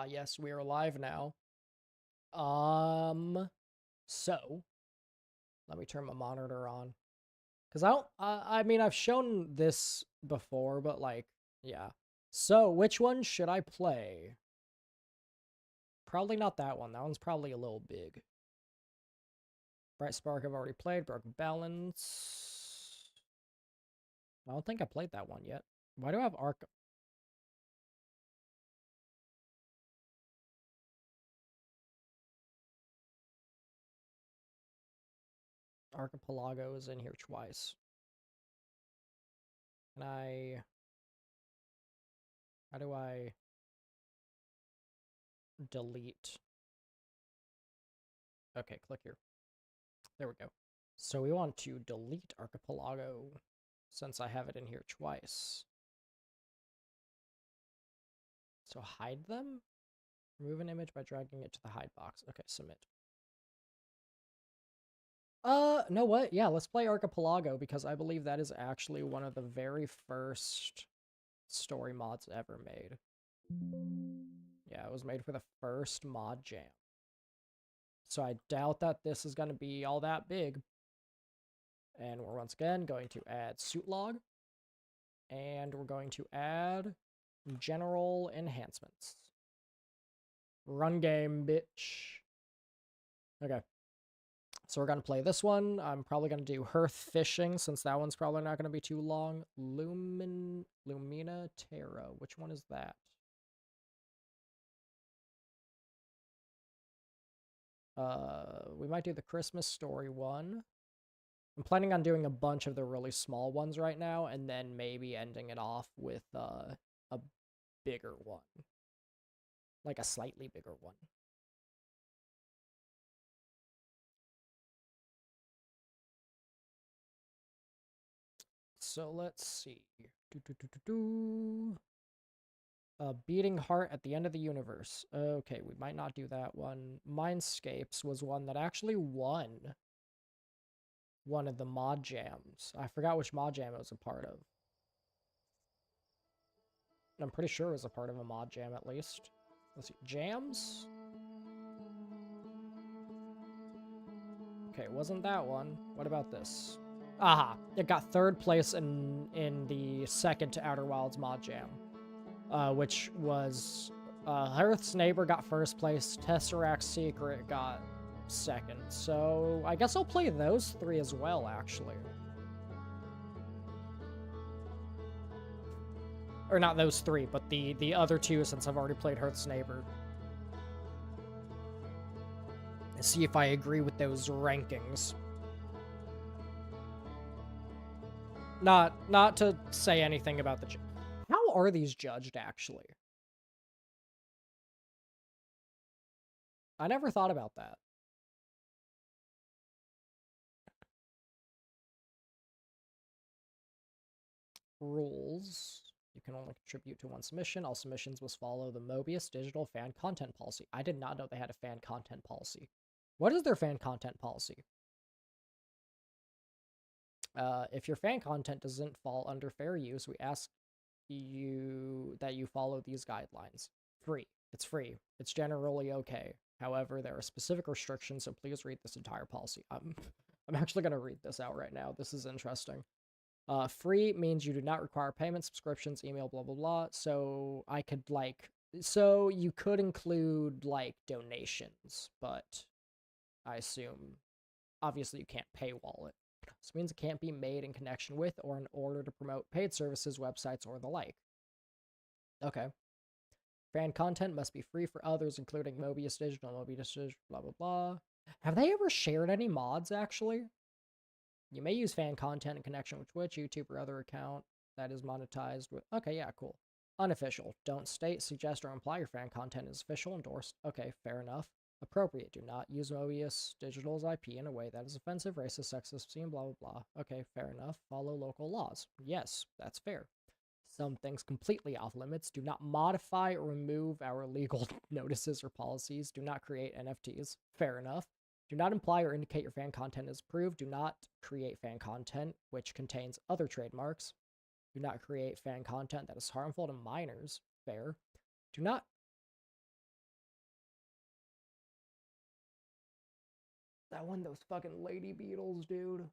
Yes, we are live now. Um, so let me turn my monitor on. Cause I don't, I mean, I've shown this before, but like, yeah. So, which one should I play? Probably not that one. That one's probably a little big. Bright Spark I've already played. Broken Balance. I don't think I played that one yet. Why do I have Archipelago is in here twice? Can I, how do I delete? Okay, click here. There we go. So we want to delete Archipelago since I have it in here twice. So hide them? Remove an image by dragging it to the hide box. Okay, submit. No what? Yeah, let's play Archipelago because I believe that is actually one of the very first story mods ever made. Yeah, it was made for the first mod jam. So I doubt that this is going to be all that big. And we're once again going to add suit log. And we're going to add general enhancements. Run game, bitch. Okay. So we're going to play this one. I'm probably going to do Hearth Fishing, since that one's probably not going to be too long. Lumina Terra. Which one is that? We might do the Christmas Story one. I'm planning on doing a bunch of the really small ones right now, and then maybe ending it off with a bigger one. Like a slightly bigger one. So let's see. Beating Heart at the End of the Universe. Okay, we might not do that one. Mindscapes was one that actually won one of the mod jams. I forgot which mod jam it was a part of. I'm pretty sure it was a part of a mod jam at least. Let's see. Jams? Okay, wasn't that one. What about this? Aha! It got third place in the second to Outer Wilds mod jam. Which was Hearth's Neighbor got first place, Tesseract's Secret got second. So I guess I'll play those three as well, actually. Or not those three, but the other two, since I've already played Hearth's Neighbor. See if I agree with those rankings. Not to say anything about the... How are these judged, actually? I never thought about that. Rules. You can only contribute to one submission. All submissions must follow the Mobius digital fan content policy. I did not know they had a fan content policy. What is their fan content policy? If your fan content doesn't fall under fair use, we ask you that you follow these guidelines. Free. It's free. It's generally okay. However, there are specific restrictions, so please read this entire policy. I'm actually going to read this out right now. This is interesting. Free means you do not require payment, subscriptions, email, blah, blah, blah. So I could, like, so you could include, like, donations, but I assume, obviously, you can't paywall it. This means it can't be made in connection with or in order to promote paid services, websites, or the like. Okay. Fan content must be free for others, including Mobius Digital, blah, blah, blah. Have they ever shared any mods, actually? You may use fan content in connection with Twitch, YouTube, or other account that is monetized with... Okay, yeah, cool. Unofficial. Don't state, suggest, or imply your fan content is official, endorsed. Okay, fair enough. Appropriate. Do not use Mobius Digital's IP in a way that is offensive, racist, sexist, obscene, blah, blah, blah. Okay, fair enough. Follow local laws. Yes, that's fair. Some things completely off limits. Do not modify or remove our legal notices or policies. Do not create NFTs. Fair enough. Do not imply or indicate your fan content is approved. Do not create fan content which contains other trademarks. Do not create fan content that is harmful to minors. Fair. Do not That one, those fucking lady beetles, dude.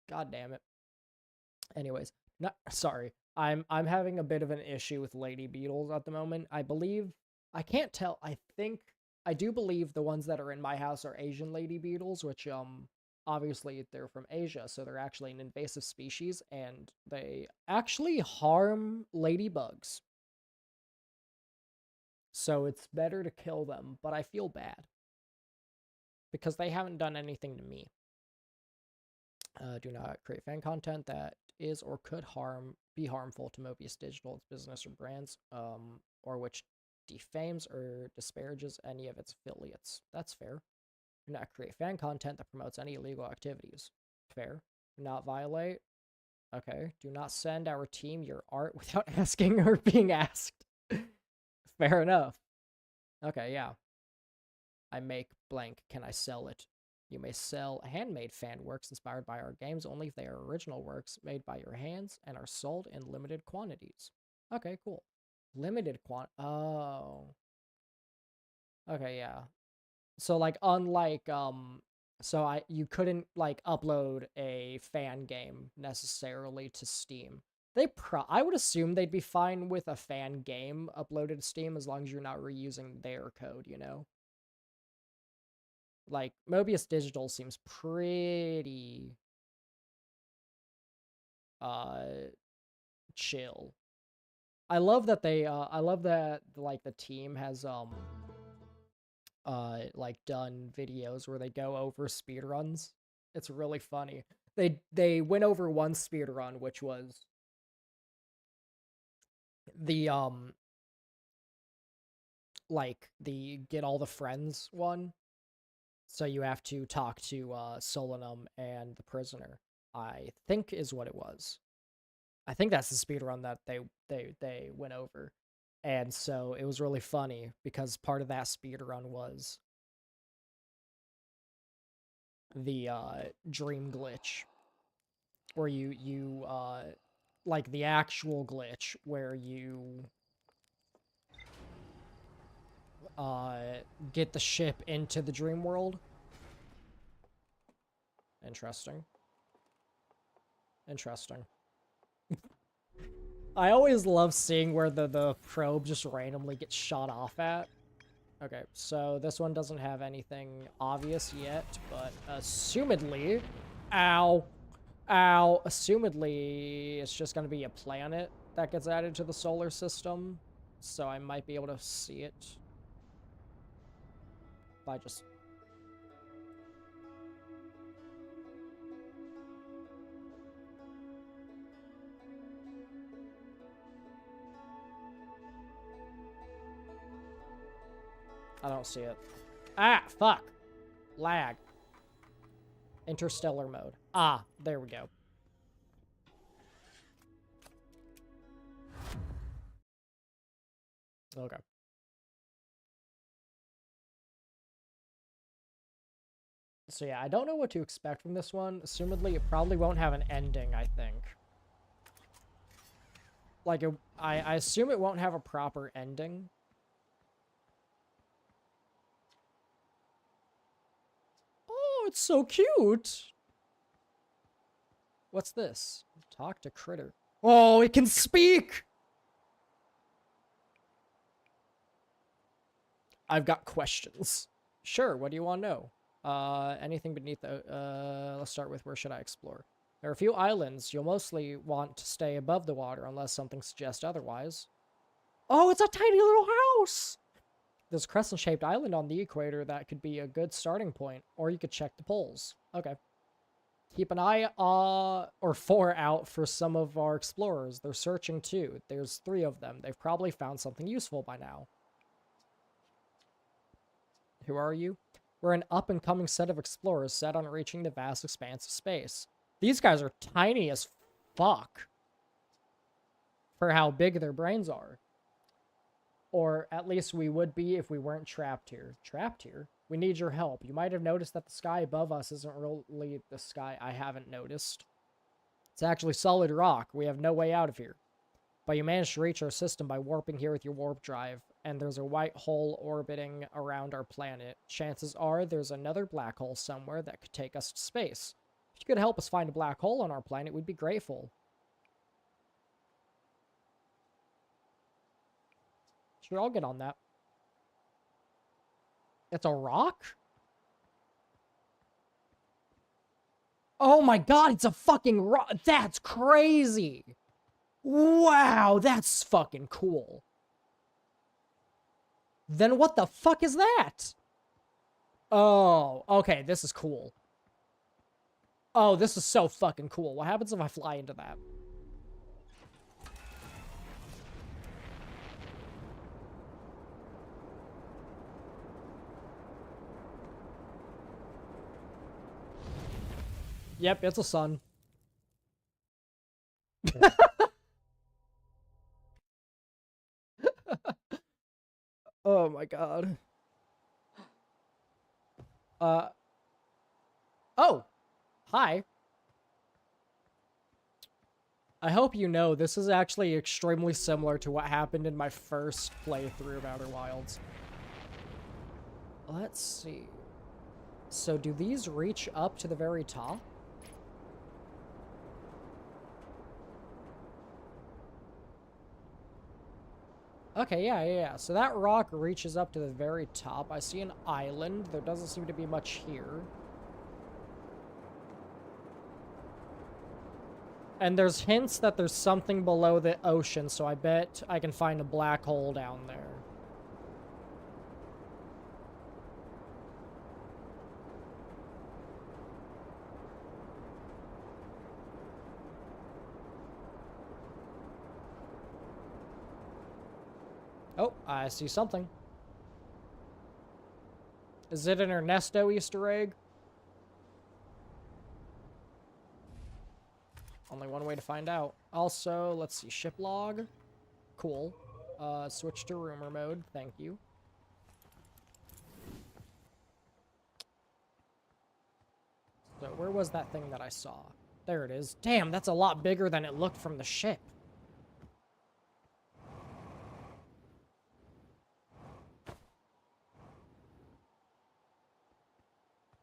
God damn it. Anyways, not sorry. I'm having a bit of an issue with lady beetles at the moment. I believe I can't tell. I do believe the ones that are in my house are Asian lady beetles, which obviously they're from Asia, so they're actually an invasive species and they actually harm ladybugs. So it's better to kill them, but I feel bad because they haven't done anything to me. Do not create fan content that is or could be harmful to Mobius Digital, its business or brands, or which defames or disparages any of its affiliates. That's fair. Do not create fan content that promotes any illegal activities. Fair. Do not violate. Okay. Do not send our team your art without asking or being asked. Fair enough. Okay, yeah. I make blank. Can I sell it? You may sell handmade fan works inspired by our games only if they are original works made by your hands and are sold in limited quantities. Okay, cool. Limited Oh. Okay, yeah. So like unlike you couldn't like upload a fan game necessarily to Steam. I would assume they'd be fine with a fan game uploaded to Steam as long as you're not reusing their code, you know? Like, Mobius Digital seems pretty, chill. I love that, like, the team has, like, done videos where they go over speedruns. It's really funny. They went over one speedrun, which was the, like, the get all the friends one. So you have to talk to Solanum and the prisoner, I think is what it was. I think that's the speedrun that they went over. And so it was really funny because part of that speedrun was the dream glitch where you like the actual glitch where you get the ship into the dream world. Interesting. I always love seeing where the probe just randomly gets shot off at. Okay, so this one doesn't have anything obvious yet, but assumedly... Ow! Ow! Assumedly, it's just gonna be a planet that gets added to the solar system, so I might be able to see it by just... I don't see it. Ah, fuck. Lag. Interstellar mode. Ah, there we go. Okay. So yeah, I don't know what to expect from this one. Assumedly, it probably won't have an ending, I think. Like, I assume it won't have a proper ending. Oh, it's so cute! What's this? Talk to Critter. Oh, it can speak! I've got questions. Sure, what do you want to know? Anything beneath the... let's start with where should I explore? There are a few islands. You'll mostly want to stay above the water unless something suggests otherwise. Oh, it's a tiny little house! There's a crescent-shaped island on the equator that could be a good starting point, or you could check the poles. Okay. Keep an eye or 4 out for some of our explorers. They're searching too. There's 3 of them. They've probably found something useful by now. Who are you? We're an up-and-coming set of explorers set on reaching the vast expanse of space. These guys are tiny as fuck for how big their brains are. Or at least we would be if we weren't trapped here. Trapped here? We need your help. You might have noticed that the sky above us isn't really the sky. I haven't noticed. It's actually solid rock. We have no way out of here. But you managed to reach our system by warping here with your warp drive, and there's a white hole orbiting around our planet. Chances are there's another black hole somewhere that could take us to space. If you could help us find a black hole on our planet, we'd be grateful. Sure, I'll get on that. It's a rock? Oh my god, it's a fucking rock! That's crazy! Wow, that's fucking cool. Then what the fuck is that? Oh, okay, this is cool. Oh, this is so fucking cool. What happens if I fly into that? Yep, it's a sun. Oh my god. Oh! Hi. I hope you know this is actually extremely similar to what happened in my first playthrough of Outer Wilds. Let's see. So do these reach up to the very top? Okay, yeah. So that rock reaches up to the very top. I see an island. There doesn't seem to be much here. And there's hints that there's something below the ocean, so I bet I can find a black hole down there. Oh, I see something. Is it an Ernesto Easter egg? Only one way to find out. Also, let's see, ship log. Cool. Switch to rumor mode, thank you. So, where was that thing that I saw? There it is. Damn, that's a lot bigger than it looked from the ship.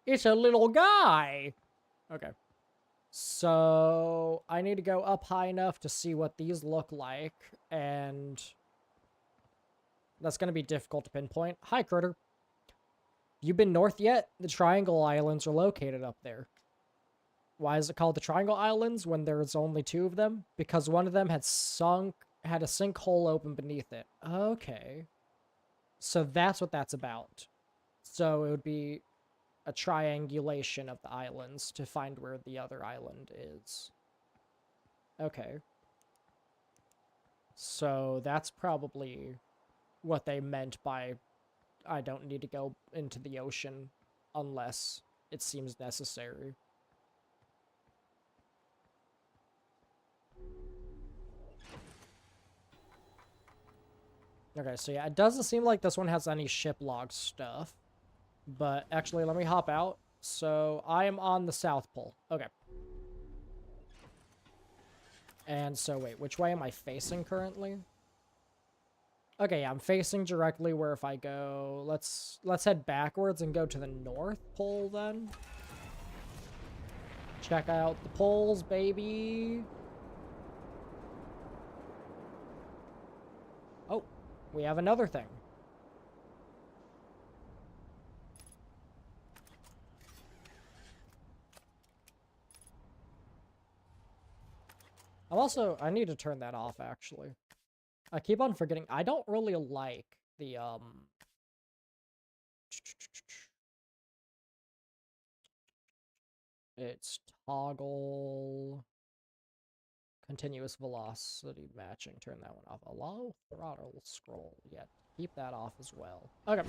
It's a little guy! Okay. So, I need to go up high enough to see what these look like, and that's going to be difficult to pinpoint. Hi, Critter. You been north yet? The Triangle Islands are located up there. Why is it called the Triangle Islands when there's only two of them? Because one of them had a sinkhole open beneath it. Okay. So that's what that's about. So it would be a triangulation of the islands to find where the other island is. Okay. So that's probably what they meant by I don't need to go into the ocean unless it seems necessary. Okay, so yeah, it doesn't seem like this one has any ship log stuff. But actually, let me hop out. So I am on the South Pole. Okay. And so wait, which way am I facing currently? Okay, yeah, I'm facing directly where if I go, let's head backwards and go to the North Pole then. Check out the poles, baby. Oh, we have another thing. I need to turn that off, actually. I keep on forgetting. I don't really like the, it's toggle continuous velocity matching. Turn that one off. Allow throttle scroll. Yeah, keep that off as well. Okay.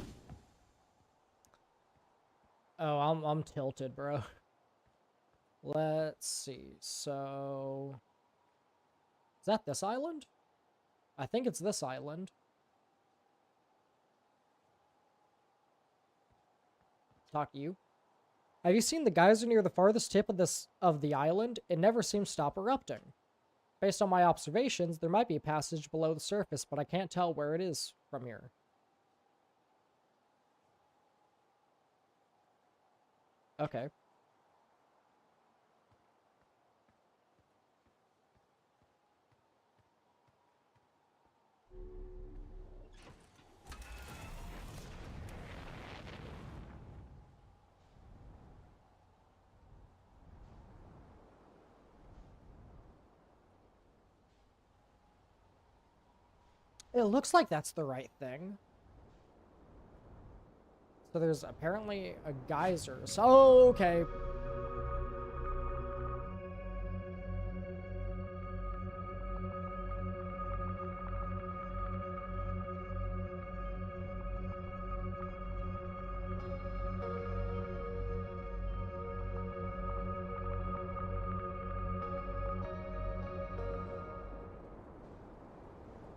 Oh, I'm tilted, bro. Let's see. So, is that this island? I think it's this island. Talk to you. Have you seen the geyser near the farthest tip of the island? It never seems to stop erupting. based on my observations, there might be a passage below the surface, but I can't tell where it is from here. Okay. It looks like that's the right thing. So there's apparently a geyser. So, okay.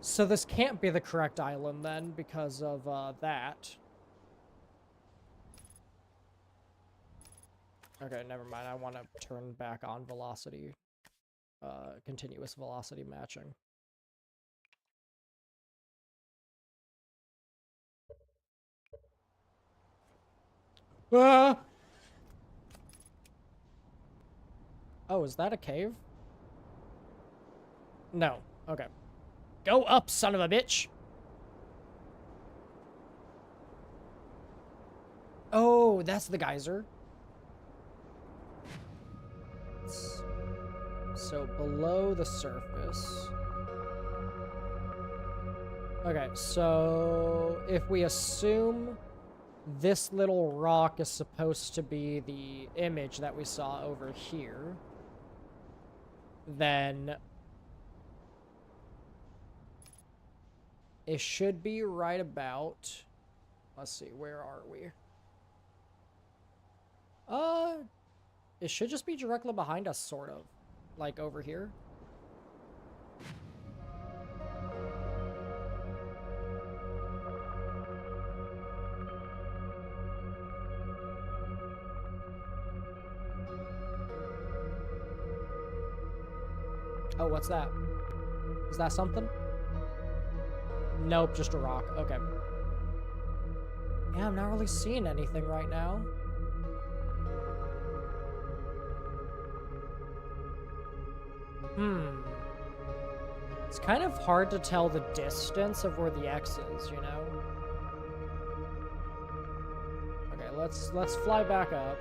So this can't be the correct island then because of that. Okay, never mind. I want to turn back on velocity, continuous velocity matching. Ah! Oh, is that a cave? No. Okay. Go up, son of a bitch! Oh, that's the geyser. So below the surface. Okay, so if we assume this little rock is supposed to be the image that we saw over here, then it should be right about, let's see, where are we? It should just be directly behind us, sort of. Like over here. Oh, what's that? Is that something? Nope, just a rock. Okay. Yeah, I'm not really seeing anything right now. It's kind of hard to tell the distance of where the X is, you know? Okay, let's fly back up.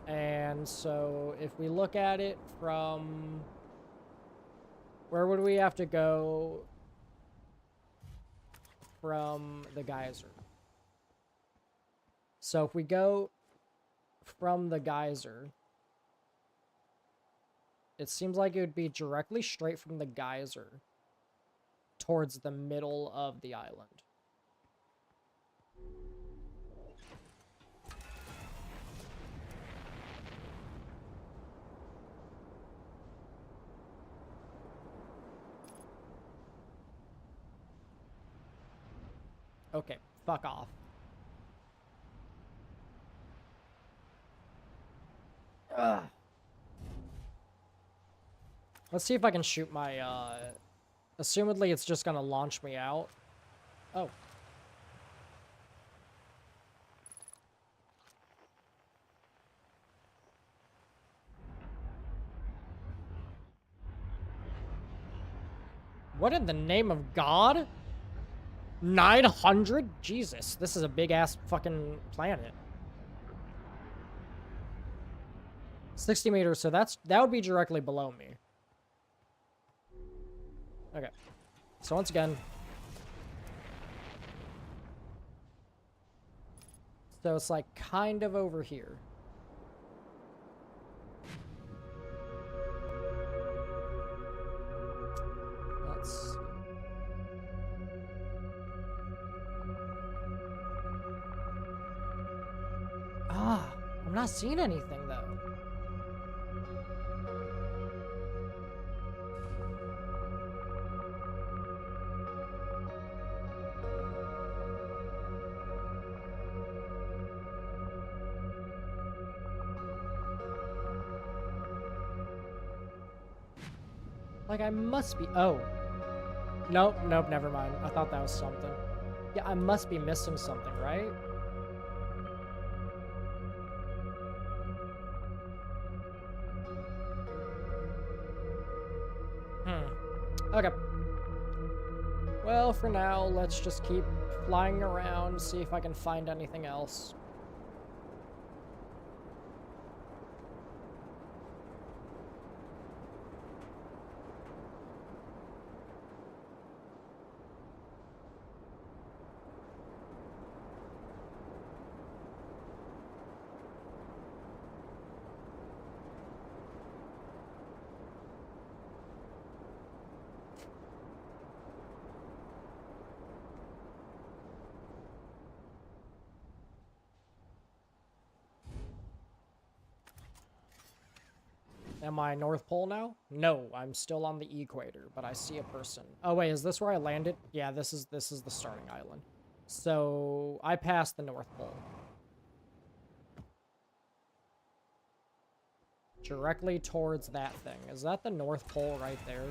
And so if we look at it from... Where would we have to go from the geyser? So if we go from the geyser, it seems like it would be directly straight from the geyser towards the middle of the island. Okay, fuck off. Ugh. Let's see if I can shoot my, assumedly it's just gonna launch me out. Oh. What in the name of God? 900? Jesus, this is a big-ass fucking planet. 60 meters, so that would be directly below me. Okay. So once again. So it's like kind of over here. Let's see. Ah, I'm not seeing anything though. Like, I must be... Oh. Nope, nope, never mind. I thought that was something. Yeah, I must be missing something, right? Okay. Well, for now, let's just keep flying around, see if I can find anything else. Am I North Pole now? No, I'm still on the equator, but I see a person. Oh wait, is this where I landed? Yeah, this is the starting island. So I passed the North Pole. Directly towards that thing. Is that the North Pole right there?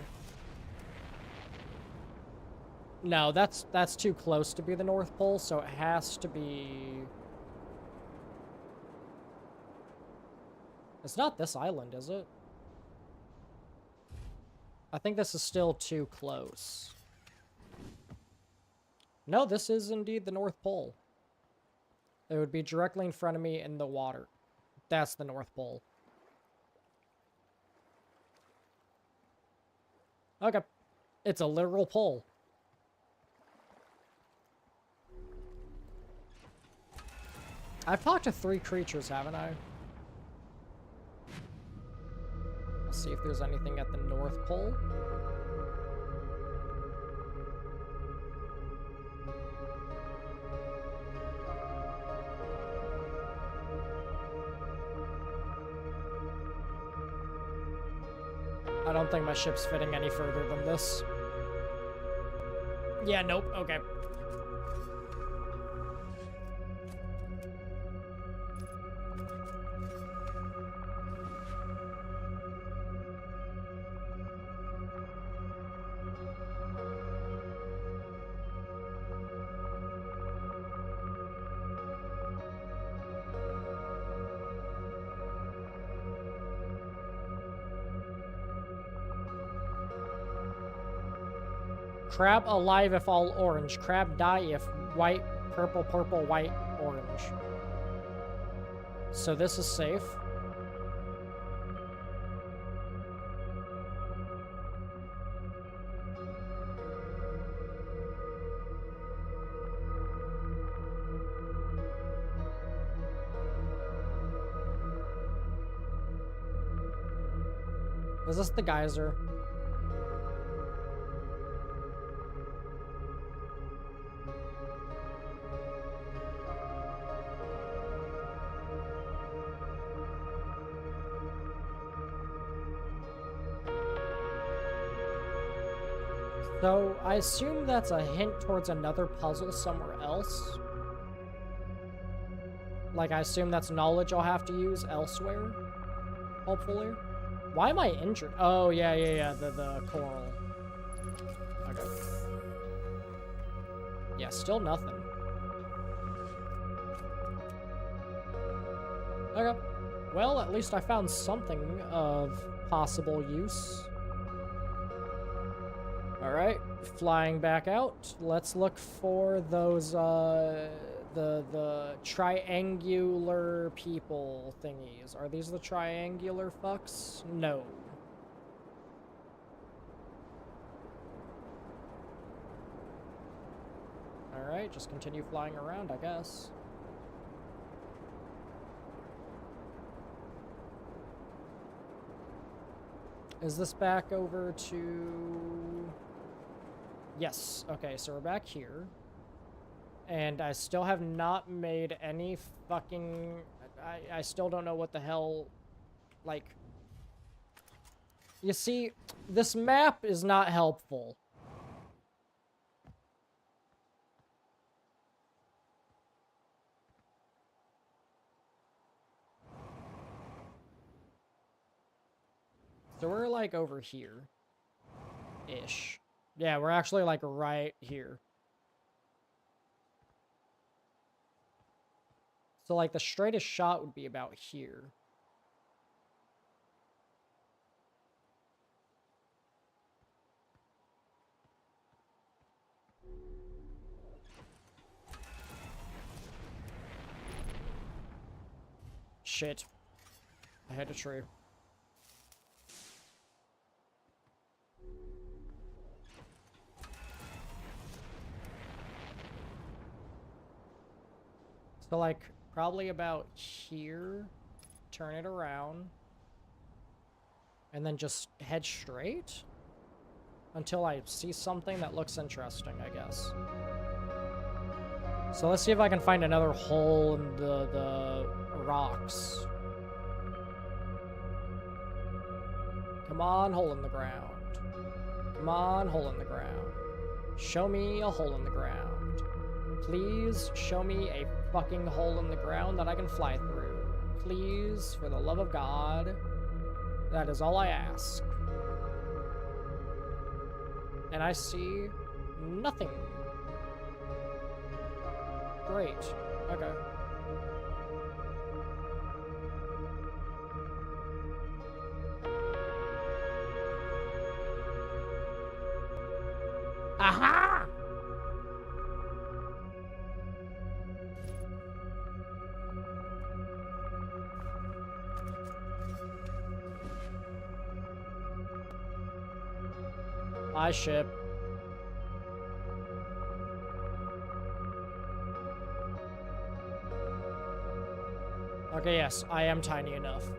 No, that's too close to be the North Pole, so it has to be... It's not this island, is it? I think this is still too close. No, this is indeed the North Pole. It would be directly in front of me in the water. That's the North Pole. Okay. It's a literal pole. I've talked to 3 creatures, haven't I? Let's see if there's anything at the North Pole. I don't think my ship's fitting any further than this. Yeah, nope, okay. Crab alive if all orange. Crab die if white, purple, purple, white, orange. So this is safe. Is this the geyser? So, I assume that's a hint towards another puzzle somewhere else. Like, I assume that's knowledge I'll have to use elsewhere. Hopefully. Why am I injured? Oh, yeah, the coral. Okay. Yeah, still nothing. Okay. Well, at least I found something of possible use. Alright, flying back out. Let's look for those, the triangular people thingies. Are these the triangular fucks? No. Alright, just continue flying around, I guess. Is this back over to... Yes. Okay, so we're back here. And I still have not made any fucking... I still don't know what the hell... Like... You see, this map is not helpful. So we're, like, over here. Ish. Yeah, we're actually like right here. So like the straightest shot would be about here. Shit. I hit a tree. So like probably about here. Turn it around. And then just head straight until I see something that looks interesting, I guess. So let's see if I can find another hole in the rocks. Come on, hole in the ground. Come on, hole in the ground. Show me a hole in the ground. Please show me a fucking hole in the ground that I can fly through. Please, for the love of God. That is all I ask. And I see nothing. Great. Okay. Aha! I ship. Okay, yes, I am tiny enough.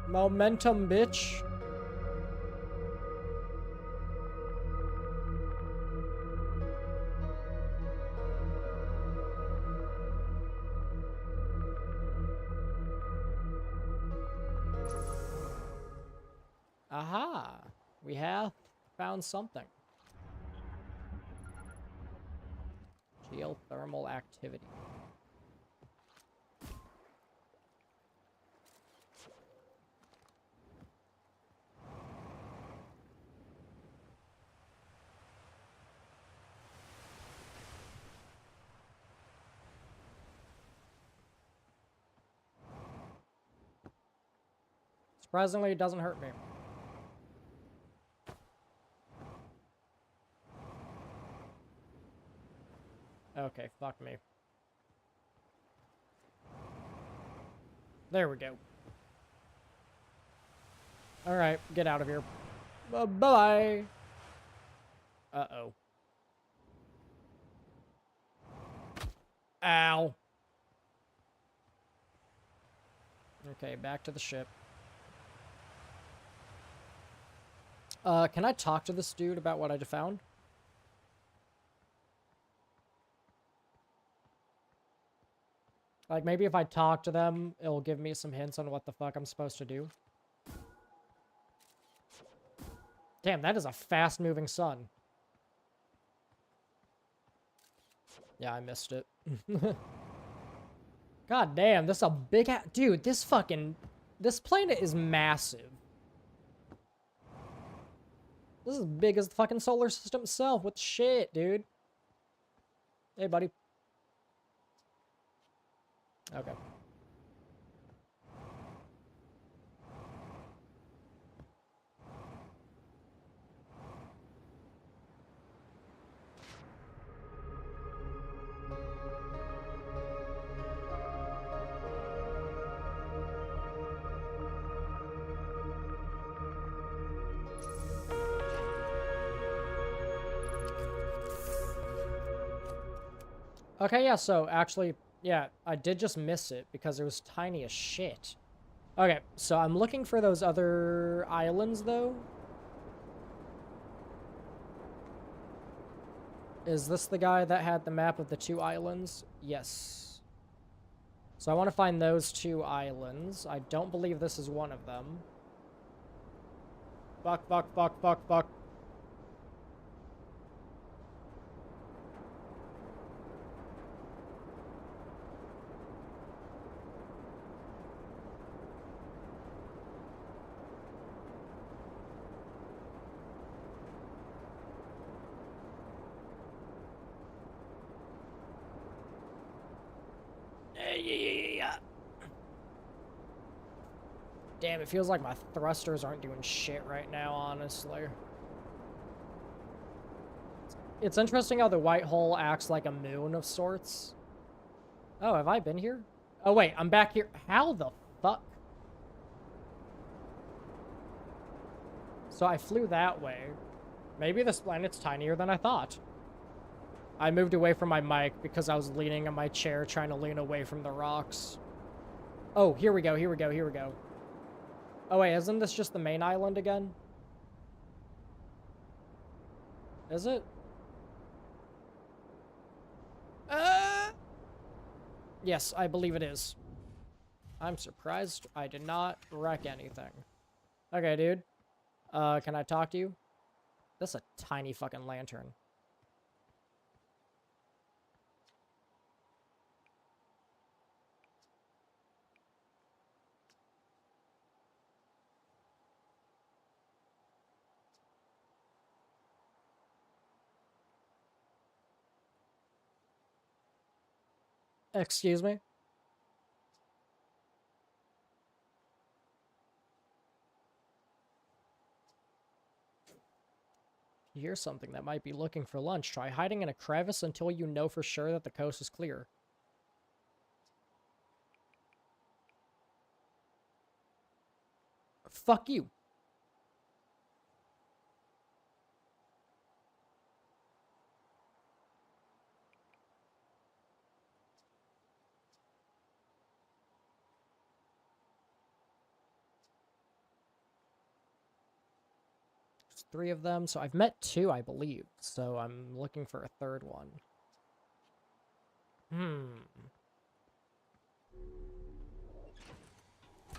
Momentum, bitch. Aha! We have found something. Geothermal activity. Surprisingly, it doesn't hurt me. Okay, fuck me. There we go. Alright, get out of here. Bye-bye. Uh-oh. Ow. Okay, back to the ship. Can I talk to this dude about what I found? Like, maybe if I talk to them, it'll give me some hints on what the fuck I'm supposed to do. Damn, that is a fast-moving sun. Yeah, I missed it. God damn, this is a big dude, this planet is massive. This is as big as the fucking solar system itself. What shit, dude? Hey, buddy. Okay. Okay, yeah, so actually, yeah, I did just miss it because it was tiny as shit. Okay, so I'm looking for those other islands, though. Is this the guy that had the map of the 2 islands? Yes. So I want to find those 2 islands. I don't believe this is one of them. Fuck, fuck, fuck, fuck, fuck. Yeah. Damn, it feels like my thrusters aren't doing shit right now, honestly. It's interesting how the white hole acts like a moon of sorts. Oh, have I been here? Oh, wait, I'm back here. How the fuck? So I flew that way. Maybe this planet's tinier than I thought. I moved away from my mic because I was leaning on my chair trying to lean away from the rocks. Oh, here we go, here we go, here we go. Oh, wait, isn't this just the main island again? Is it? Yes, I believe it is. I'm surprised I did not wreck anything. Okay, dude. Can I talk to you? That's a tiny fucking lantern. Excuse me? You hear something that might be looking for lunch. Try hiding in a crevice until you know for sure that the coast is clear. Fuck you. There's 3 of them, so I've met 2, I believe. So I'm looking for a 3rd one.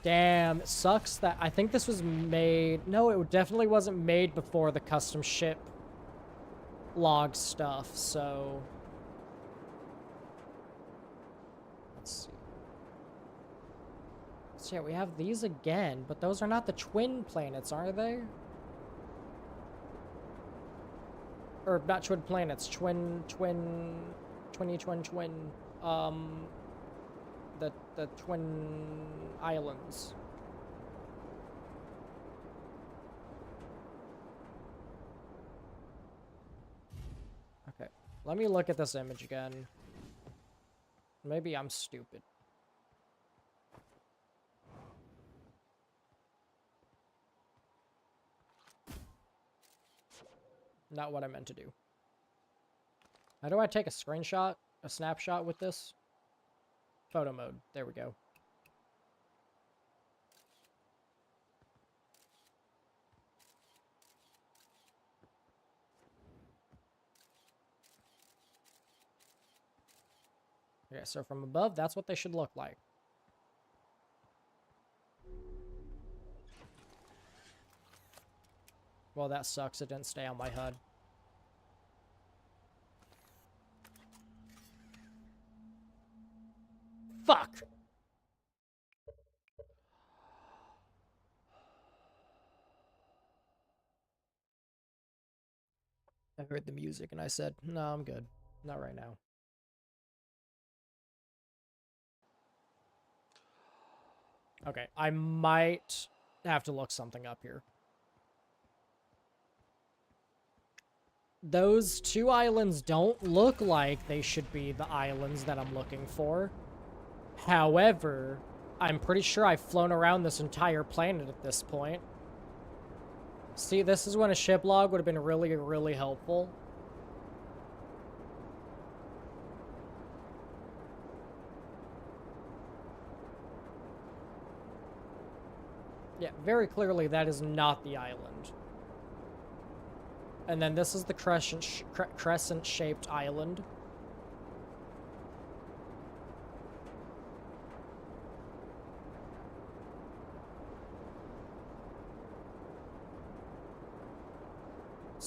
Damn, it sucks that I think this was made... No, it definitely wasn't made before the custom ship log stuff, so... Let's see. So yeah, we have these again, but those are not the twin planets, are they? Or not twin planets, twin, the twin islands. Okay, let me look at this image again. Maybe I'm stupid. Not what I meant to do. How do I take a screenshot? A snapshot with this? Photo mode. There we go. Okay, so from above, that's what they should look like. Well, that sucks. It didn't stay on my HUD. Fuck! I heard the music and I said, no, I'm good. Not right now. Okay, I might have to look something up here. Those 2 islands don't look like they should be the islands that I'm looking for. However, I'm pretty sure I've flown around this entire planet at this point. See, this is when a ship log would have been really, really helpful. Yeah, very clearly that is not the island. And then this is the crescent-shaped island.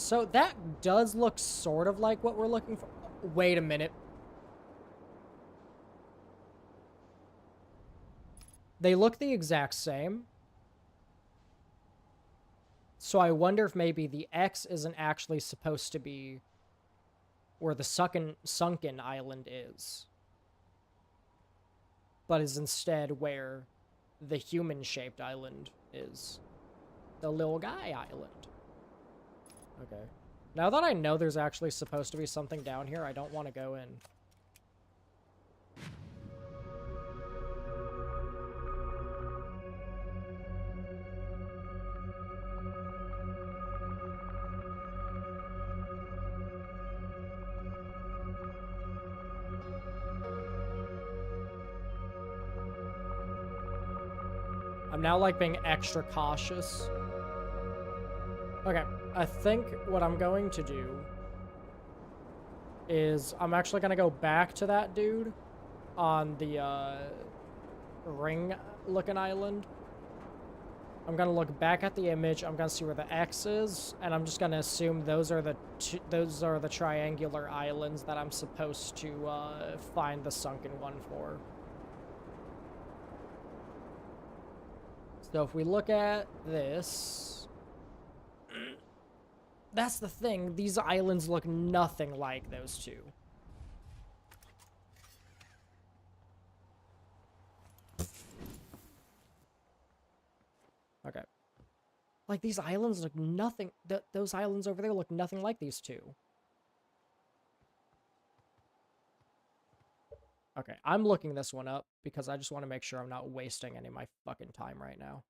So that does look sort of like what we're looking for. Wait a minute. They look the exact same. So I wonder if maybe the X isn't actually supposed to be where the sunken island is, but is instead where the human-shaped island is. The little guy island. Okay. Now that I know there's actually supposed to be something down here, I don't want to go in. I'm now, like, being extra cautious. Okay, I think what I'm going to do is I'm actually going to go back to that dude on the, ring-looking island. I'm going to look back at the image, I'm going to see where the X is, and I'm just going to assume those are the triangular islands that I'm supposed to, find the sunken one for. So if we look at this, that's the thing. These islands look nothing like those two. Okay. Like, these islands look nothing... those islands over there look nothing like these two. Okay, I'm looking this one up because I just want to make sure I'm not wasting any of my fucking time right now.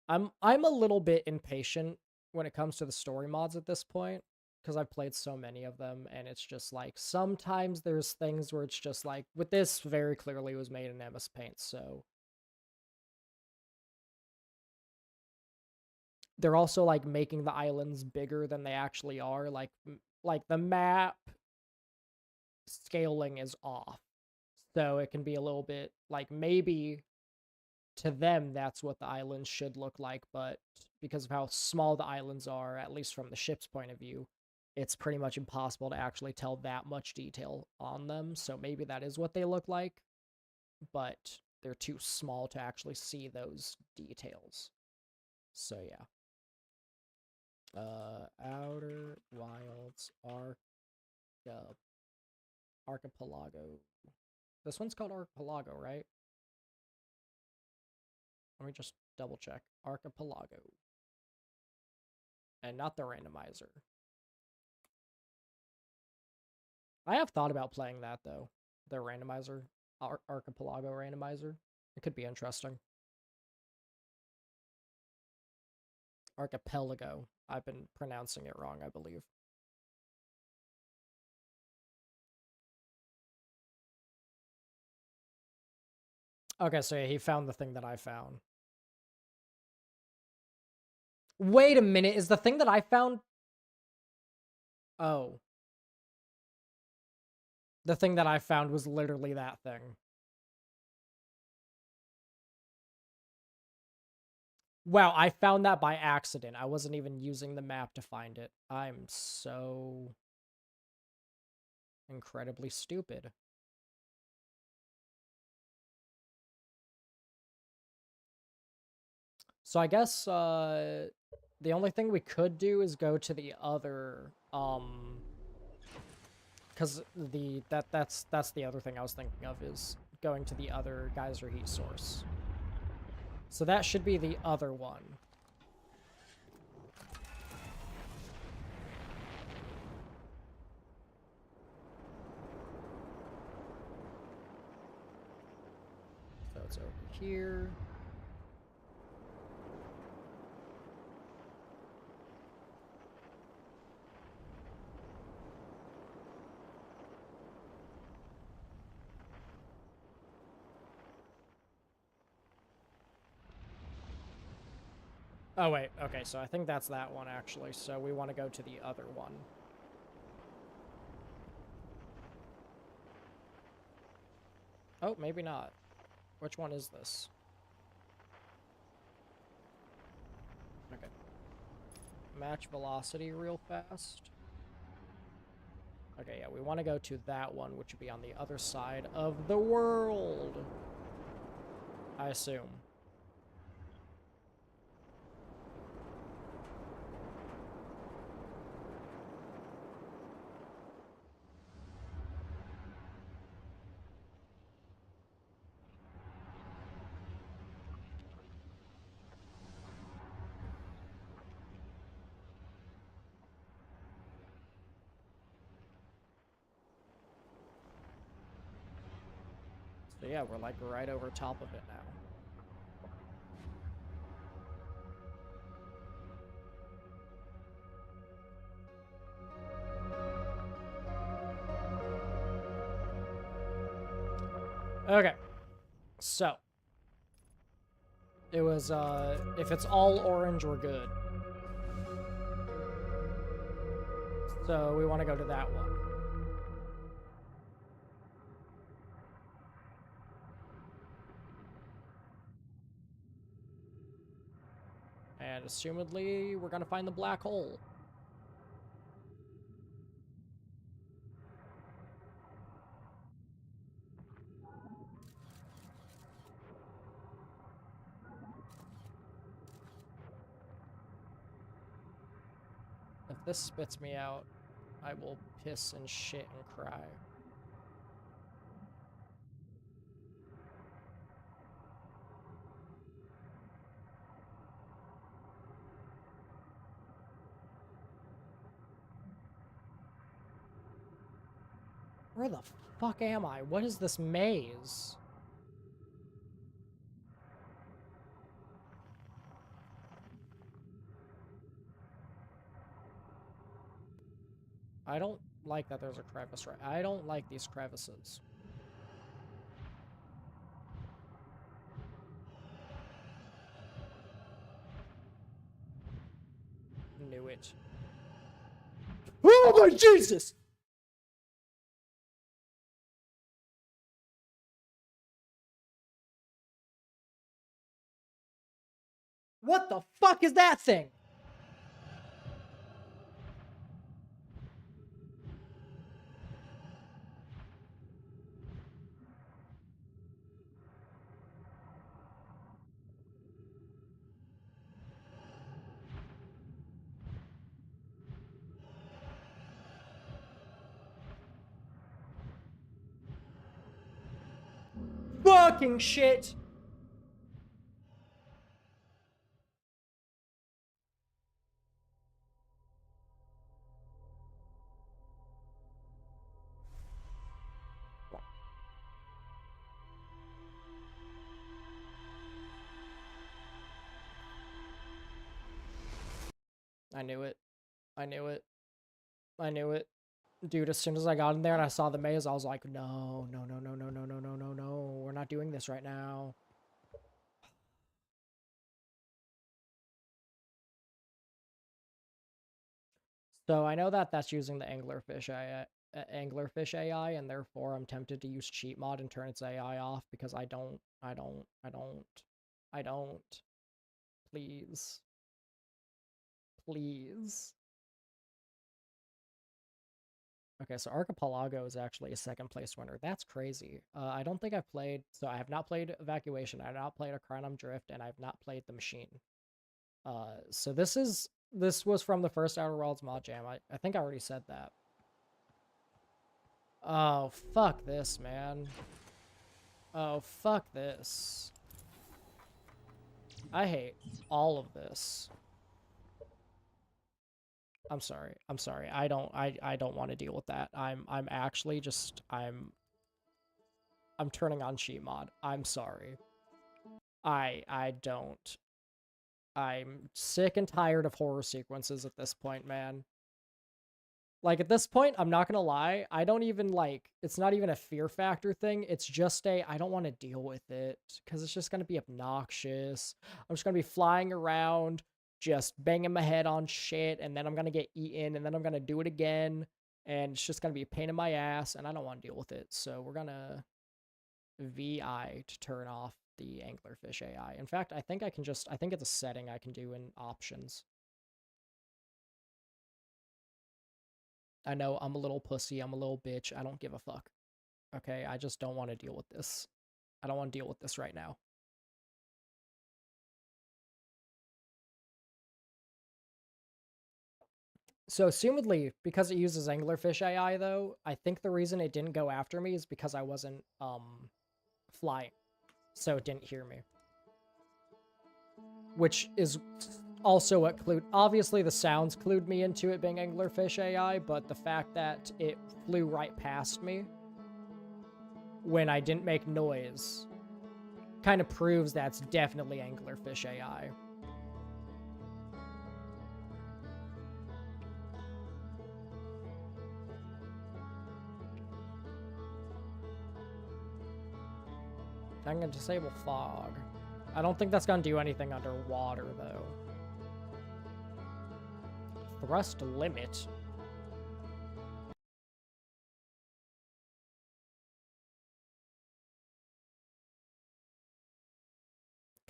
I'm a little bit impatient when it comes to the story mods at this point, because I've played so many of them, and it's just like, sometimes there's things where it's just like, with this, very clearly was made in MS Paint, so... They're also, like, making the islands bigger than they actually are, like the map scaling is off, so it can be a little bit, like, maybe to them that's what the islands should look like, but because of how small the islands are, at least from the ship's point of view, it's pretty much impossible to actually tell that much detail on them, so maybe that is what they look like, but they're too small to actually see those details. So yeah. Outer Wilds Archipelago. This one's called Archipelago, right? Let me just double check. Archipelago. And not the randomizer. I have thought about playing that, though. The randomizer. Archipelago randomizer. It could be interesting. Archipelago. I've been pronouncing it wrong, I believe. Okay, so yeah, he found the thing that I found. Wait a minute, is the thing that I found... Oh. The thing that I found was literally that thing. Wow, I found that by accident. I wasn't even using the map to find it. I'm so... incredibly stupid. So I guess, the only thing we could do is go to the other, because that's the other thing I was thinking of, is going to the other geyser heat source. So that should be the other one. So it's over here. Oh, wait. Okay, so I think that's that one, actually. So we want to go to the other one. Oh, maybe not. Which one is this? Okay. match velocity real fast. Okay, yeah, we want to go to that one, which would be on the other side of the world. I assume. So yeah, we're like right over top of it now. Okay, so it was, if it's all orange, we're good. So we want to go to that one. And assumedly, we're gonna find the black hole. If this spits me out, I will piss and shit and cry. Where the fuck am I? What is this maze? I don't like that there's a crevice right. I don't like these crevices. Knew it. Oh my Jesus! What the fuck is that thing? Fucking shit! I knew it. I knew it. I knew it. Dude, as soon as I got in there and I saw the maze, I was like, no, no, no, no, no, no, no, no, no, no. We're not doing this right now. So I know that that's using the Anglerfish AI, and therefore I'm tempted to use cheat mod and turn its AI off because I don't. Please. Please. Okay, so Archipelago is actually a second place winner. That's crazy. I don't think I've played, so I have not played Evacuation, I have not played Akranum Drift, and I have not played The Machine. So this was from the first Outer Worlds mod jam. I think I already said that. Oh, fuck this, man. Oh, fuck this. I hate all of this. I'm sorry. I'm sorry. I don't want to deal with that. I'm actually just I'm turning on cheat mod. I'm sorry. I don't. I'm sick and tired of horror sequences at this point, man. Like, at this point, I'm not gonna lie, I don't even, like, it's not even a fear factor thing, it's just I don't want to deal with it, because it's just gonna be obnoxious. I'm just gonna be flying around, just banging my head on shit, and then I'm gonna get eaten, and then I'm gonna do it again, and it's just gonna be a pain in my ass, and I don't want to deal with it, so we're gonna VI to turn off the Anglerfish AI. In fact, I think I think it's a setting I can do in options. I know I'm a little pussy, I'm a little bitch, I don't give a fuck. Okay, I just don't want to deal with this. I don't want to deal with this right now. So, assumedly, because it uses Anglerfish AI, though, I think the reason it didn't go after me is because I wasn't, flying. So it didn't hear me. Which is also what clued... Obviously, the sounds clued me into it being Anglerfish AI, but the fact that it flew right past me when I didn't make noise kind of proves that's definitely Anglerfish AI. I'm going to disable fog. I don't think that's going to do anything underwater, though. Thrust limit.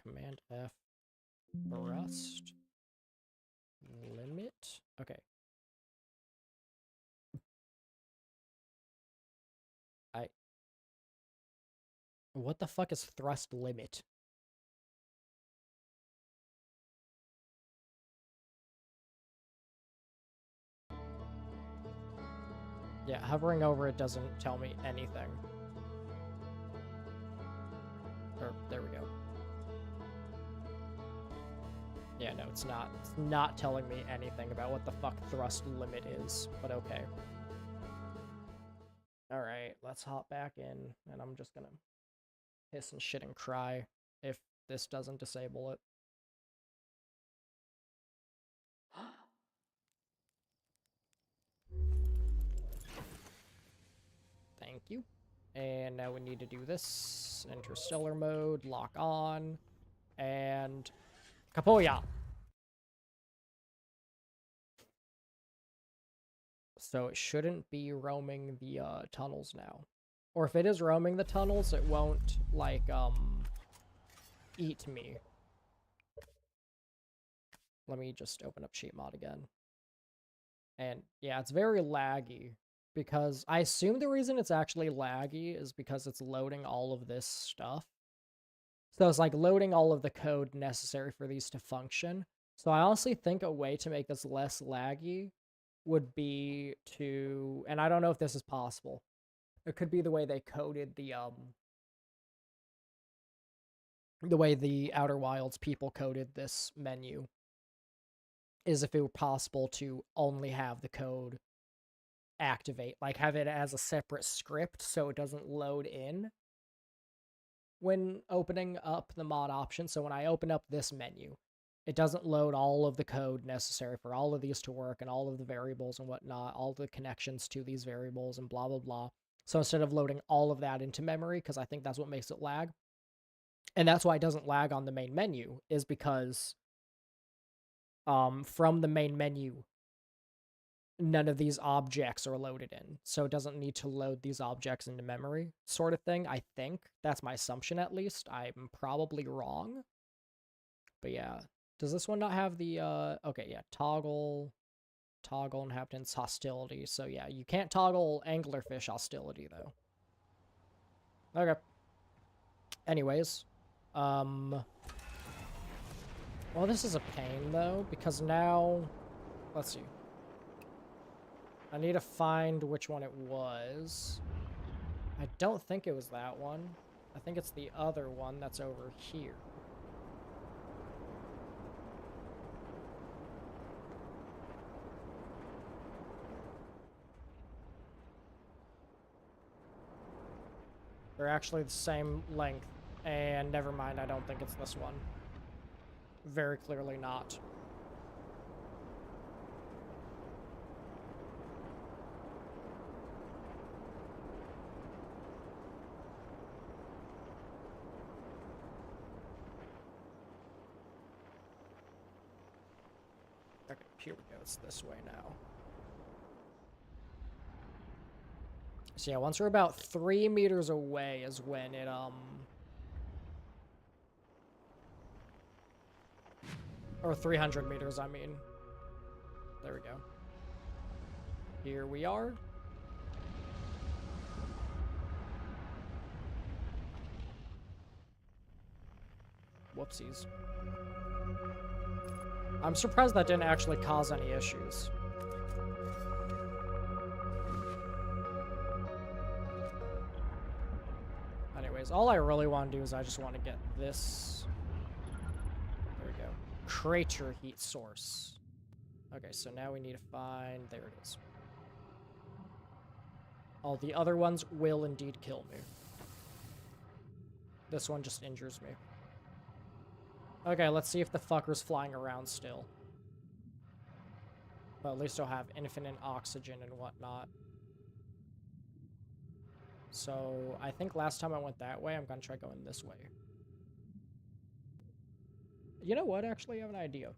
Command F. Thrust limit. Okay. What the fuck is thrust limit? Yeah, hovering over it doesn't tell me anything. Or, there we go. Yeah, no, it's not. It's not telling me anything about what the fuck thrust limit is, but okay. Alright, let's hop back in, and I'm just gonna hiss and shit and cry if this doesn't disable it. Thank you. And now we need to do this. Interstellar mode, lock on, and Kapoya! So it shouldn't be roaming the tunnels now. Or if it is roaming the tunnels, it won't, like, eat me. Let me just open up cheat mod again. And yeah, it's very laggy because I assume the reason it's actually laggy is because it's loading all of this stuff. So it's like loading all of the code necessary for these to function. So I honestly think a way to make this less laggy would be to, and I don't know if this is possible. It could be the way they coded the way the Outer Wilds people coded this menu is if it were possible to only have the code activate, like have it as a separate script so it doesn't load in when opening up the mod option. So when I open up this menu, it doesn't load all of the code necessary for all of these to work and all of the variables and whatnot, all the connections to these variables and blah, blah, blah. So instead of loading all of that into memory, because I think that's what makes it lag, and that's why it doesn't lag on the main menu, is because from the main menu, none of these objects are loaded in. So it doesn't need to load these objects into memory, sort of thing, I think. That's my assumption, at least. I'm probably wrong. But yeah. Does this one not have the, okay, yeah, toggle inhabitants hostility. So yeah, you can't toggle anglerfish hostility, though. Okay. Anyways. Well, this is a pain, though, because now... Let's see. I need to find which one it was. I don't think it was that one. I think it's the other one that's over here. They're actually the same length. And never mind, I don't think it's this one. Very clearly not. Okay, here we go. It's this way now. So yeah, once we're about 3 meters away is when it, or 300 meters, I mean. There we go. Here we are. Whoopsies. I'm surprised that didn't actually cause any issues. Anyways, all I really want to do is I just want to get this. There we go. Crater heat source. Okay, so now we need to find... There it is. All the other ones will indeed kill me. This one just injures me. Okay, let's see if the fucker's flying around still. But at least I'll have infinite oxygen and whatnot. So, I think last time I went that way, I'm gonna try going this way. You know what? Actually, I have an idea.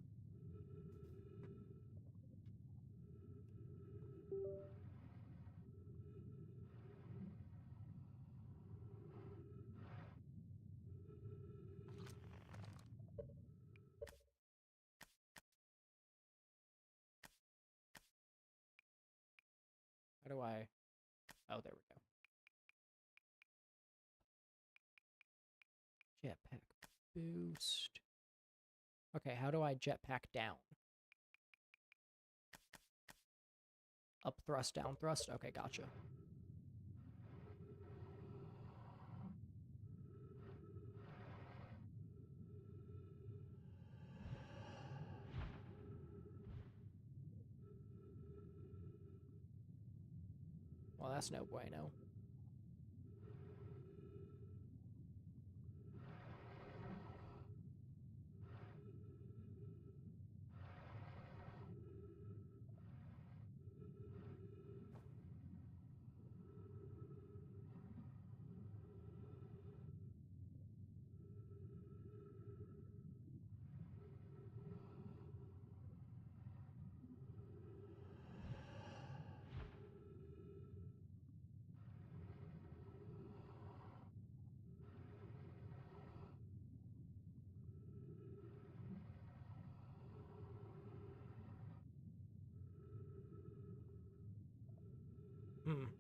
How do I... Oh, there we go. Jetpack boost. Okay, how do I jetpack down? Up thrust, down thrust? Okay, gotcha. Well, that's no bueno.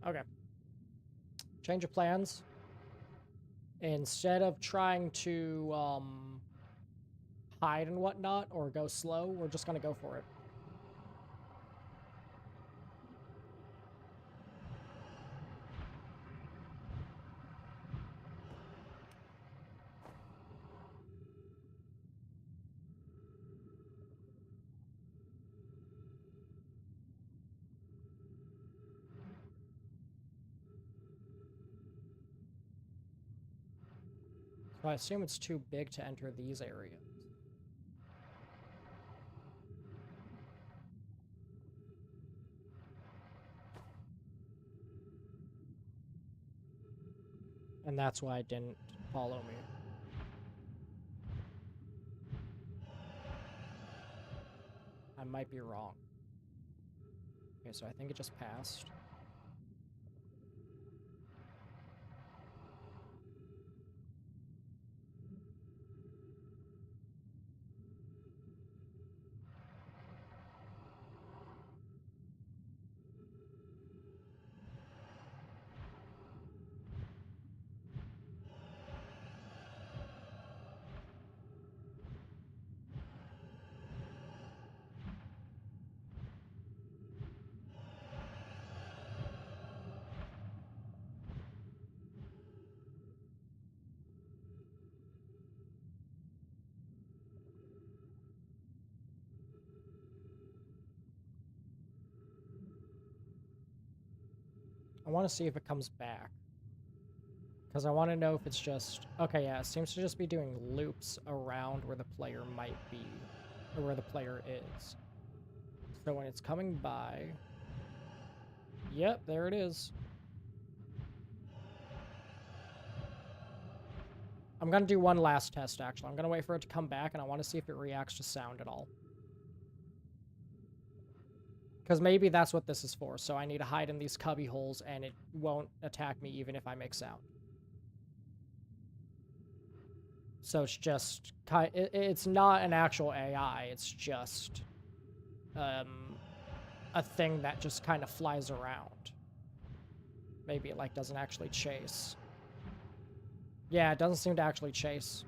Okay. Change of plans. Instead of trying to, hide and whatnot, or go slow, we're just gonna go for it. So I assume it's too big to enter these areas. And that's why it didn't follow me. I might be wrong. Okay, so I think it just passed. I want to see if it comes back. Because I want to know if it's just... Okay, yeah, it seems to just be doing loops around where the player might be. Or where the player is. So when it's coming by... Yep, there it is. I'm going to do one last test, actually. I'm going to wait for it to come back, and I want to see if it reacts to sound at all. Because maybe that's what this is for, so I need to hide in these cubby holes, and it won't attack me even if I make sound. So it's just... It's not an actual AI, it's just... a thing that just kind of flies around. Maybe it, like, doesn't actually chase. Yeah, it doesn't seem to actually chase.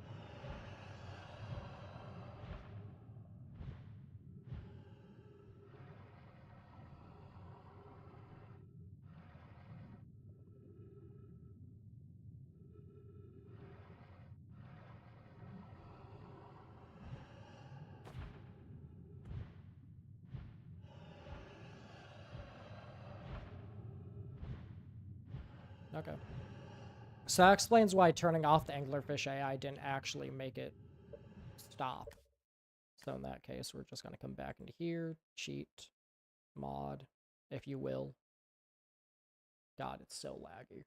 Okay. So that explains why turning off the anglerfish AI didn't actually make it stop. So in that case, we're just going to come back into here, cheat, mod, if you will. God, it's so laggy.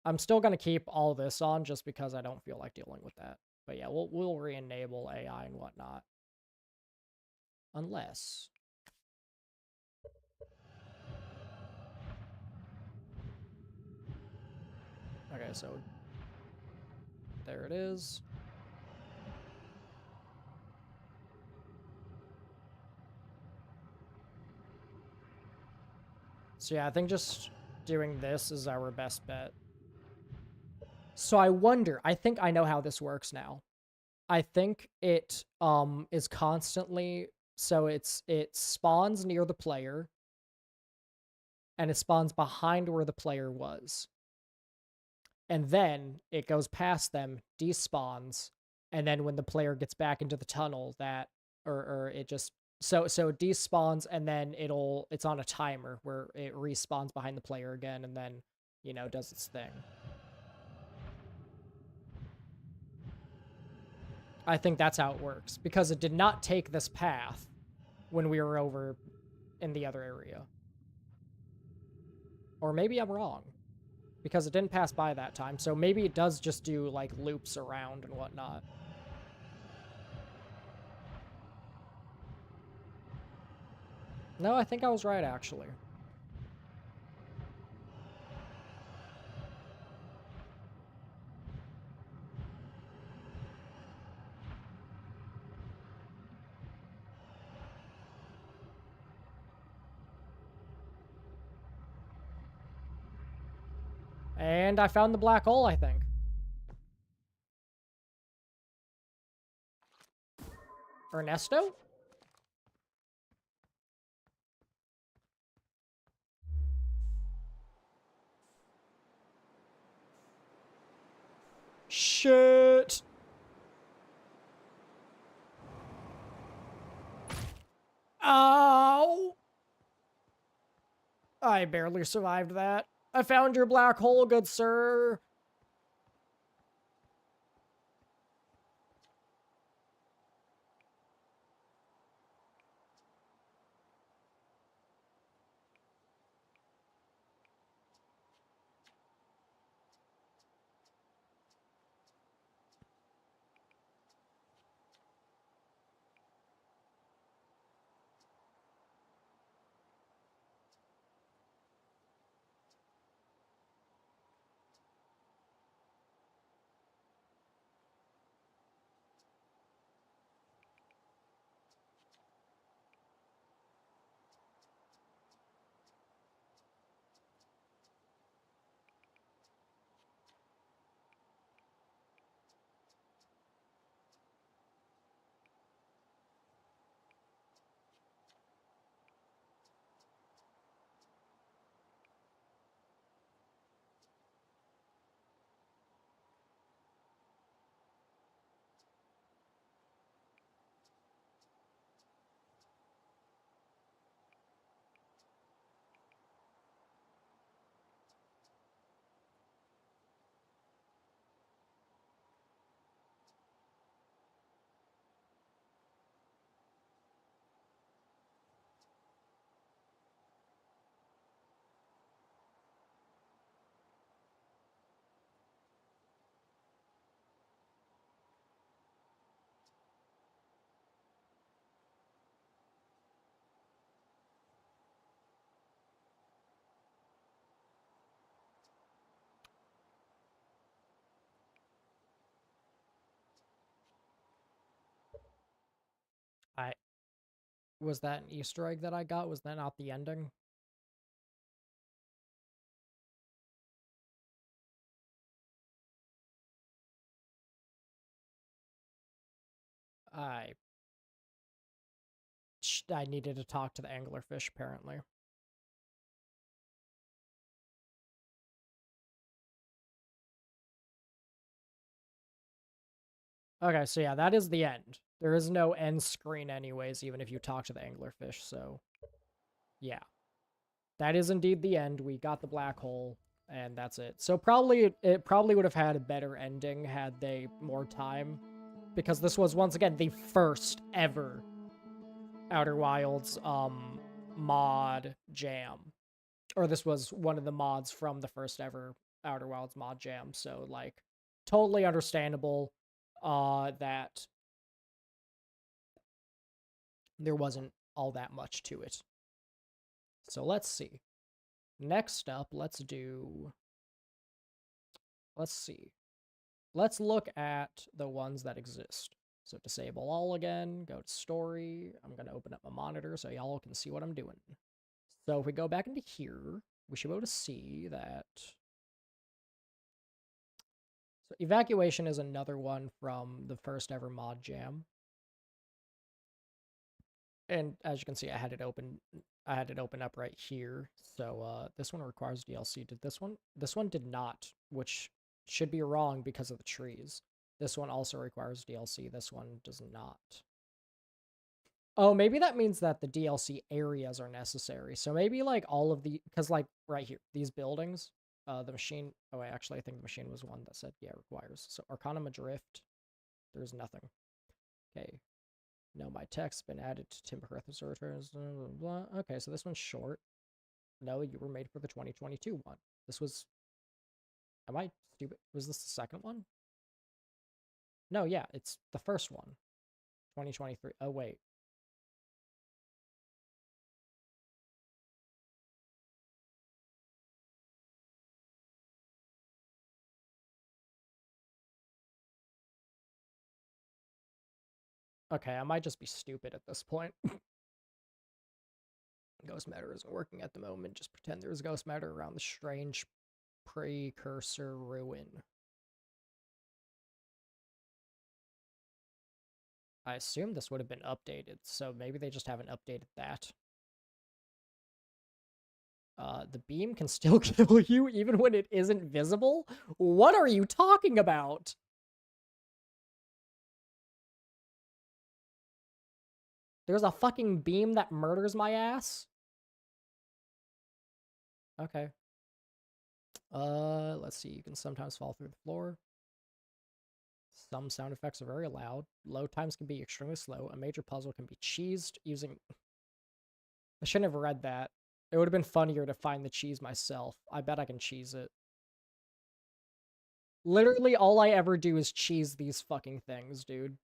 I'm still going to keep all this on just because I don't feel like dealing with that. But yeah, we'll re-enable AI and whatnot. Unless... Okay, so... There it is. So yeah, I think just doing this is our best bet. So I wonder, I think I know how this works now. I think it is constantly, so it spawns near the player and it spawns behind where the player was. And then it goes past them, despawns, and then when the player gets back into the tunnel, that or it just so it despawns and then it's on a timer where it respawns behind the player again and then, you know, does its thing. I think that's how it works because it did not take this path when we were over in the other area. Or maybe I'm wrong because it didn't pass by that time. So maybe it does just do like loops around and whatnot. No, I think I was right actually. And I found the black hole, I think. Ernesto? Shit. Ow. I barely survived that. I found your black hole, good sir. Was that an Easter egg that I got? Was that not the ending? I needed to talk to the anglerfish, apparently. Okay, so yeah, that is the end. There is no end screen anyways, even if you talk to the anglerfish, so... Yeah. That is indeed the end. We got the black hole, and that's it. So it probably would have had a better ending had they more time, because this was, once again, the first ever Outer Wilds mod jam. Or this was one of the mods from the first ever Outer Wilds mod jam, so, like, totally understandable that there wasn't all that much to it. So let's see. Next up, let's see. Let's look at the ones that exist. So disable all again, go to story. I'm going to open up my monitor so y'all can see what I'm doing. So if we go back into here, we should be able to see that... So evacuation is another one from the first ever mod jam. And as you can see, I had it open up right here. So this one requires DLC. Did this one? This one did not, which should be wrong because of the trees. This one also requires DLC. This one does not. Oh, maybe that means that the DLC areas are necessary. So maybe, like, all of the... Because, like, right here, these buildings, the machine... Oh, wait, actually, I think the machine was one that said, yeah, requires. So Arcanum Adrift, there's nothing. Okay. No, my text's been added to Tim Observers. Blah, blah, blah. Okay, so this one's short. No, you were made for the 2022 one. This was... Am I stupid? Was this the second one? No, yeah, it's the first one. 2023. Oh, wait. Okay, I might just be stupid at this point. Ghost matter isn't working at the moment. Just pretend there's ghost matter around the strange precursor ruin. I assume this would have been updated, so maybe they just haven't updated that. The beam can still kill you even when it isn't visible? What are you talking about? There's a fucking beam that murders my ass? Okay. Let's see. You can sometimes fall through the floor. Some sound effects are very loud. Load times can be extremely slow. A major puzzle can be cheesed using... I shouldn't have read that. It would have been funnier to find the cheese myself. I bet I can cheese it. Literally, all I ever do is cheese these fucking things, dude.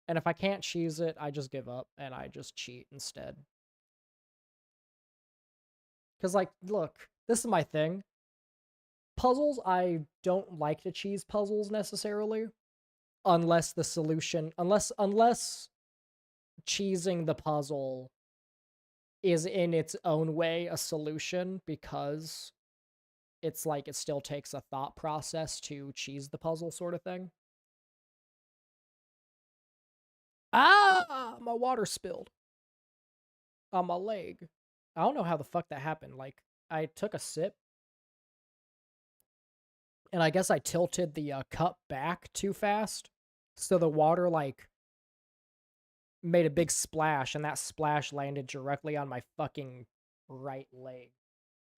And if I can't cheese it, I just give up and I just cheat instead. Because, like, look, this is my thing. Puzzles, I don't like to cheese puzzles necessarily. Unless the solution... Unless cheesing the puzzle is in its own way a solution, because it's like it still takes a thought process to cheese the puzzle sort of thing. Ah! My water spilled on my leg. I don't know how the fuck that happened. Like, I took a sip, and I guess I tilted the cup back too fast, so the water, like, made a big splash, and that splash landed directly on my fucking right leg.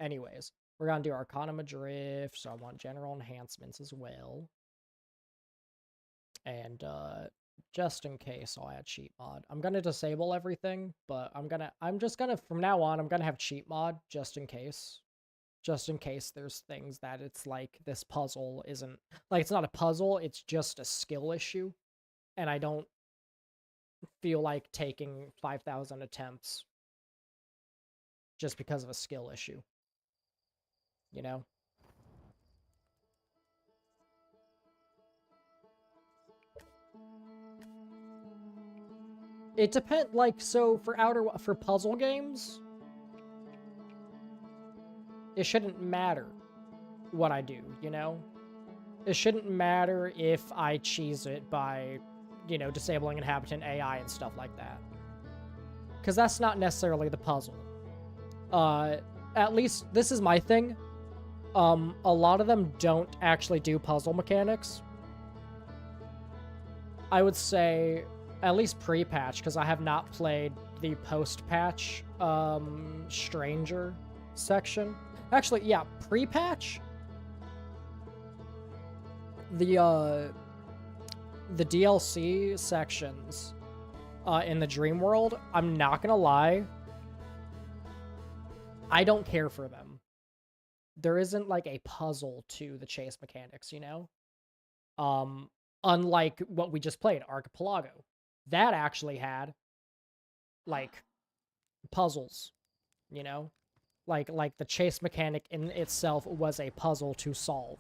Anyways, we're gonna do Arcanum Adrift, so I want general enhancements as well. And just in case, I'll add cheat mod. I'm gonna disable everything, but I'm just gonna, from now on, I'm gonna have cheat mod just in case. Just in case there's things that it's like, this puzzle isn't, like, it's not a puzzle, it's just a skill issue. And I don't feel like taking 5,000 attempts just because of a skill issue. You know? It depends, like, so for puzzle games, it shouldn't matter what I do, you know? It shouldn't matter if I cheese it by, you know, disabling inhabitant AI and stuff like that. Because that's not necessarily the puzzle. At least, this is my thing. A lot of them don't actually do puzzle mechanics. I would say, at least pre-patch, because I have not played the post-patch, Stranger section. Actually, yeah, pre-patch, the DLC sections in the Dream World, I'm not gonna lie, I don't care for them. There isn't like a puzzle to the chase mechanics, you know? Unlike what we just played, Archipelago. That actually had like puzzles, you know? Like the chase mechanic in itself was a puzzle to solve.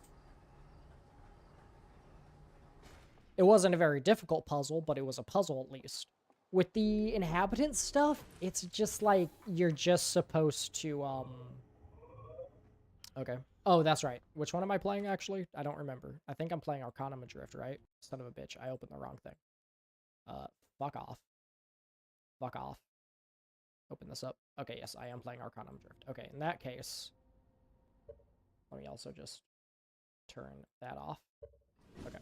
It wasn't a very difficult puzzle, but it was a puzzle at least. With the inhabitant stuff, it's just like you're just supposed to okay. Oh, that's right. Which one am I playing actually? I don't remember. I think I'm playing Arcanum Adrift, right? Son of a bitch. I opened the wrong thing. Fuck off. Fuck off. Open this up. Okay, yes, I am playing Arcanum Drift. Okay, in that case, let me also just turn that off. Okay.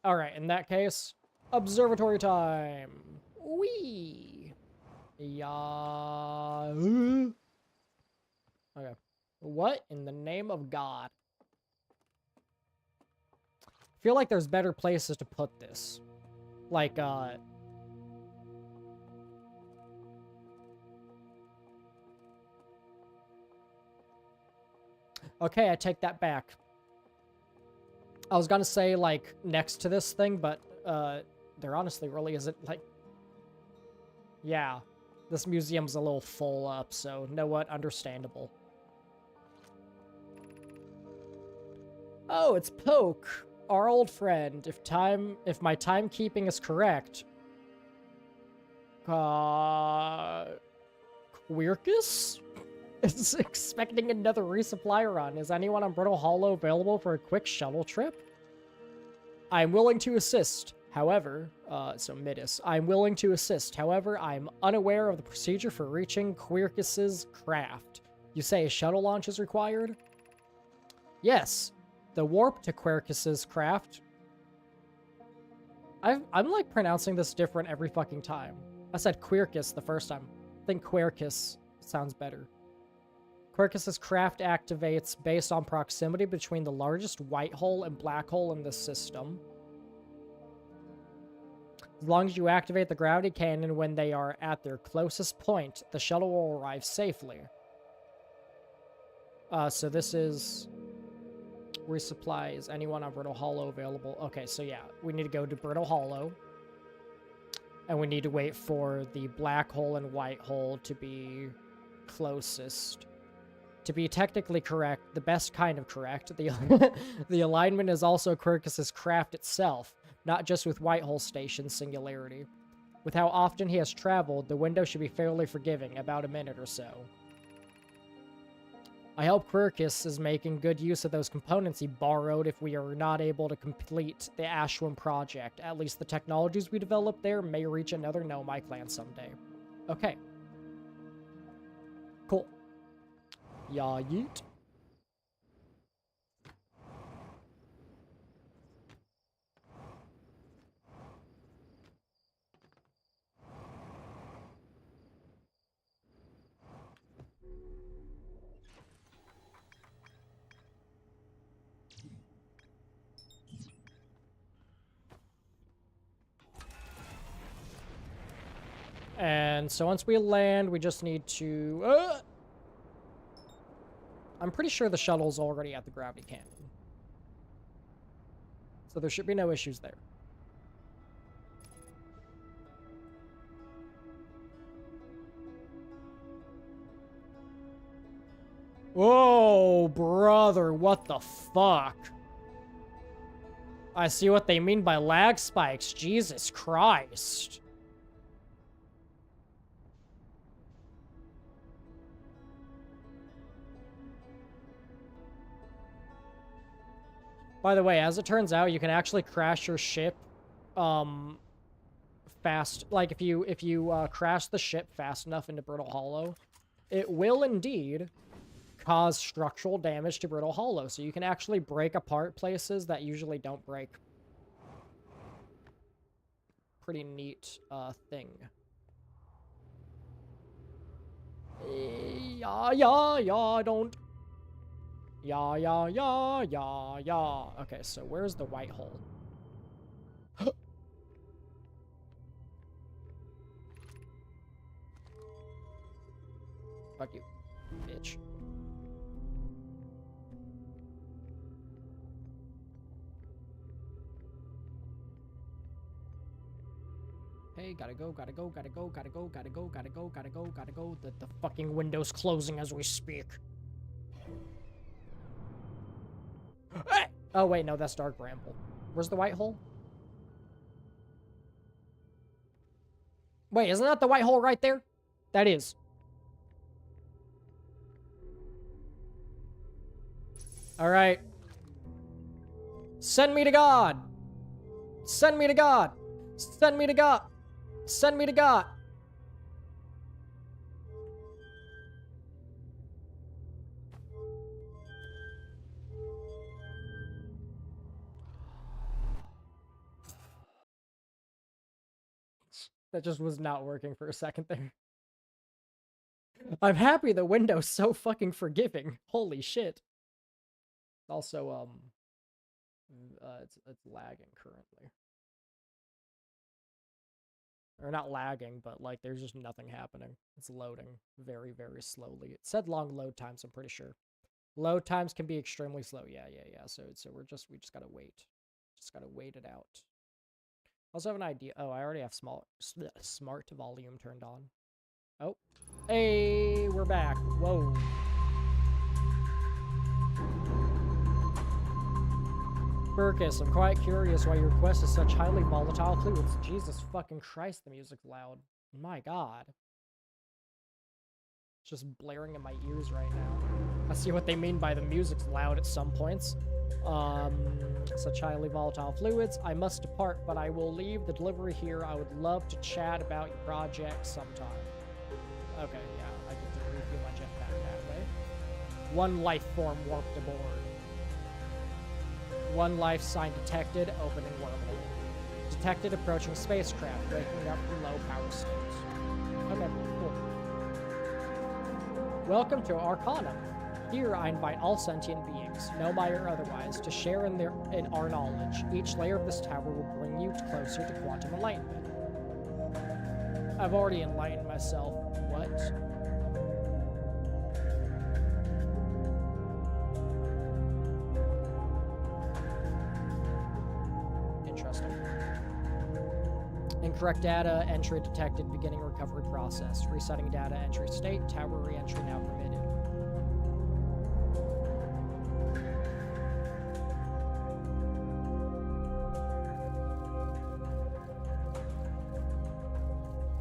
Alright, in that case, observatory time. Wee. Yeah. Okay. What in the name of God? I feel like there's better places to put this. Like, okay, I take that back. I was gonna say, like, next to this thing, but, there honestly really isn't, like... Yeah, this museum's a little full up, so, know what? Understandable. Oh, it's Poke, our old friend. If my timekeeping is correct... Quirkus? Is expecting another resupply run. Is anyone on Brittle Hollow available for a quick shuttle trip? I'm willing to assist. However, so Midis, I'm willing to assist. However, I'm unaware of the procedure for reaching Quirkus's craft. You say a shuttle launch is required? Yes. The warp to Quirkus's craft. I'm like pronouncing this different every fucking time. I said Quirkus the first time. I think Quirkus sounds better. Quirkus's craft activates based on proximity between the largest white hole and black hole in the system. As long as you activate the gravity cannon when they are at their closest point, the shuttle will arrive safely. So this is... Resupply. Is anyone on Brittle Hollow available? Okay, so yeah, we need to go to Brittle Hollow. And we need to wait for the black hole and white hole to be closest. To be technically correct, the best kind of correct, the alignment is also Quirkus's craft itself, not just with Whitehole Station singularity. With how often he has traveled, the window should be fairly forgiving, about a minute or so. I hope Quirkus is making good use of those components he borrowed if we are not able to complete the Ashwin project. At least the technologies we develop there may reach another Nomai clan someday. Okay. Cool. Ya yeet. And so once we land, we just need to... I'm pretty sure the shuttle's already at the gravity cannon. So there should be no issues there. Whoa, brother, what the fuck? I see what they mean by lag spikes. Jesus Christ. By the way, as it turns out, you can actually crash your ship, fast. Like, if you crash the ship fast enough into Brittle Hollow, it will indeed cause structural damage to Brittle Hollow, so you can actually break apart places that usually don't break. Pretty neat, thing. Yeah, don't. Yeah. Okay, so where's the white hole? Fuck you, bitch. Hey, gotta go. The fucking window's closing as we speak. Oh, wait, no, that's Dark Bramble. Where's the white hole? Wait, isn't that the white hole right there? That is. Alright. Send me to God! Send me to God! Send me to God! Send me to God! That just was not working for a second there. I'm happy the window's so fucking forgiving. Holy shit. Also, it's lagging currently. Or not lagging, but like there's just nothing happening. It's loading very, very slowly. It said long load times, I'm pretty sure. Load times can be extremely slow. Yeah. So we just gotta wait. Just gotta wait it out. Also have an idea. Oh, I already have smart volume turned on. Oh. Hey, we're back. Whoa. Burkus, I'm quite curious why your quest is such highly volatile fluids. Jesus fucking Christ, the music's loud. My god. It's just blaring in my ears right now. I see what they mean by the music's loud at some points. Such highly volatile fluids. I must depart, but I will leave the delivery here. I would love to chat about your project sometime. Okay, yeah, I get to refuel my jetpack that way. One life form warped aboard. One life sign detected, opening wormhole. Detected approaching spacecraft, waking up from low power states. Okay, cool. Welcome to Arcanum. Here I invite all sentient beings, nomai or otherwise, to share in our knowledge. Each layer of this tower will bring you closer to quantum enlightenment. I've already enlightened myself. What? Interesting. Incorrect data entry detected. Beginning recovery process. Resetting data entry state. Tower re-entry now permitted.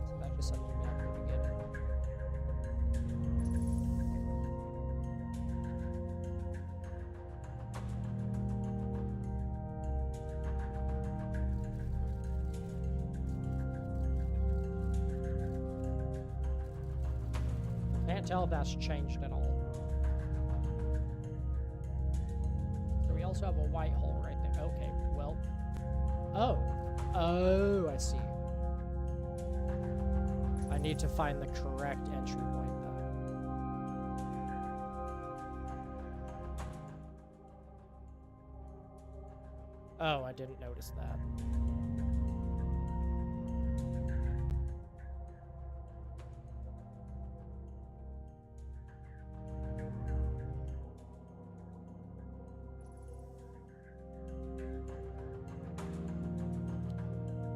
So that just set me back pretty good. Can't tell if that's changed at all. So we also have a white hole right there. Okay, well. Oh, I see. I need to find the correct entry point, though. Oh, I didn't notice that.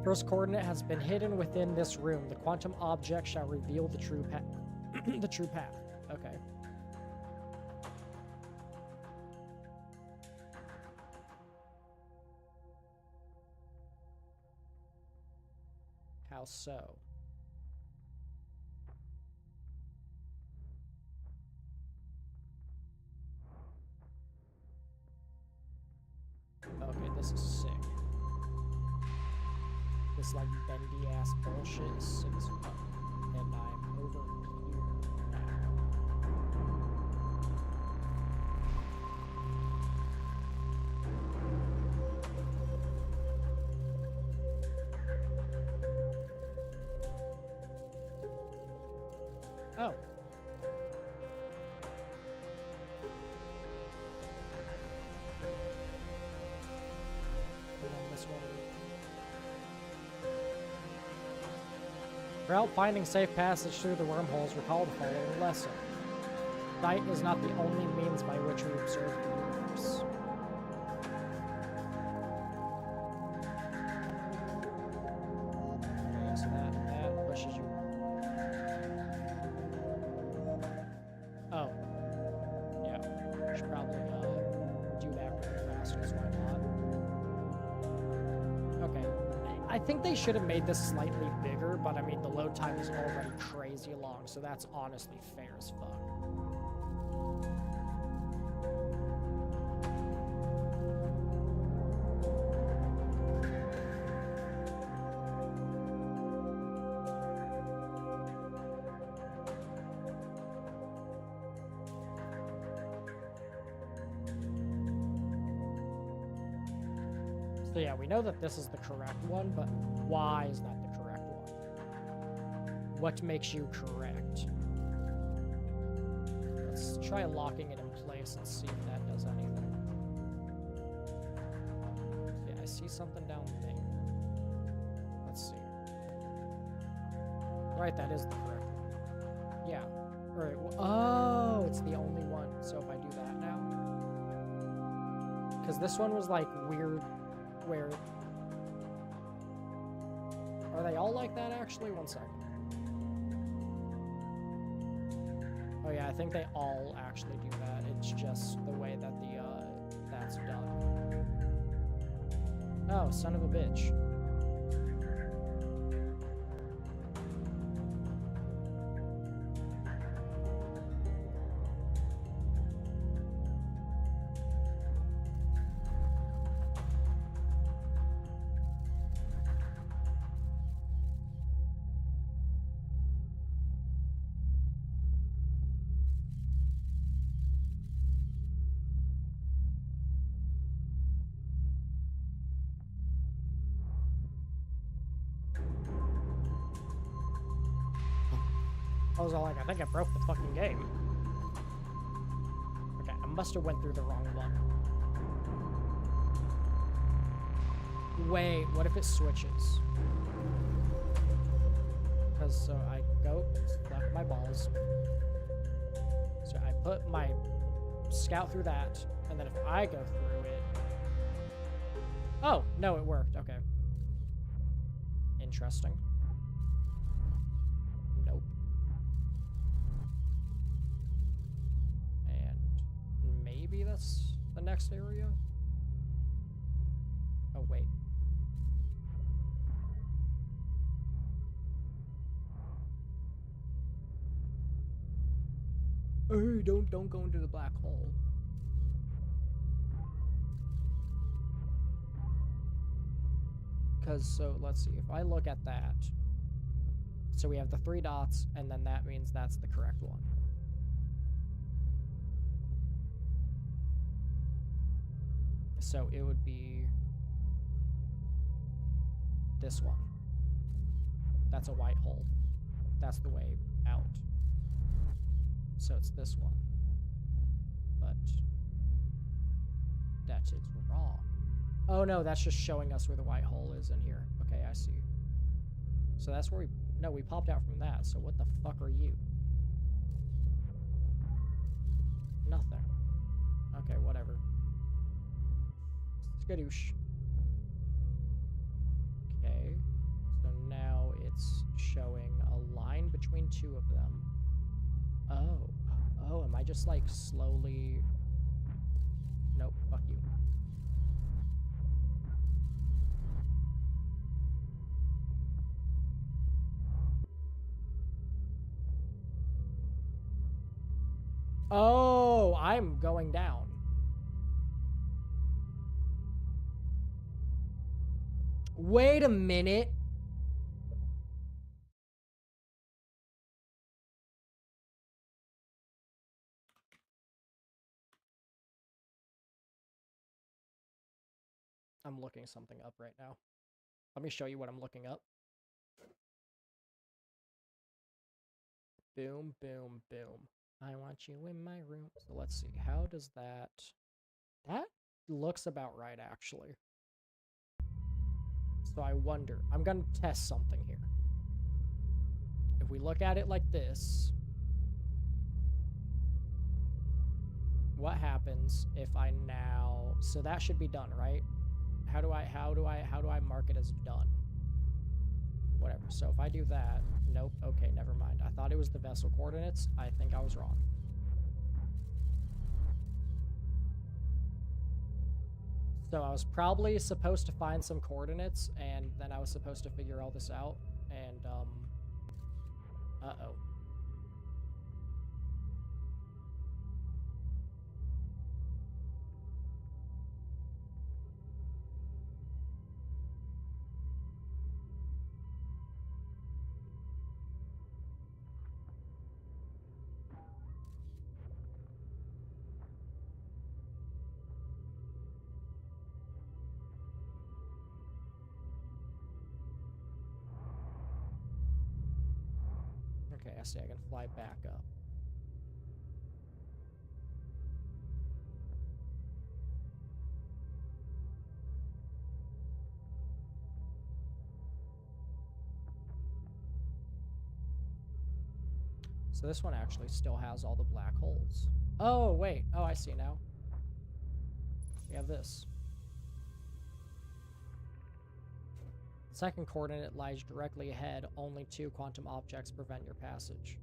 First coordinate has been hidden within this room. The quantum object shall reveal the true path. The true path. Okay. How so? this like bendy ass bullshit is sick as fuck. And I'm over here now. Oh. For help finding safe passage through the wormholes, recall the following lesson. Sight is not the only means by which we observe the universe. Okay, so that pushes you. Oh. Yeah. I should probably do that really fast, because why not? Okay. I think they should have made this slightly bigger, but I mean, the load time is already crazy long, so that's honestly fair as fuck. So yeah, we know that this is the correct one, but why is that the correct one? What makes you correct? Let's try locking it in place and see if that does anything. Yeah, I see something down there. Let's see. Right, that is the correct one. Yeah. Alright, oh, it's the only one. So if I do that now. Because this one was like weird. Where are they all like that actually? One second. Oh yeah, I think they all actually do that. It's just the way that the that's done. Oh, son of a bitch. I was all like, I think I broke the fucking game. Okay, I must have went through the wrong one. Wait, what if it switches? Because so I go, select my balls. So I put my scout through that, and then if I go through it... Oh, no, it worked. Okay. Interesting. Nope. Maybe that's the next area? Oh, wait. Oh, don't go into the black hole. Because, so, let's see. If I look at that. So we have the 3 dots, and then that means that's the correct one. So it would be this one. That's a white hole. That's the way out. So it's this one. But that is wrong. Oh no, that's just showing us where the white hole is in here. Okay, I see. So that's where we... No, we popped out from that. So what the fuck are you? Nothing. Okay, whatever. Skadoosh. Okay. So now it's showing a line between 2 of them. Oh. Oh, am I just like slowly... Nope, fuck you. Oh, I'm going down. Wait a minute. looking something up right now. Let me show you what I'm looking up. Boom, boom, boom. I want you in my room. So let's see. How does that... That looks about right, actually. So I wonder. I'm going to test something here. If we look at it like this... What happens if I now... So that should be done, right? How do I mark it as done? Whatever. So if I do that... Nope. Okay, never mind. I thought it was the vessel coordinates. I think I was wrong. So I was probably supposed to find some coordinates, and then I was supposed to figure all this out, and, uh-oh. Okay, I see I can fly back up. So this one actually still has all the black holes. Oh, wait. Oh, I see now. We have this. The second coordinate lies directly ahead. Only 2 quantum objects prevent your passage.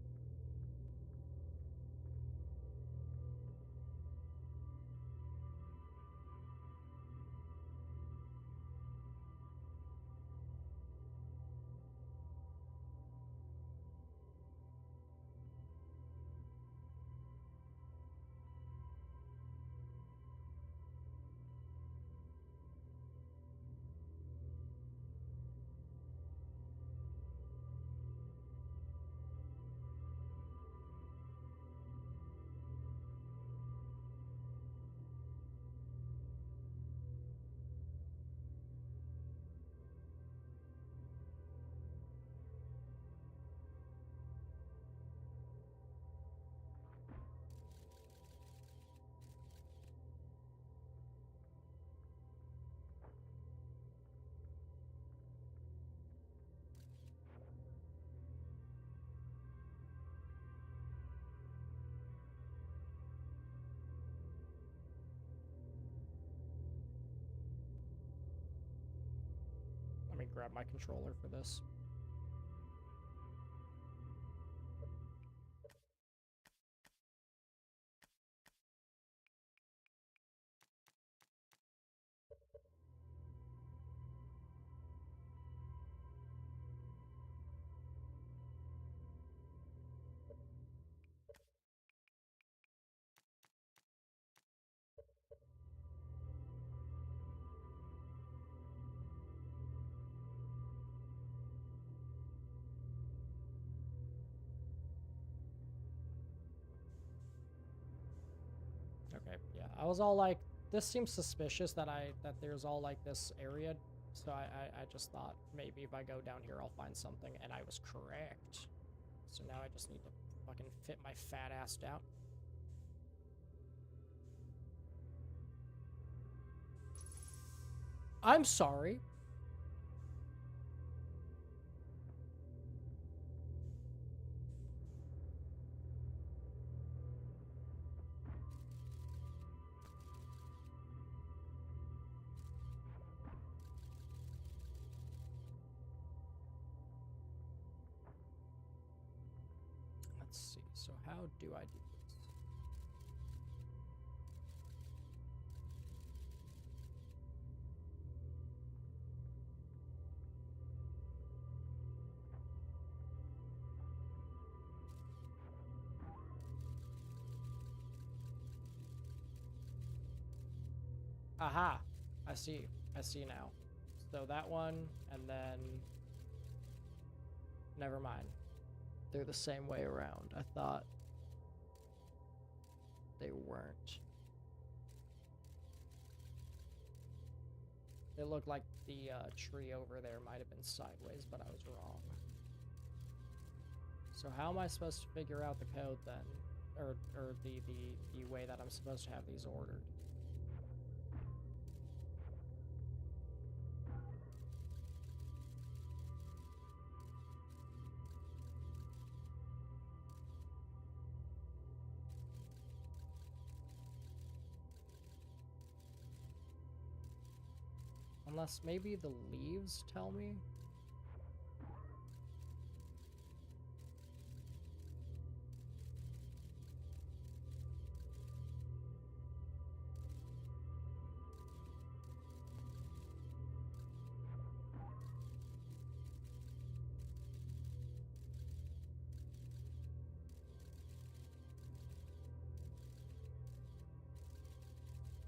Let me grab my controller for this. Okay, yeah. I was all like, this seems suspicious that there's all like this area. So I just thought maybe if I go down here I'll find something, and I was correct. So now I just need to fucking fit my fat ass down. I'm sorry. Let's see. So how do I do this? Aha! I see. I see now. So that one, and then... Never mind. They're the same way around. I thought they weren't. It looked like the tree over there might have been sideways, but I was wrong. So how am I supposed to figure out the code then? Or the way that I'm supposed to have these ordered? Unless maybe the leaves tell me?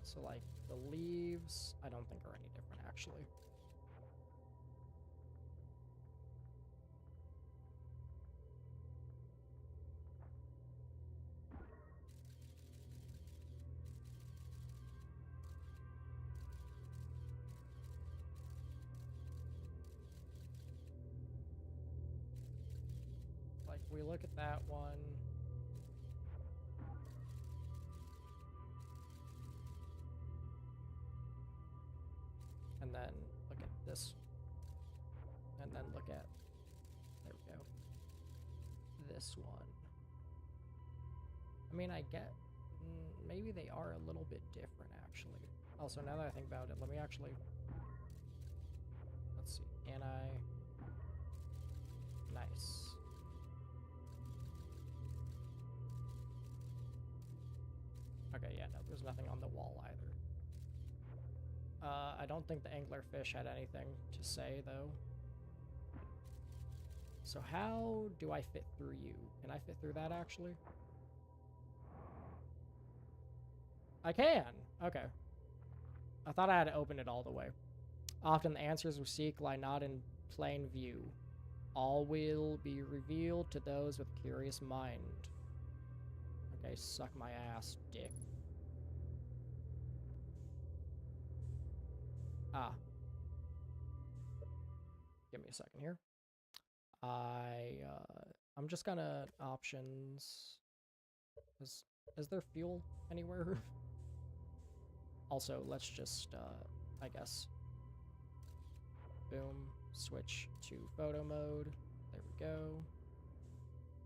So, like, the leaves, I don't think are any different, actually. Like, we look at that one. And then look at this. And then look at, there we go, this one. I mean, I get, maybe they are a little bit different, actually. Also, now that I think about it, let me actually, let's see, can I, nice. Okay, yeah, no, there's nothing on the wall either. I don't think the anglerfish had anything to say, though. So how do I fit through you? Can I fit through that, actually? I can! Okay. I thought I had to open it all the way. Often the answers we seek lie not in plain view. All will be revealed to those with curious mind. Okay, suck my ass, dick. Ah. Give me a second here. I'm just gonna options. Is there fuel anywhere? Also, let's just, I guess, boom, switch to photo mode. There we go.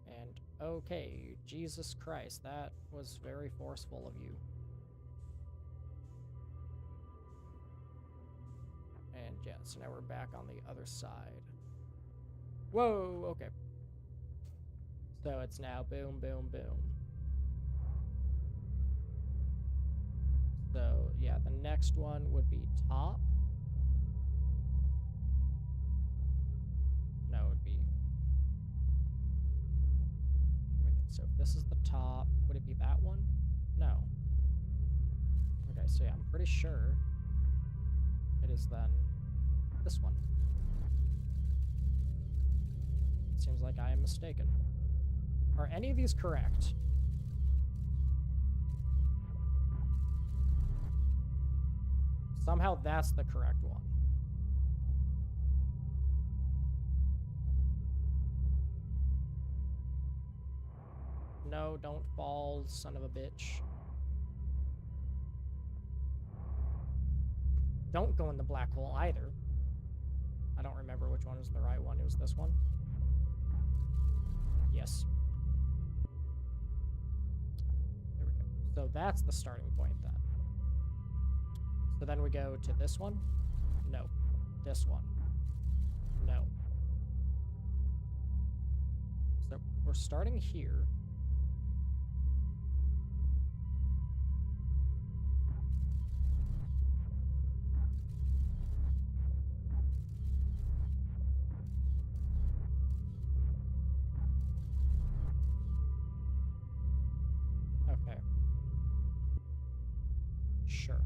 And okay, Jesus Christ, that was very forceful of you. And yeah, so now we're back on the other side. Whoa, okay. So it's now boom, boom, boom. So yeah, the next one would be top. No, it would be, so if this is the top, would it be that one? No. Okay, so yeah, I'm pretty sure it is then this one. Seems like I am mistaken. Are any of these correct? Somehow that's the correct one. No, don't fall, son of a bitch. Don't go in the black hole either. I don't remember which one was the right one. It was this one. Yes. There we go. So that's the starting point then. So then we go to this one. No. This one. No. So we're starting here. Okay. Sure.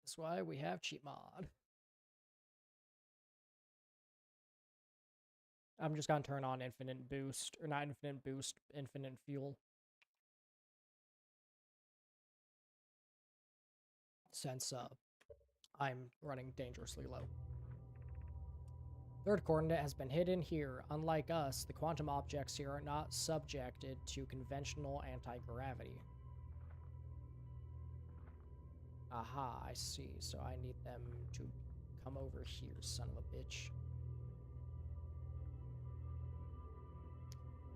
That's why we have cheat mod. I'm just gonna turn on infinite boost, or not infinite boost, infinite fuel. Since I'm running dangerously low. Third coordinate has been hidden here. Unlike us, the quantum objects here are not subjected to conventional anti-gravity. Aha, I see. So I need them to come over here, son of a bitch.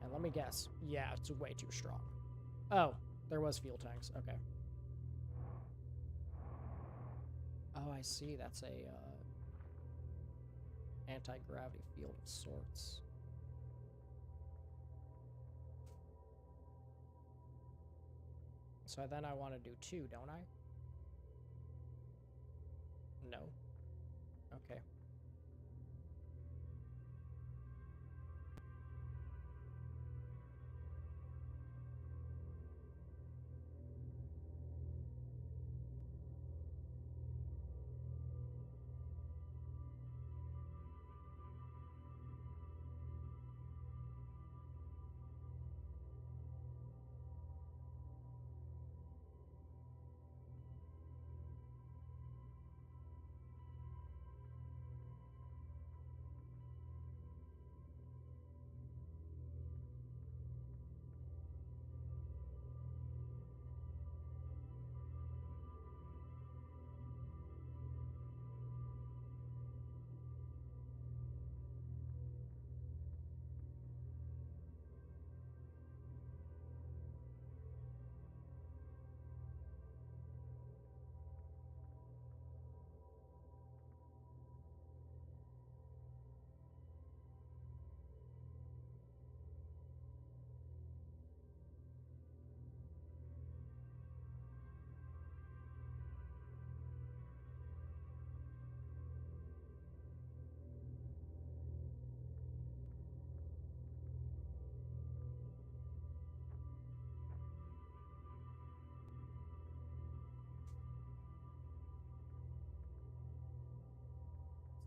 And let me guess. Yeah, it's way too strong. Oh, there was fuel tanks. Okay. Oh, I see. That's a anti-gravity field of sorts. So then I want to do 2, don't I? No. Okay.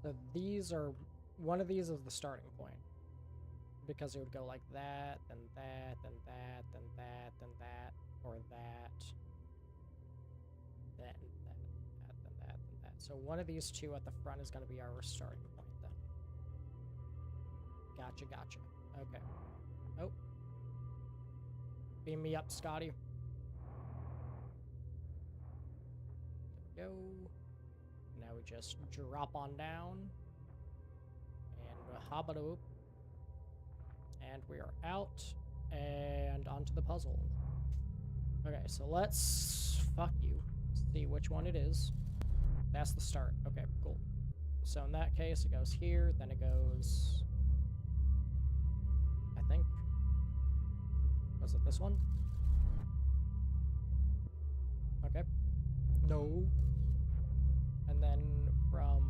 So these are, one of these is the starting point. Because it would go like that, then that, then that, then that, then that, or that. Then that, then that, then that. So one of these two at the front is going to be our starting point then. Gotcha, gotcha. Okay. Oh. Beam me up, Scotty. There we go. Now we just drop on down. And hop it up. And we are out. And onto the puzzle. Okay, so let's... Fuck you. See which one it is. That's the start. Okay, cool. So in that case, it goes here, then it goes... I think. Was it this one? Okay. No. And then from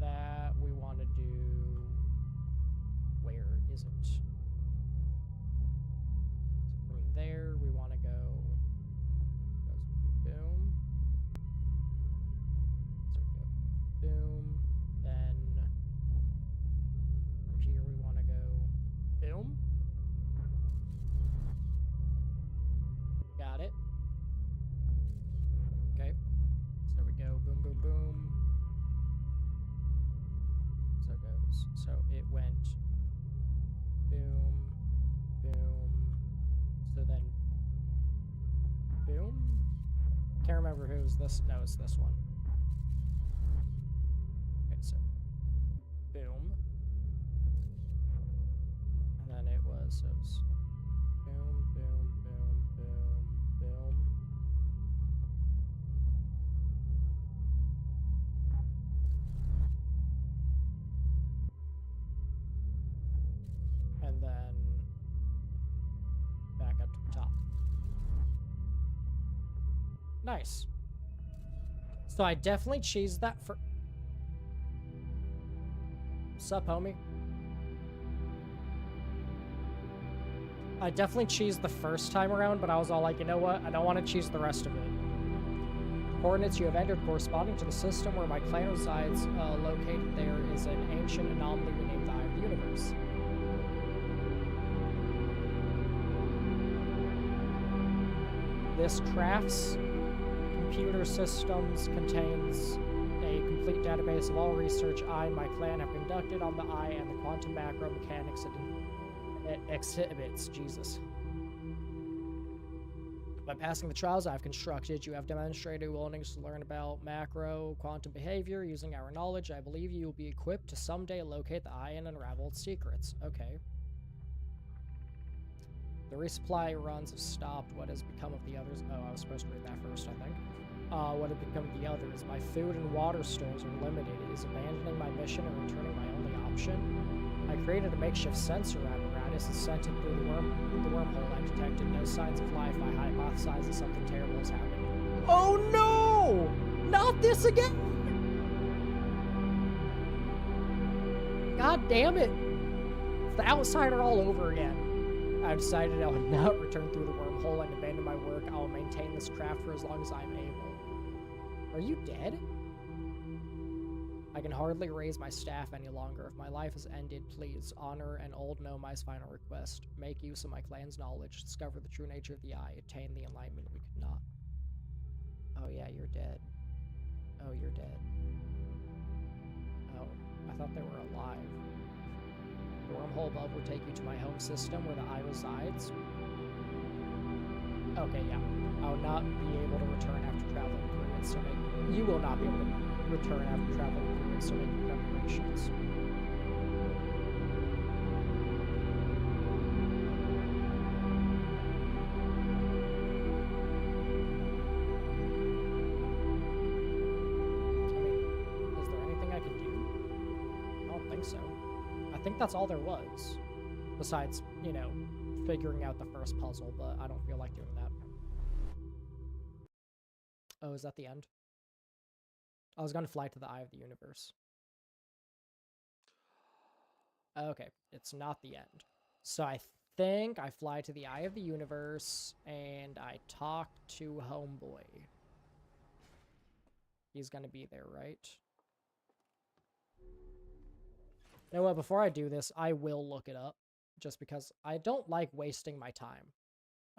that, we want to do... Where is it? So from there, we want to go... Goes boom. So we go boom. Then from here, we want to go boom. Got it. Okay. So we go boom, boom, boom. So it goes. So it went boom, boom. So then boom. Can't remember who's this. No, it's this one. Okay, so boom. And then it was boom, boom, boom, boom, boom. And then back up to the top. Nice. So I definitely cheesed that for... Sup, homie? I definitely cheesed the first time around, but I was all like, you know what? I don't want to cheese the rest of it. Coordinates you have entered corresponding to the system where my clan resides, located there is an ancient anomaly we named the Eye of the Universe. This craft's computer systems contains a complete database of all research I and my clan have conducted on the Eye and the quantum macro mechanics it exhibits. Jesus. By passing the trials I've constructed, you have demonstrated willingness to learn about macro quantum behavior. Using our knowledge, I believe you will be equipped to someday locate the Eye and unravel its secrets. Okay. The resupply runs have stopped. What has become of the others? Oh, I was supposed to read that first, I think. What have become of the others? My food and water stores are limited. Is abandoning my mission and returning my only option? I created a makeshift sensor apparatus and sent it through the wormhole. I detected no signs of life. I hypothesized that something terrible has happened. Oh no! Not this again! God damn it! It's the Outsider all over again. I've decided I will not return through the wormhole and abandon my work. I will maintain this craft for as long as I am able. Are you dead? I can hardly raise my staff any longer. If my life is ended, please honor an old Nomai's final request. Make use of my clan's knowledge. Discover the true nature of the Eye. Attain the enlightenment we could not. Oh yeah, you're dead. Oh, you're dead. Oh, I thought they were alive. The wormhole above will take you to my home system where the Eye resides. Okay, yeah. I will not be able to return after traveling through it, so you will not be able to return after traveling through it, so make preparations. I think that's all there was. Besides, you know, figuring out the first puzzle, but I don't feel like doing that. Oh, is that the end? I was gonna fly to the Eye of the Universe. Okay, it's not the end. So I think I fly to the Eye of the Universe, and I talk to Homeboy. He's gonna be there, right? You know what, before I do this, I will look it up. Just because I don't like wasting my time.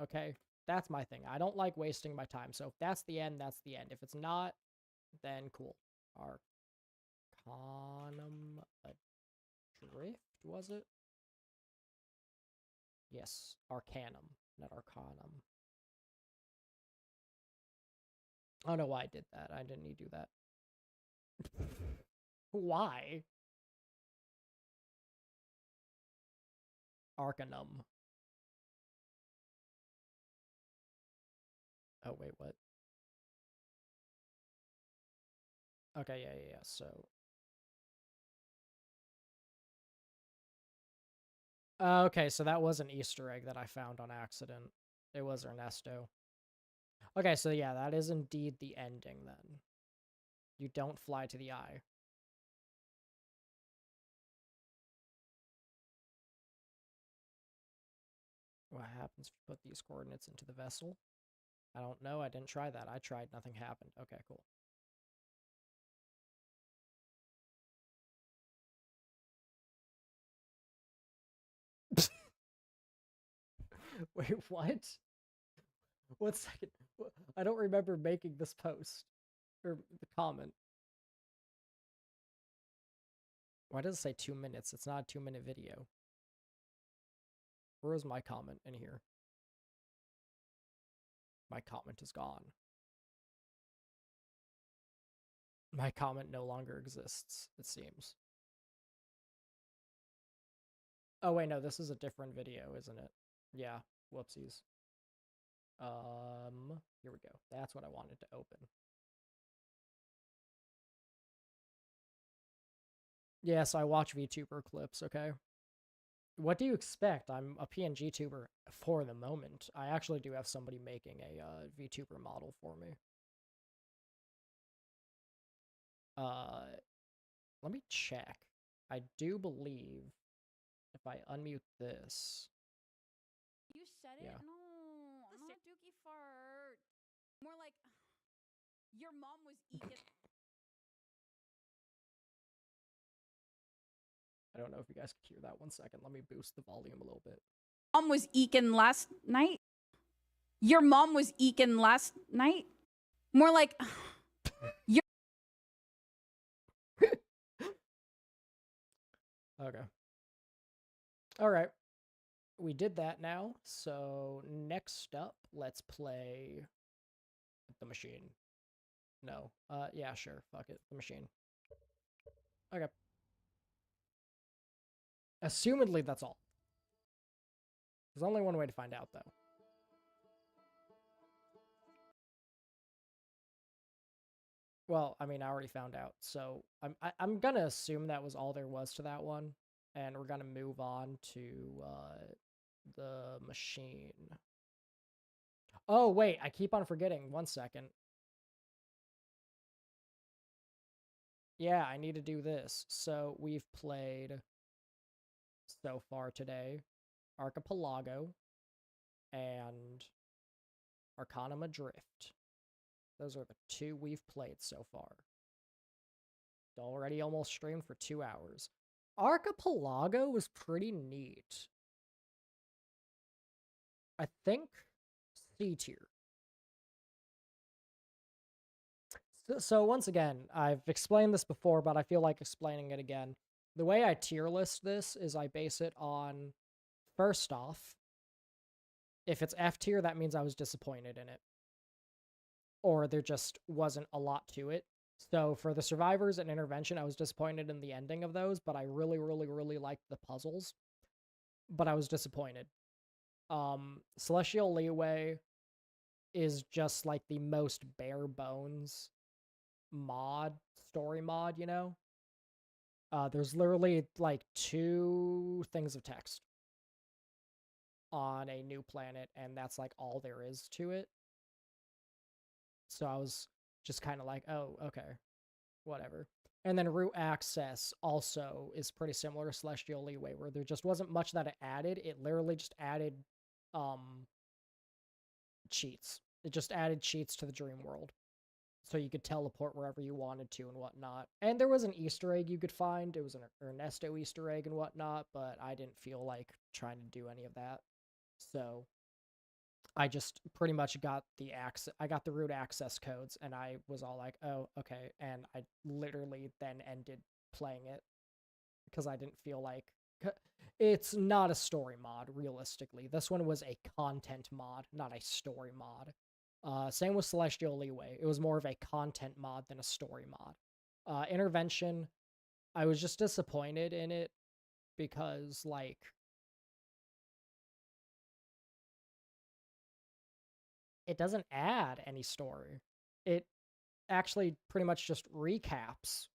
Okay? That's my thing. I don't like wasting my time. So if that's the end, that's the end. If it's not, then cool. Arcanum Adrift, was it? Yes, Arcanum, not Arcanum. I don't know why I did that. I didn't need to do that. Why? Arcanum. Oh, wait, what? Okay, yeah, so... okay, so that was an Easter egg that I found on accident. It was Ernesto. Okay, so yeah, that is indeed the ending, then. You don't fly to the Eye. What happens if you put these coordinates into the vessel? I don't know. I didn't try that. I tried. Nothing happened. Okay, cool. Wait, what? 1 second. I don't remember making this post. Or the comment. Why does it say 2 minutes? It's not a 2-minute video. Where is my comment in here? My comment is gone. My comment no longer exists, it seems. Oh, wait, no, this is a different video, isn't it? Yeah, whoopsies. Here we go. That's what I wanted to open. Yes, I watch VTuber clips, okay? What do you expect? I'm a PNG tuber for the moment. I actually do have somebody making a VTuber model for me. Let me check. I do believe if I unmute this. You said it? Yeah. No, not Dookie fart. More like Your mom was eking. I don't know if you guys can hear that. 1 second. Let me boost the volume a little bit. Mom was eking last night. Your mom was eking last night. More like your. Okay. All right. We did that now. So next up, let's play the machine. No. Yeah, sure. Fuck it. The machine. Okay. Assumedly, that's all. There's only one way to find out, though. Well, I mean, I already found out, so I'm gonna assume that was all there was to that one, and we're gonna move on to the machine. Oh wait, I keep on forgetting. 1 second. Yeah, I need to do this. So we've played so far today Archipelago and Arcanum Adrift. Those are the two we've played so far. It's already almost streamed for 2 hours. Archipelago was pretty neat. I think C tier. So once again, I've explained this before, but I feel like explaining it again. The way I tier list this is I base it on, first off, if it's F tier, that means I was disappointed in it. Or there just wasn't a lot to it. So for the Survivors and Intervention, I was disappointed in the ending of those, but I really, really, really liked the puzzles. But I was disappointed. Celestial Leeway is just like the most bare bones story mod, you know? There's literally like 2 things of text on a new planet, and that's like all there is to it. So I was just kind of like, oh, okay, whatever. And then Root Access also is pretty similar to Celestial Leeway, where there just wasn't much that it added. It literally just added cheats. It just added cheats to the dream world. So you could teleport wherever you wanted to and whatnot. And there was an Easter egg you could find. It was an Ernesto Easter egg and whatnot, but I didn't feel like trying to do any of that. So I just pretty much got the root access codes, and I was all like, oh, okay. And I literally then ended playing it because I didn't feel like it's not a story mod, realistically. This one was a content mod, not a story mod. Same with Celestial Leeway. It was more of a content mod than a story mod. Intervention, I was just disappointed in it because, like, it doesn't add any story. It actually pretty much just recaps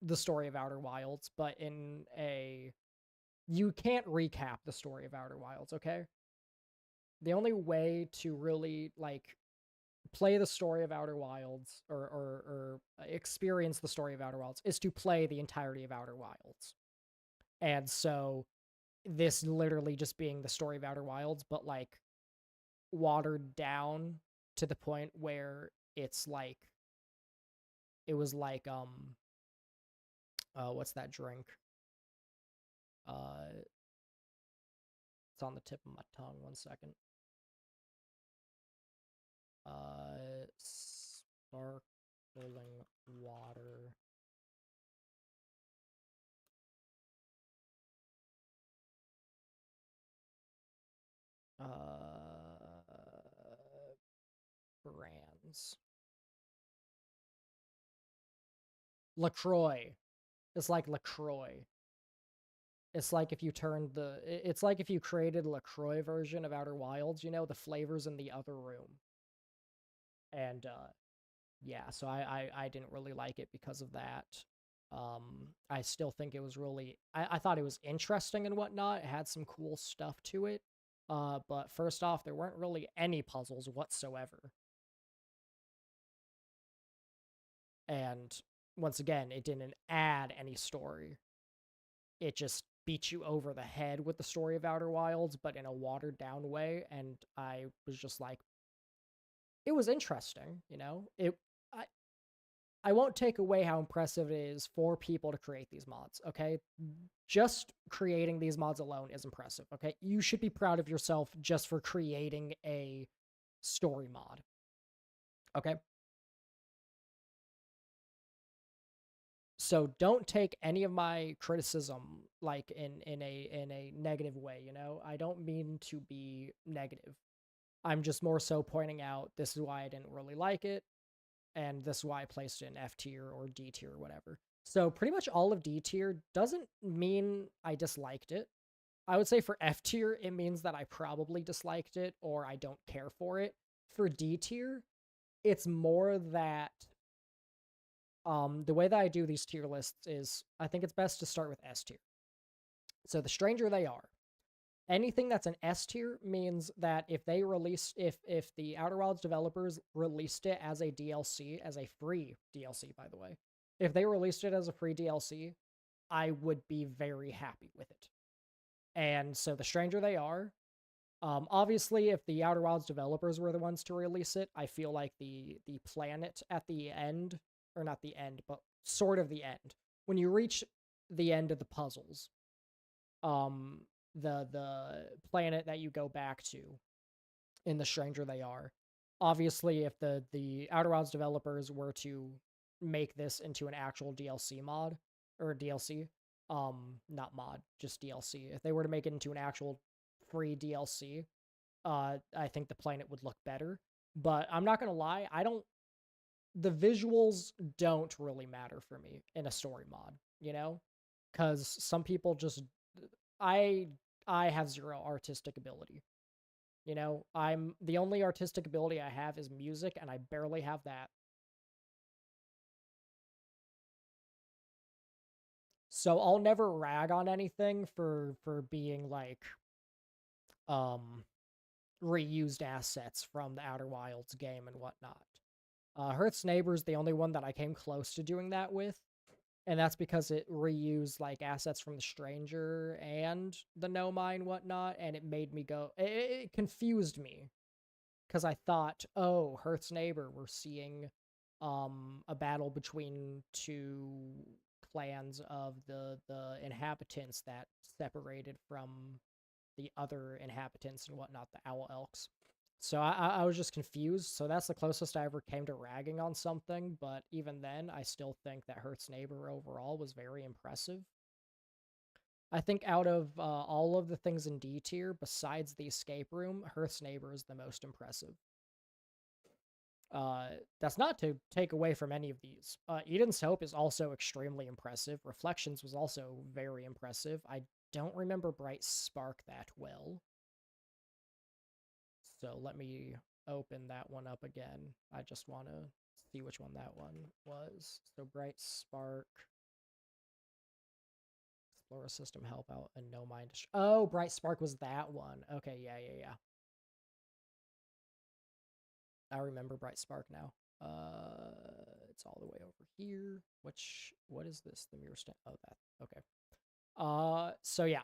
the story of Outer Wilds, but in a... You can't recap the story of Outer Wilds, okay? The only way to really, like, play the story of Outer Wilds or experience the story of Outer Wilds is to play the entirety of Outer Wilds. And so this literally just being the story of Outer Wilds, but like watered down to the point where it's like, it was like what's that drink? It's on the tip of my tongue. 1 second. Sparkling water. Brands. LaCroix. It's like LaCroix. It's like if you turned it's like if you created a LaCroix version of Outer Wilds, you know, the flavors in the other room. And yeah, so I didn't really like it because of that. I still think it was really, I thought it was interesting and whatnot. It had some cool stuff to it. But first off, there weren't really any puzzles whatsoever. And once again, it didn't add any story. It just beat you over the head with the story of Outer Wilds, but in a watered down way. And I was just like, it was interesting, you know? I won't take away how impressive it is for people to create these mods, okay? Just creating these mods alone is impressive, okay? You should be proud of yourself just for creating a story mod, okay? So don't take any of my criticism like in a negative way, you know? I don't mean to be negative. I'm just more so pointing out this is why I didn't really like it, and this is why I placed it in F tier or D tier or whatever. So pretty much all of D tier doesn't mean I disliked it. I would say for F tier, it means that I probably disliked it or I don't care for it. For D tier, it's more that the way that I do these tier lists is I think it's best to start with S tier. So the stranger they are. Anything that's an S tier means that if they release, if the Outer Wilds developers released it as a DLC, as a free DLC, by the way, if they released it as a free DLC, I would be very happy with it. And so the stranger they are, obviously, if the Outer Wilds developers were the ones to release it, I feel like the planet at the end, or not the end, but sort of the end, when you reach the end of the puzzles, the planet that you go back to in the stranger they are, obviously if the Outer Wilds developers were to make this into an actual DLC mod or DLC, not mod, just DLC, if they were to make it into an actual free DLC, I think the planet would look better. But I'm not gonna lie, the visuals don't really matter for me in a story mod, you know, because some people just I have zero artistic ability. You know, the only artistic ability I have is music, and I barely have that. So I'll never rag on anything for being like reused assets from the Outer Wilds game and whatnot. Hearth's Neighbor's the only one that I came close to doing that with, and that's because it reused like assets from the Stranger and the No Mine whatnot, and it made me go. It confused me because I thought, oh, Hearth's Neighbor, we're seeing a battle between two clans of the inhabitants that separated from the other inhabitants and whatnot, the Owl Elks. So I was just confused. So that's the closest I ever came to ragging on something. But even then, I still think that Hearth's Neighbor overall was very impressive. I think out of all of the things in D tier, besides the escape room, Hearth's Neighbor is the most impressive. That's not to take away from any of these. Eden's Hope is also extremely impressive. Reflections was also very impressive. I don't remember Bright Spark that well. So let me open that one up again. I just want to see which one that one was. So Bright Spark, Explorer System Help Out, and No Mind. Oh, Bright Spark was that one. Okay, yeah. I remember Bright Spark now. It's all the way over here. What is this? The mirror stand. Oh, that. Okay. So yeah,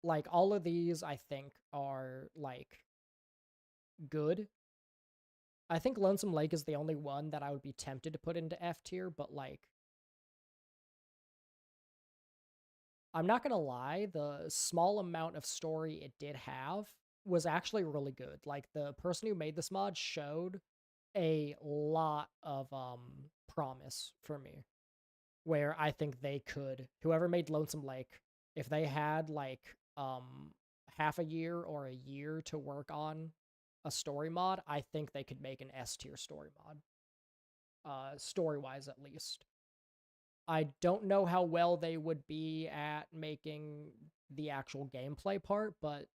like all of these, I think are like good. I think Lonesome Lake is the only one that I would be tempted to put into F tier, but like, I'm not gonna lie, the small amount of story it did have was actually really good. Like, the person who made this mod showed a lot of promise for me, where I think they could, whoever made Lonesome Lake, if they had like half a year or a year to work on a story mod, I think they could make an S tier story mod. Story wise, at least. I don't know how well they would be at making the actual gameplay part, but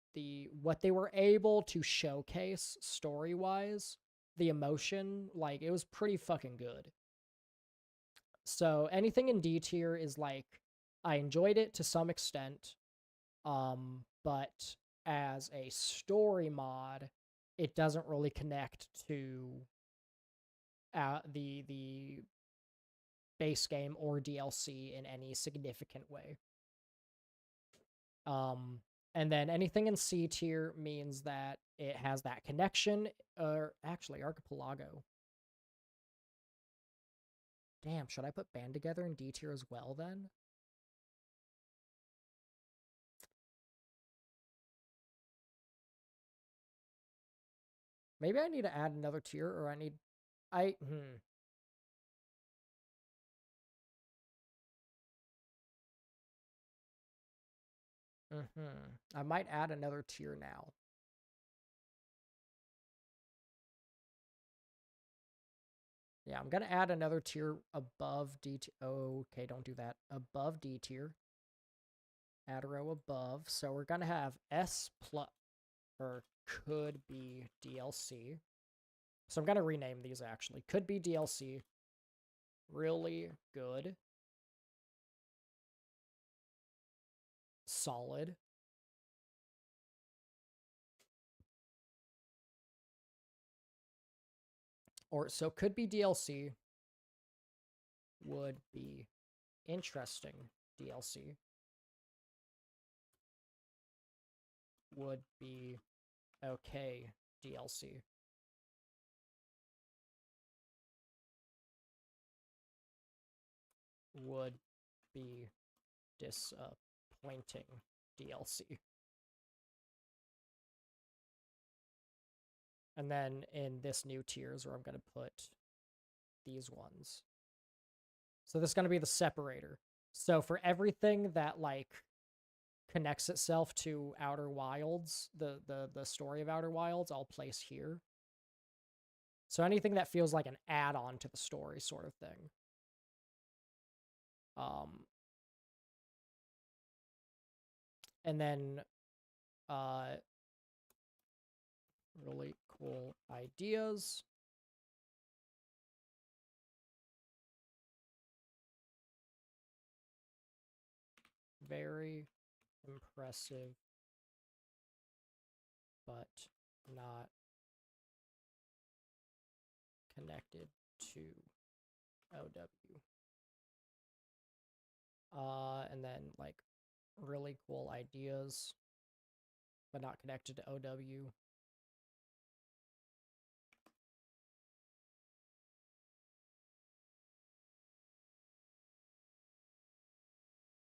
what they were able to showcase story wise, the emotion, like, it was pretty fucking good. So anything in D tier is like, I enjoyed it to some extent, but as a story mod, it doesn't really connect to the base game or DLC in any significant way. And then anything in C tier means that it has that connection, or actually Archipelago. Damn, should I put Band Together in D tier as well then? Maybe I need to add another tier, or I I might add another tier now. Yeah, I'm gonna add another tier above D tier. Oh, okay, don't do that. Above D tier. Add a row above. So we're gonna have S plus, or could be DLC. So I'm gonna rename these actually. Could be DLC. Really good. Solid. Or so could be DLC. Would be interesting DLC. Would be okay DLC. Would be disappointing DLC. And then in this new tiers where I'm going to put these ones. So this is going to be the separator. So for everything that like connects itself to Outer Wilds, the story of Outer Wilds, I'll place here. So anything that feels like an add-on to the story sort of thing. And then really cool ideas. Very impressive, but not connected to OW. And then like really cool ideas, but not connected to OW.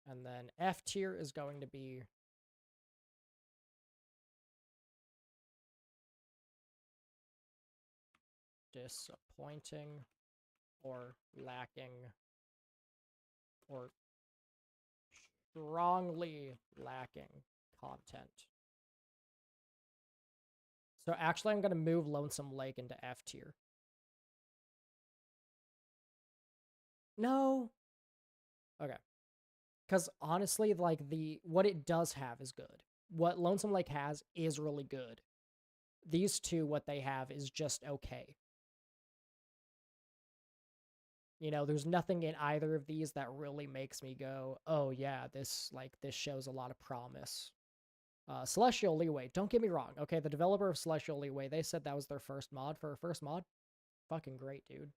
And then F tier is going to be disappointing or lacking or strongly lacking content. So actually I'm going to move Lonesome Lake into F tier. No. Okay. Because honestly, like what it does have is good. What Lonesome Lake has is really good. These two, what they have is just okay. You know, there's nothing in either of these that really makes me go, oh yeah, this shows a lot of promise. Celestial Leeway, don't get me wrong. Okay, the developer of Celestial Leeway, they said that was their first mod. For a first mod, fucking great, dude.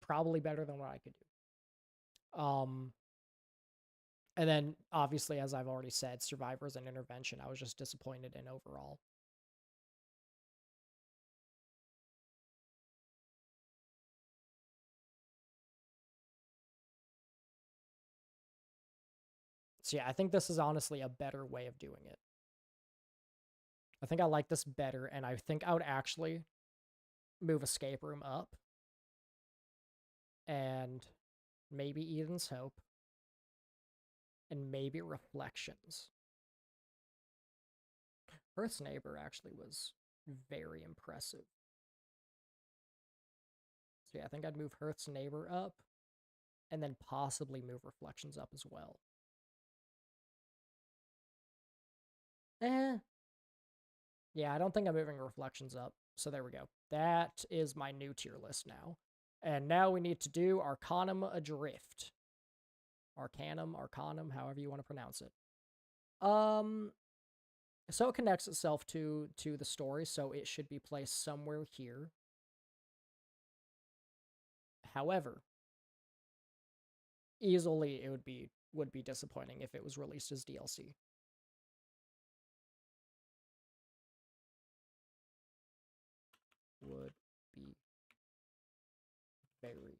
Probably better than what I could do. And then, obviously, as I've already said, Survivors and Intervention, I was just disappointed in overall. So yeah, I think this is honestly a better way of doing it. I think I like this better, and I think I would actually move Escape Room up. And maybe Eden's Hope. And maybe Reflections. Earth's Neighbor actually was very impressive. So yeah, I think I'd move Earth's Neighbor up. And then possibly move Reflections up as well. Yeah, I don't think I'm moving Reflections up. So there we go. That is my new tier list now. And now we need to do Arcanum Adrift. Arcanum, however you want to pronounce it. So it connects itself to the story, so it should be placed somewhere here. However, easily it would be disappointing if it was released as DLC. Would be very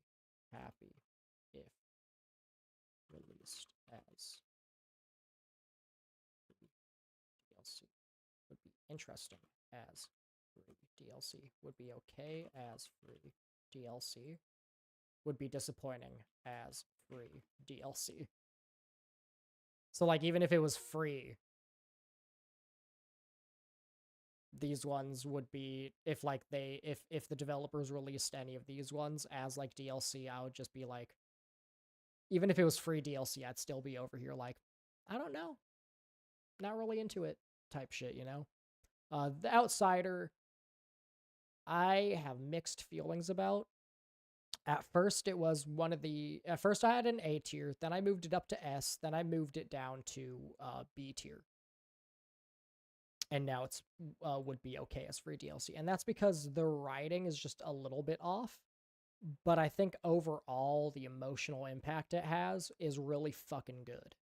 interesting as free DLC. Would be okay as free DLC. Would be disappointing as free DLC. So, like, even if it was free, these ones would be, if like if the developers released any of these ones as like DLC, I would just be like, even if it was free DLC, I'd still be over here like, I don't know, not really into it type shit, you know? The Outsider, I have mixed feelings about. At first, it was at first I had an A tier, then I moved it up to S, then I moved it down to B tier. And now it's would be okay as free DLC. And that's because the writing is just a little bit off. But I think overall, the emotional impact it has is really fucking good.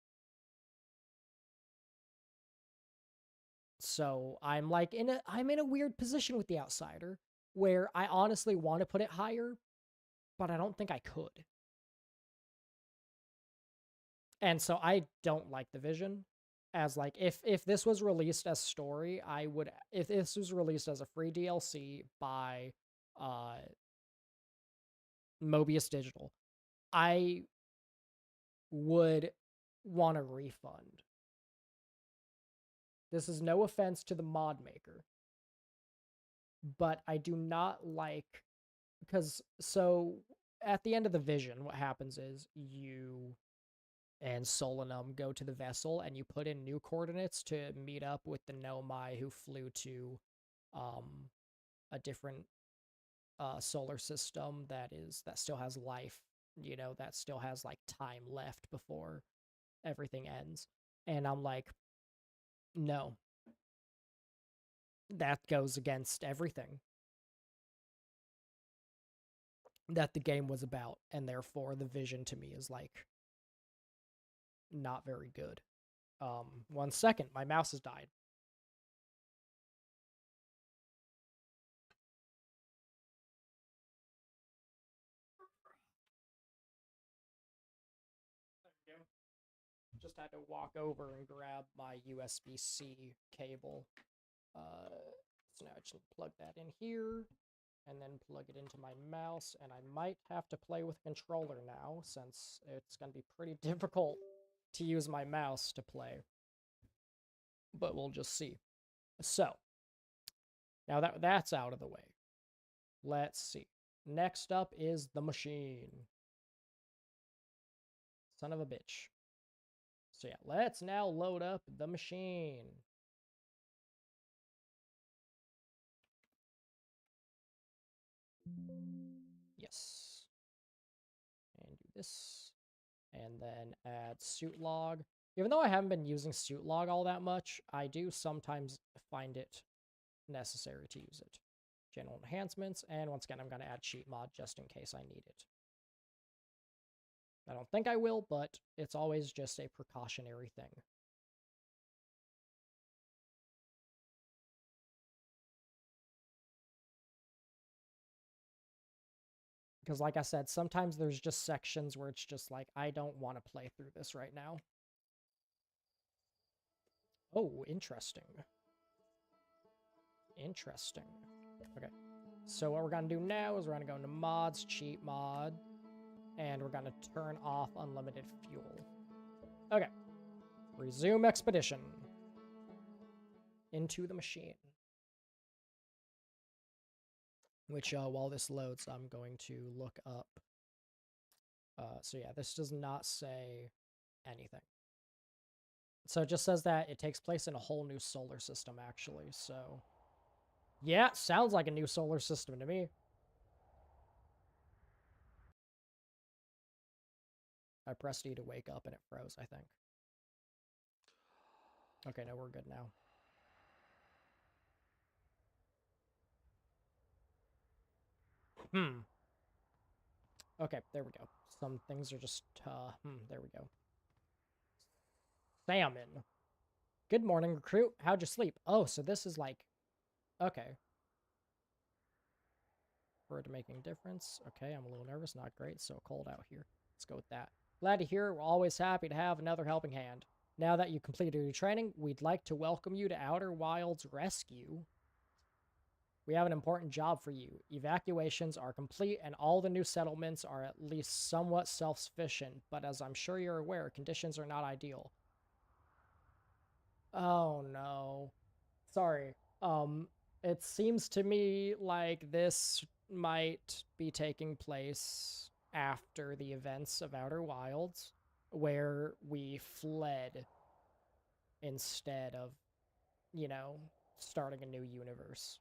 So I'm like I'm in a weird position with The Outsider where I honestly want to put it higher, but I don't think I could. And so I don't like the vision as like if this was released as story, I would, if this was released as a free DLC by Mobius Digital, I would want a refund. This is no offense to the mod maker, but I do not like, because so at the end of the vision, what happens is you and Solanum go to the vessel and you put in new coordinates to meet up with the Nomai who flew to a different solar system that still has life, you know, that still has like time left before everything ends. And I'm like, no, that goes against everything that the game was about, and therefore the vision to me is like not very good. 1 second, my mouse has died. Just had to walk over and grab my USB-C cable. So now I just plug that in here, and then plug it into my mouse, and I might have to play with a controller now, since it's going to be pretty difficult to use my mouse to play. But we'll just see. So, now that's out of the way. Let's see. Next up is the machine. Son of a bitch. So yeah, let's now load up the machine. Yes. And do this. And then add suit log. Even though I haven't been using suit log all that much, I do sometimes find it necessary to use it. General enhancements, and once again, I'm going to add cheat mod just in case I need it. I don't think I will, but it's always just a precautionary thing. Because like I said, sometimes there's just sections where it's just like, I don't want to play through this right now. Oh, interesting. Interesting. Okay. So what we're going to do now is we're going to go into mods, cheat mod, and we're going to turn off unlimited fuel. Okay. Resume expedition. Into the machine. Which, while this loads, I'm going to look up. So yeah, this does not say anything. So it just says that it takes place in a whole new solar system, actually, so... Yeah, sounds like a new solar system to me. I pressed E to wake up and it froze, I think. Okay, no, we're good now. Okay, there we go. Some things are just, there we go. Salmon. Good morning, recruit. How'd you sleep? Oh, so this is like... Okay. Forward to making a difference. Okay, I'm a little nervous. Not great. So cold out here. Let's go with that. Glad to hear. We're always happy to have another helping hand. Now that you completed your training, we'd like to welcome you to Outer Wilds Rescue. We have an important job for you. Evacuations are complete and all the new settlements are at least somewhat self-sufficient, but as I'm sure you're aware, conditions are not ideal. Oh no. Sorry. It seems to me like this might be taking place after the events of Outer Wilds, where we fled instead of, you know, starting a new universe.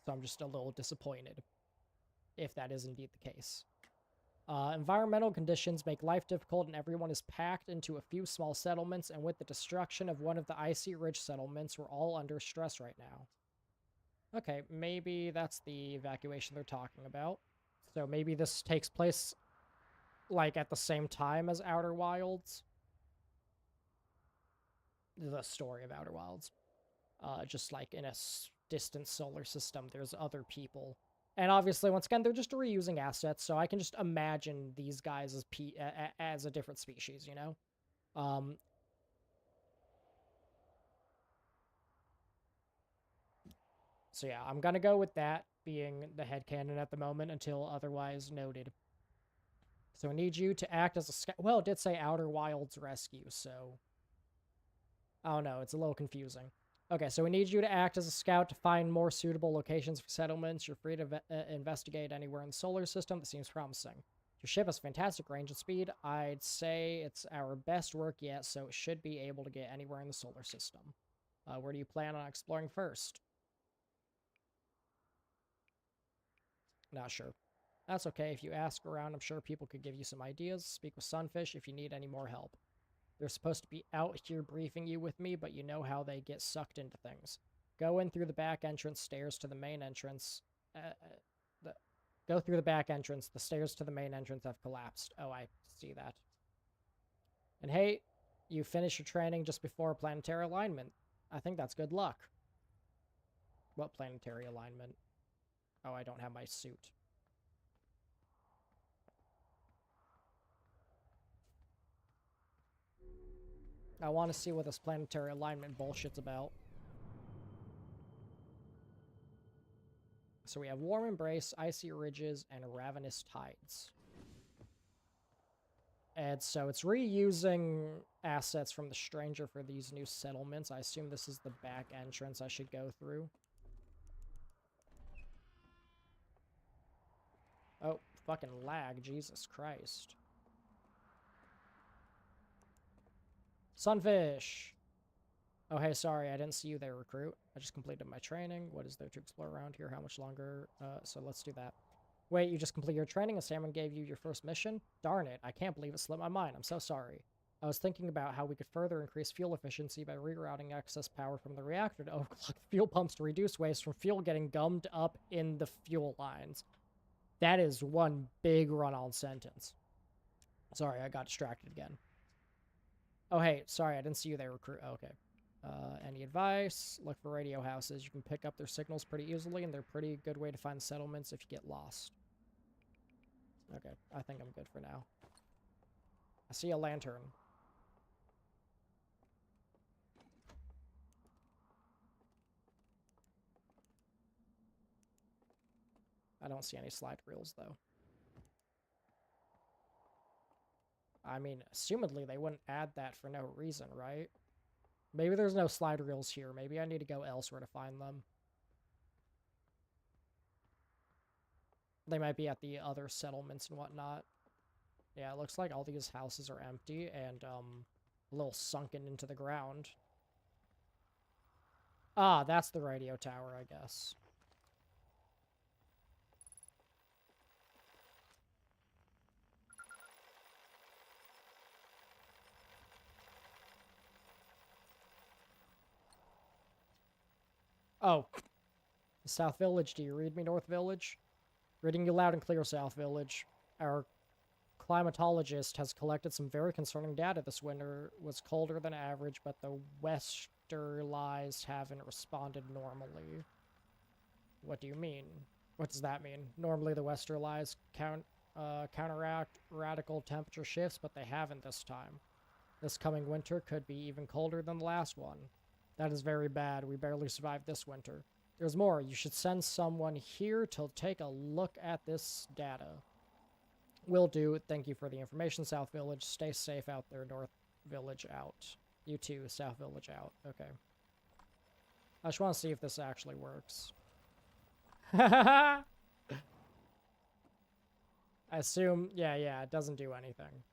So I'm just a little disappointed if that is indeed the case. Environmental conditions make life difficult and everyone is packed into a few small settlements, and with the destruction of one of the Icy Ridge settlements, we're all under stress right now. Okay, maybe that's the evacuation they're talking about. So maybe this takes place, like, at the same time as Outer Wilds. The story of Outer Wilds. Just like in a distant solar system, there's other people. And obviously, once again, they're just reusing assets, so I can just imagine these guys as a different species, you know? So yeah, I'm gonna go with that being the headcanon at the moment until otherwise noted. So I need you to act as a scout. Well, it did say Outer Wilds Rescue, so... Oh no, it's a little confusing. Okay, so we need you to act as a scout to find more suitable locations for settlements. You're free to investigate anywhere in the solar system that seems promising. Your ship has fantastic range and speed. I'd say it's our best work yet, so it should be able to get anywhere in the solar system. Where do you plan on exploring first? Not sure. That's okay. If you ask around, I'm sure people could give you some ideas. Speak with Sunfish if you need any more help. They're supposed to be out here briefing you with me, but you know how they get sucked into things. Go in through the back entrance stairs to the main entrance. Go through the back entrance. The stairs to the main entrance have collapsed. Oh, I see that. And hey, you finished your training just before planetary alignment. I think that's good luck. What planetary alignment? Oh, I don't have my suit. I want to see what this planetary alignment bullshit's about. So we have Warm Embrace, Icy Ridges, and Ravenous Tides. And so it's reusing assets from the Stranger for these new settlements. I assume this is the back entrance I should go through. Oh, fucking lag, Jesus Christ. Sunfish! Oh, hey, sorry, I didn't see you there, recruit. I just completed my training. What is there to explore around here? How much longer? So let's do that. Wait, you just completed your training and Salmon gave you your first mission? Darn it, I can't believe it slipped my mind. I'm so sorry. I was thinking about how we could further increase fuel efficiency by rerouting excess power from the reactor to overclock the fuel pumps to reduce waste from fuel getting gummed up in the fuel lines. That is one big run-on sentence. Sorry, I got distracted again. Oh, hey, sorry, I didn't see you there, recruit. Oh, okay. Any advice? Look for radio houses. You can pick up their signals pretty easily, and they're a pretty good way to find settlements if you get lost. Okay, I think I'm good for now. I see a lantern. I don't see any slide reels, though. I mean, assumedly they wouldn't add that for no reason, right? Maybe there's no slide reels here. Maybe I need to go elsewhere to find them. They might be at the other settlements and whatnot. Yeah, it looks like all these houses are empty and, a little sunken into the ground. Ah, that's the radio tower, I guess. Oh. South Village, do you read me, North Village? Reading you loud and clear, South Village. Our climatologist has collected some very concerning data. This winter was colder than average, but the Westerlies haven't responded normally. What do you mean? What does that mean? Normally the Westerlies counteract radical temperature shifts, but they haven't this time. This coming winter could be even colder than the last one. That is very bad. We barely survived this winter. There's more. You should send someone here to take a look at this data. Will do. Thank you for the information, South Village. Stay safe out there, North Village out. You too, South Village out. Okay. I just want to see if this actually works. I assume, yeah, it doesn't do anything.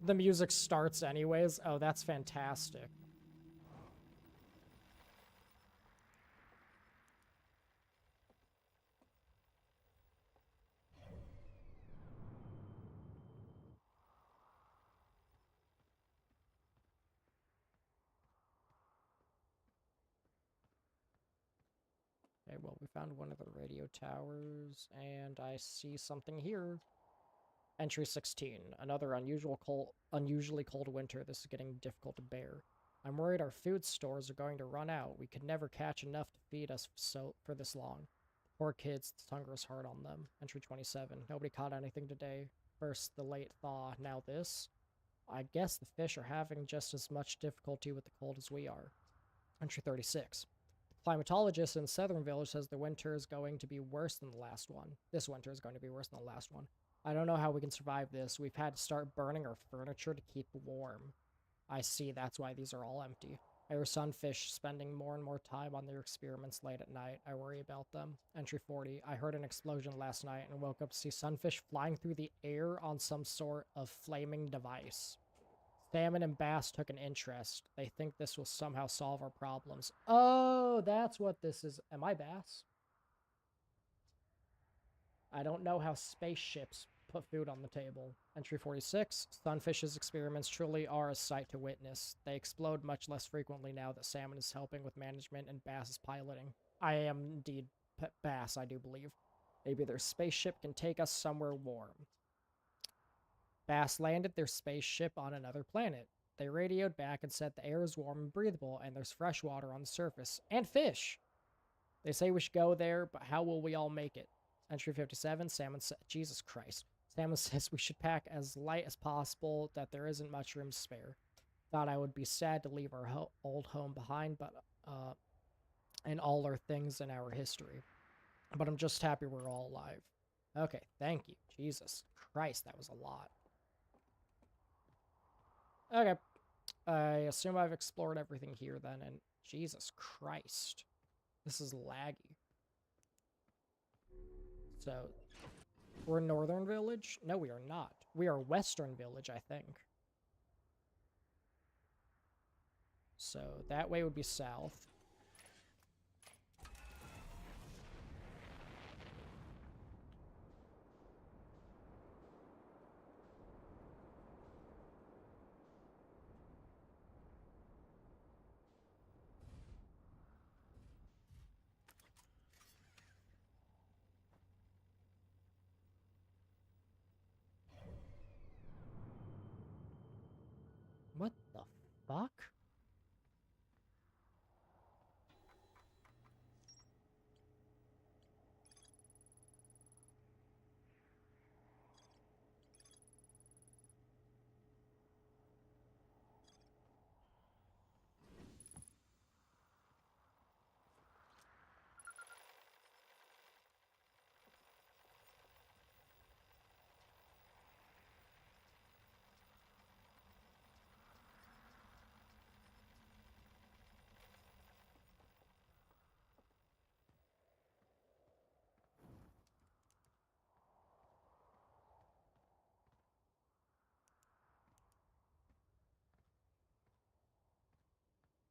The music starts anyways. Oh, that's fantastic. Okay, well, we found one of the radio towers, and I see something here. Entry 16. Another unusually cold winter. This is getting difficult to bear. I'm worried our food stores are going to run out. We could never catch enough to feed us for this long. Poor kids, this hunger is hard on them. Entry 27. Nobody caught anything today. First the late thaw, now this. I guess the fish are having just as much difficulty with the cold as we are. Entry 36. Climatologist in Southern Village says the winter is going to be worse than the last one. This winter is going to be worse than the last one. I don't know how we can survive this. We've had to start burning our furniture to keep warm. I see, that's why these are all empty. I hear sunfish spending more and more time on their experiments late at night. I worry about them. Entry 40. I heard an explosion last night and woke up to see sunfish flying through the air on some sort of flaming device. Salmon and bass took an interest. They think this will somehow solve our problems. Oh, that's what this is. Am I bass? I don't know how spaceships put food on the table. Entry 46. Sunfish's experiments truly are a sight to witness. They explode much less frequently now that salmon is helping with management and bass is piloting. I am indeed bass, I do believe. Maybe their spaceship can take us somewhere warm. Bass landed their spaceship on another planet. They radioed back and said the air is warm and breathable and there's fresh water on the surface. And fish! They say we should go there, but how will we all make it? Entry 57, Salmon said, Jesus Christ. Salmon says we should pack as light as possible, that there isn't much room to spare. Thought I would be sad to leave our old home behind, but, and all our things in our history. But I'm just happy we're all alive. Okay, thank you. Jesus Christ, that was a lot. Okay. I assume I've explored everything here then, and Jesus Christ. This is laggy. So, we're Northern Village? No, we are not. We are Western Village, I think. So, that way would be south. What the fuck?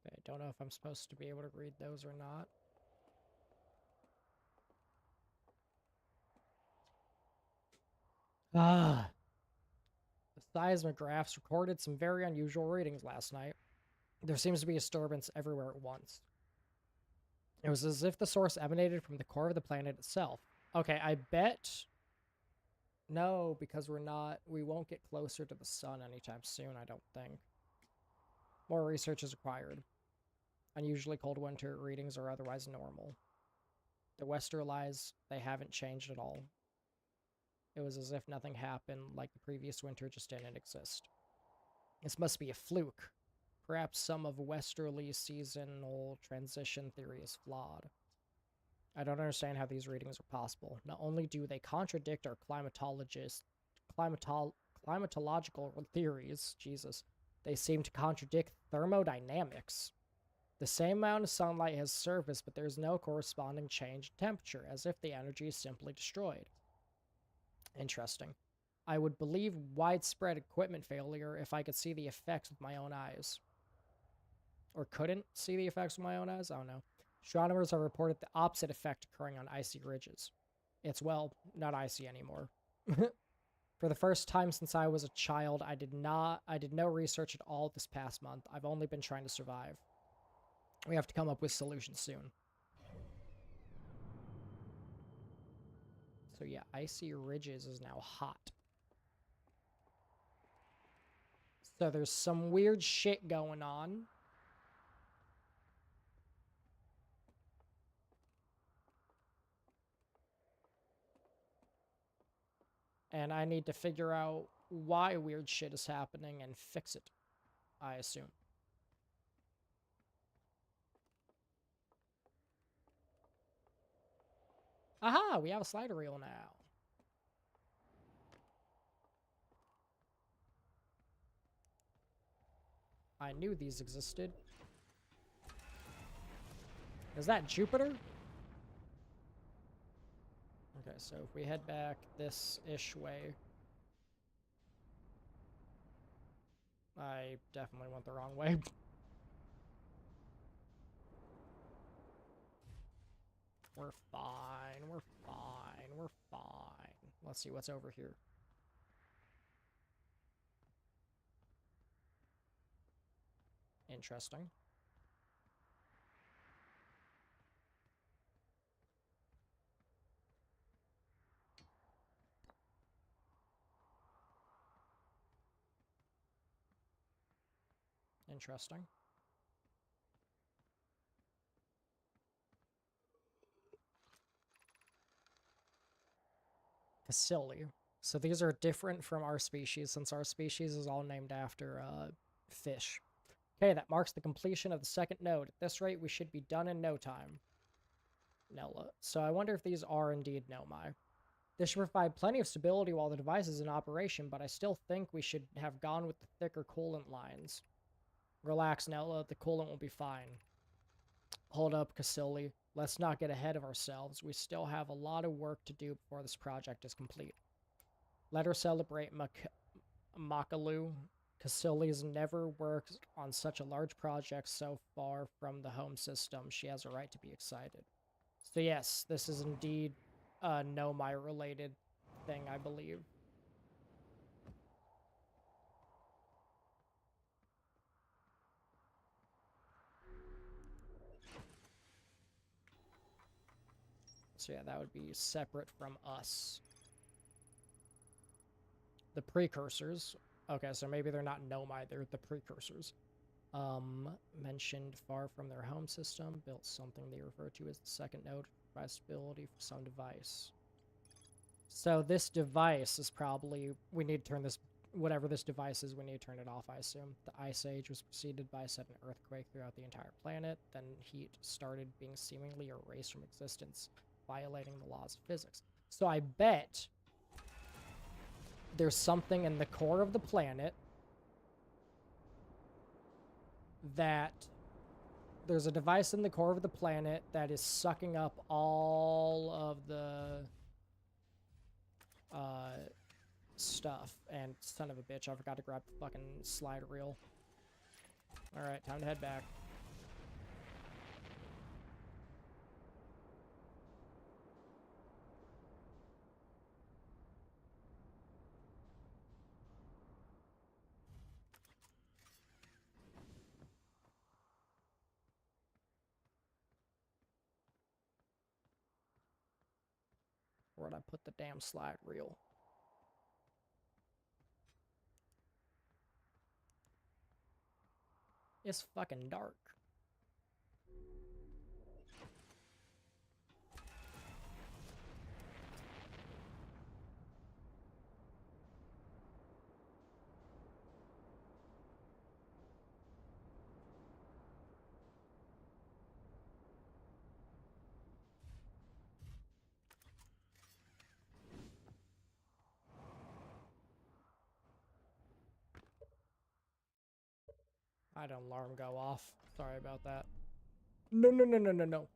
Okay, don't know if I'm supposed to be able to read those or not. Ah. The seismographs recorded some very unusual readings last night. There seems to be a disturbance everywhere at once. It was as if the source emanated from the core of the planet itself. Okay, I bet... No, because we won't get closer to the sun anytime soon, I don't think. More research is required. Unusually cold winter readings are otherwise normal. The Westerlies, they haven't changed at all. It was as if nothing happened, like the previous winter just didn't exist. This must be a fluke. Perhaps some of Westerly's seasonal transition theory is flawed. I don't understand how these readings are possible. Not only do they contradict our climatological theories, Jesus, they seem to contradict thermodynamics. The same amount of sunlight has surfaced, but there's no corresponding change in temperature, as if the energy is simply destroyed. Interesting. I would believe widespread equipment failure if I could see the effects with my own eyes. Or couldn't see the effects with my own eyes? I don't know. Astronomers have reported the opposite effect occurring on icy ridges. It's, well, not icy anymore. For the first time since I was a child, I did no research at all this past month. I've only been trying to survive. We have to come up with solutions soon. So yeah, icy ridges is now hot. So there's some weird shit going on. And I need to figure out why weird shit is happening and fix it, I assume. Aha, we have a slider reel now. I knew these existed. Is that Jupiter? Okay, so if we head back this-ish way... I definitely went the wrong way. We're fine, we're fine, we're fine. Let's see what's over here. Interesting. Interesting. Cassili. So these are different from our species, since our species is all named after fish. Okay, that marks the completion of the second node. At this rate, we should be done in no time. Nella. So I wonder if these are indeed Nomai. This should provide plenty of stability while the device is in operation, but I still think we should have gone with the thicker coolant lines. Relax, Nella. The coolant will be fine. Hold up, Cassili. Let's not get ahead of ourselves. We still have a lot of work to do before this project is complete. Let her celebrate Makalu. Cassili's never worked on such a large project so far from the home system. She has a right to be excited. So yes, this is indeed a Nomai-related thing, I believe. So yeah, that would be separate from us. The precursors. Okay, so maybe they're not Nomai, they're the precursors. Mentioned far from their home system, built something they refer to as the second node, provides stability for some device. So this device is probably, we need to turn this, whatever this device is, we need to turn it off, I assume. The Ice Age was preceded by a sudden earthquake throughout the entire planet, then heat started being seemingly erased from existence, violating the laws of physics. So I bet there's something in the core of the planet that there's a device in the core of the planet that is sucking up all of the stuff. And son of a bitch, I forgot to grab the fucking slide reel. Alright, time to head back. Where'd I put the damn slide reel? It's fucking dark. had an alarm go off. Sorry about that. No, no, no, no, no, no.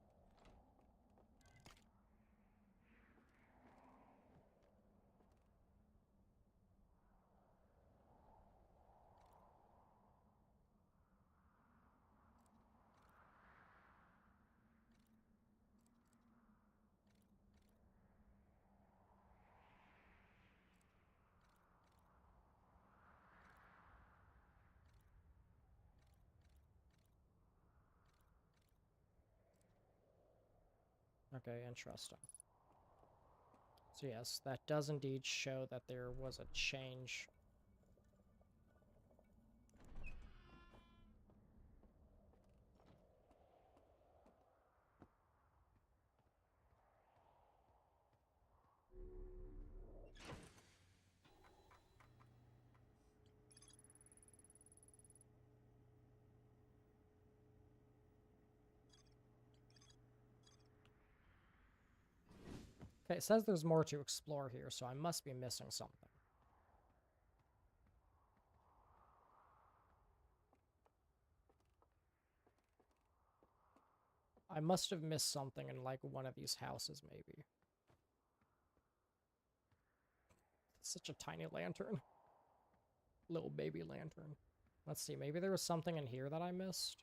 Okay, interesting. So yes, that does indeed show that there was a change. Okay, it says there's more to explore here, so I must be missing something. I must have missed something in, like, one of these houses, maybe. It's such a tiny lantern. Little baby lantern. Let's see, maybe there was something in here that I missed?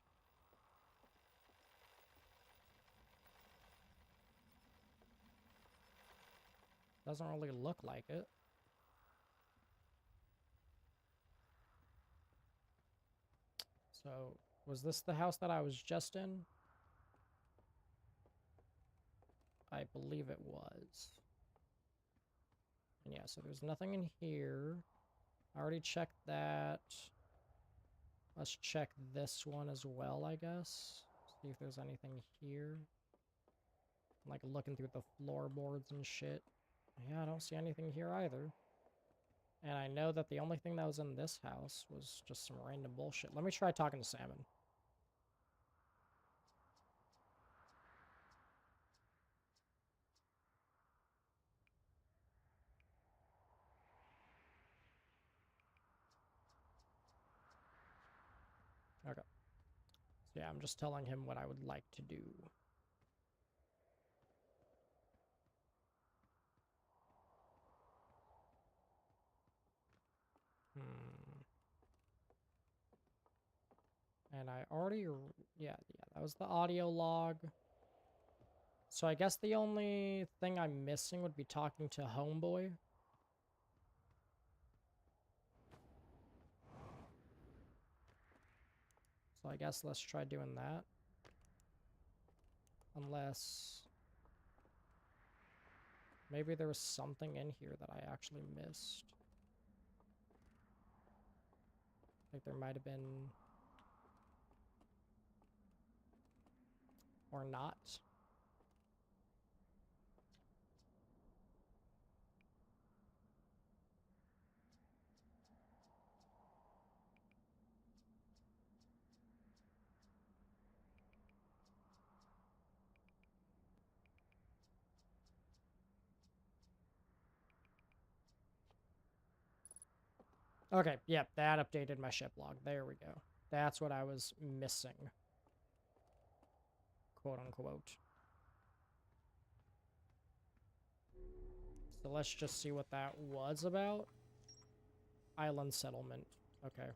Doesn't really look like it. So, was this the house that I was just in? I believe it was. And yeah, so there's nothing in here. I already checked that. Let's check this one as well, I guess. See if there's anything here. Like looking through the floorboards and shit. Yeah, I don't see anything here either. And I know that the only thing that was in this house was just some random bullshit. Let me try talking to Salmon. Okay. So yeah, I'm just telling him what I would like to do. And I already... Yeah, that was the audio log. So I guess the only thing I'm missing would be talking to Homeboy. So I guess let's try doing that. Unless... maybe there was something in here that I actually missed. Like there might have been... or not. Okay, yep, that updated my ship log. There we go. That's what I was missing. Quote unquote. So let's just see what that was about. Island settlement. Okay.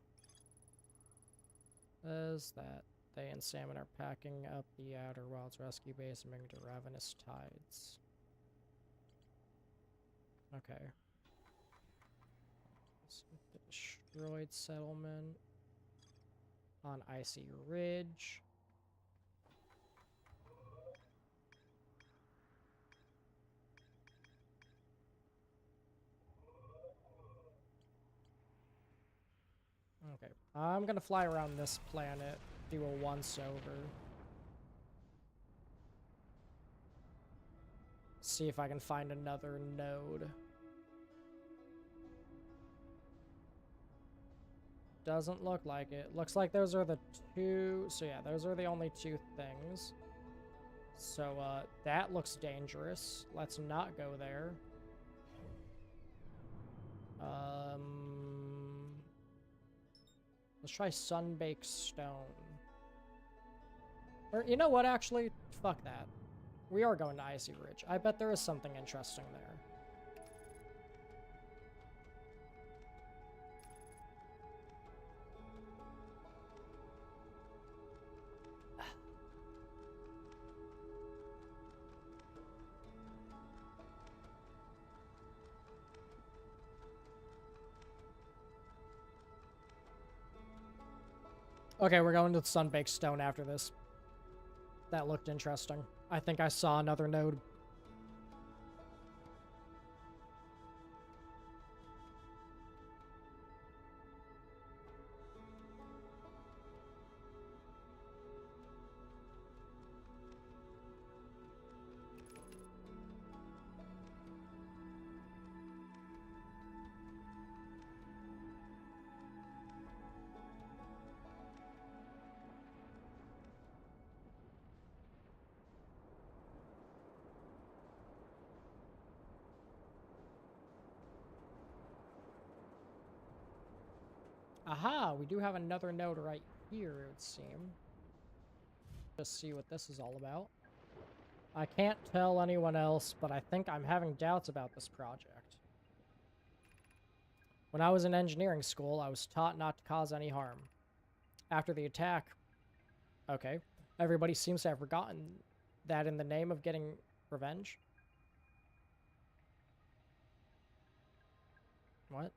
Says that they and Salmon are packing up the Outer Wilds rescue base and moving to Ravenous Tides. Okay. The destroyed settlement on Icy Ridge. Okay, I'm gonna fly around this planet, do a once-over. See if I can find another node. Doesn't look like it. Looks like those are the two... so yeah, those are the only two things. So, that looks dangerous. Let's not go there. Let's try Sunbaked Stone. Or, you know what, actually? Fuck that. We are going to Icy Ridge. I bet there is something interesting there. Okay, we're going to the Sunbaked Stone after this. That looked interesting. I think I saw another node. Aha, we do have another node right here, it would seem. Just see what this is all about. I can't tell anyone else, but I think I'm having doubts about this project. When I was in engineering school, I was taught not to cause any harm. After the attack, okay, everybody seems to have forgotten that in the name of getting revenge. What?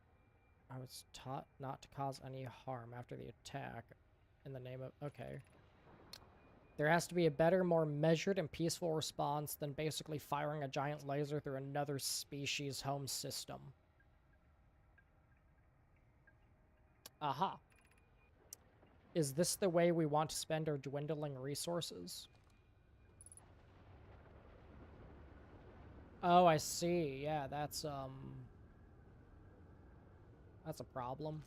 I was taught not to cause any harm after the attack in the name of... Okay. There has to be a better, more measured and peaceful response than basically firing a giant laser through another species' home system. Aha. Is this the way we want to spend our dwindling resources? Oh, I see. Yeah, that's a problem.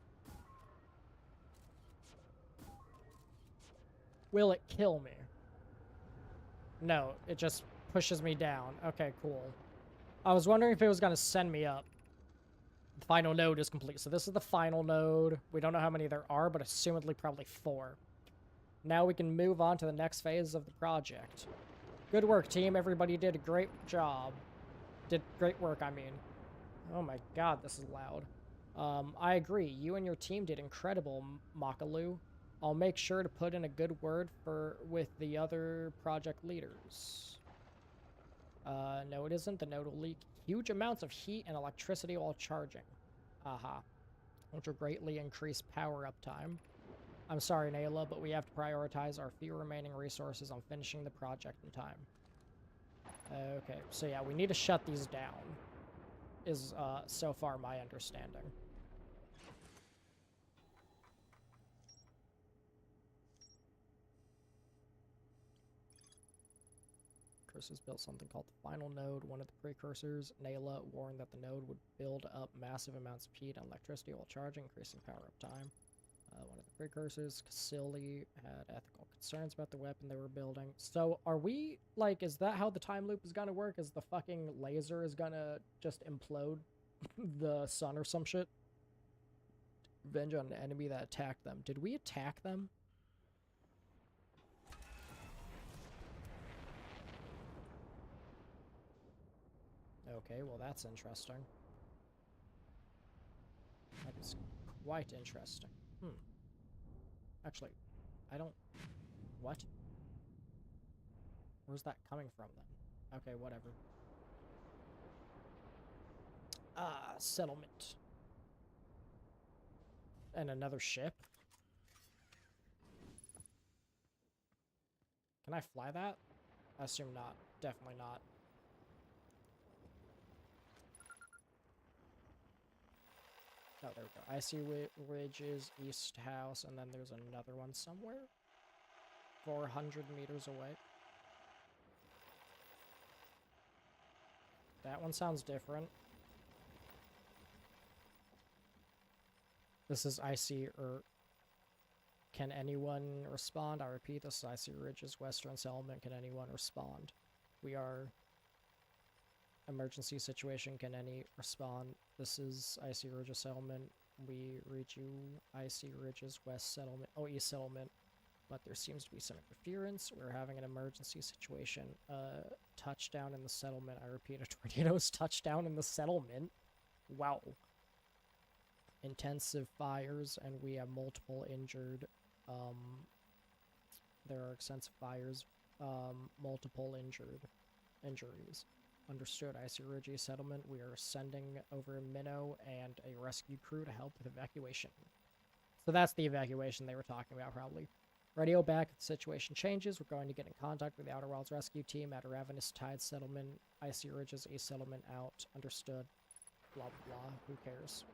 Will it kill me? No, it just pushes me down. Okay, cool. I was wondering if it was going to send me up. The final node is complete. So this is the final node. We don't know how many there are, but assumedly probably 4. Now we can move on to the next phase of the project. Good work, team. Everybody did a great job. Did great work, I mean. Oh my god, this is loud. I agree. You and your team did incredible, Makalu. I'll make sure to put in a good word with the other project leaders. No, it isn't. The node will leak huge amounts of heat and electricity while charging. Aha. Which will greatly increase power uptime. I'm sorry, Nayla, but we have to prioritize our few remaining resources on finishing the project in time. Okay, so yeah, we need to shut these down, is so far my understanding. Chris has built something called the final node. One of the precursors, Nayla, warned that the node would build up massive amounts of heat and electricity while charging, increasing power uptime. One of the precursors, Cassili, had ethical concerns about the weapon they were building. So are we, like, is that how the time loop is gonna work? Is the fucking laser is gonna just implode the sun or some shit? Revenge on an enemy that attacked them. Did we attack them? Okay, well that's interesting. That is quite interesting. Actually, I don't... What? Where's that coming from, then? Okay, whatever. Settlement. And another ship? Can I fly that? I assume not. Definitely not. Oh, there we go. Icy Ridges, East House, and then there's another one somewhere. 400 meters away. That one sounds different. This is Icy, can anyone respond? I repeat, this is Icy Ridges, Western Settlement. Can anyone respond? We are... Emergency situation, can any respond? This is Icy Ridges Settlement. We read you Icy Ridges West Settlement, East Settlement, but there seems to be some interference. We're having an emergency situation. Touchdown in the settlement. I repeat, a tornado's touchdown in the settlement. Wow. Intensive fires, and we have multiple injured. There are extensive fires, multiple injuries. Understood. Icy Ridge Settlement. We are sending over a minnow and a rescue crew to help with evacuation. So that's the evacuation they were talking about, probably. Radio back if the situation changes. We're going to get in contact with the Outer Wilds rescue team at Ravenous Tide Settlement. Icy Ridges East Settlement out. Understood. Blah, blah, blah. Who cares?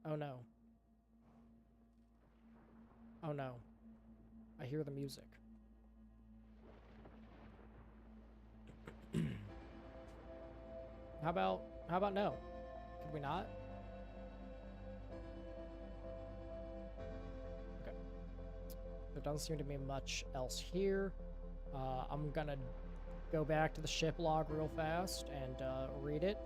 Oh no. Oh no. I hear the music. How about no? Could we not? Okay. There doesn't seem to be much else here. I'm gonna go back to the ship log real fast and read it.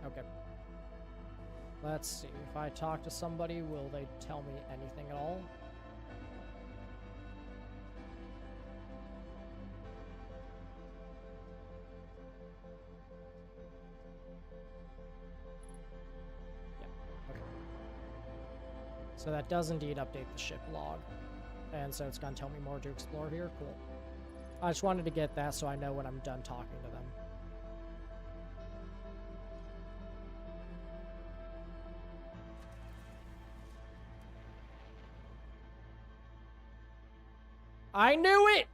Okay. Let's see. If I talk to somebody, will they tell me anything at all? Yeah. Okay. So that does indeed update the ship log. And so it's going to tell me more to explore here. Cool. I just wanted to get that so I know when I'm done talking to them. I knew it!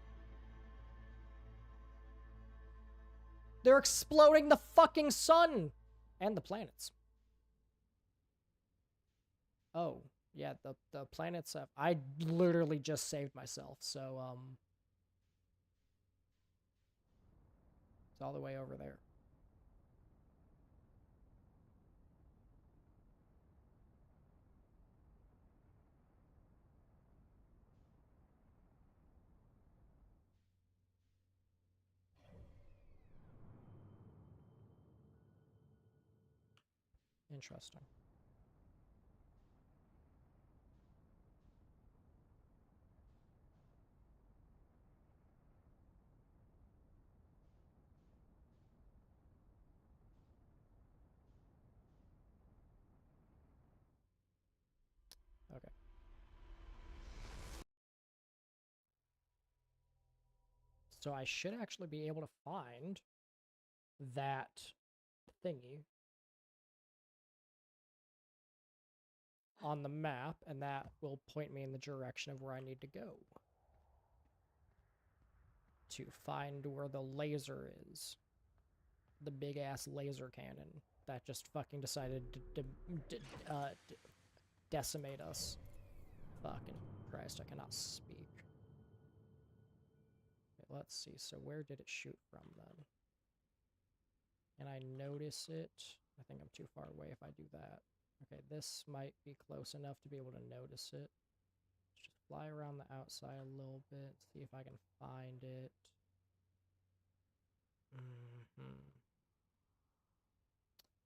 They're exploding the fucking sun! And the planets. Oh, yeah, the planets have... I literally just saved myself, so, it's all the way over there. Interesting. Okay. So I should actually be able to find that thingy on the map, and that will point me in the direction of where I need to go. To find where the laser is. The big-ass laser cannon that just fucking decided to decimate us. Fucking Christ, I cannot speak. Okay, let's see. So where did it shoot from then? Can I notice it? I think I'm too far away if I do that. Okay, this might be close enough to be able to notice it. Let's just fly around the outside a little bit, see if I can find it.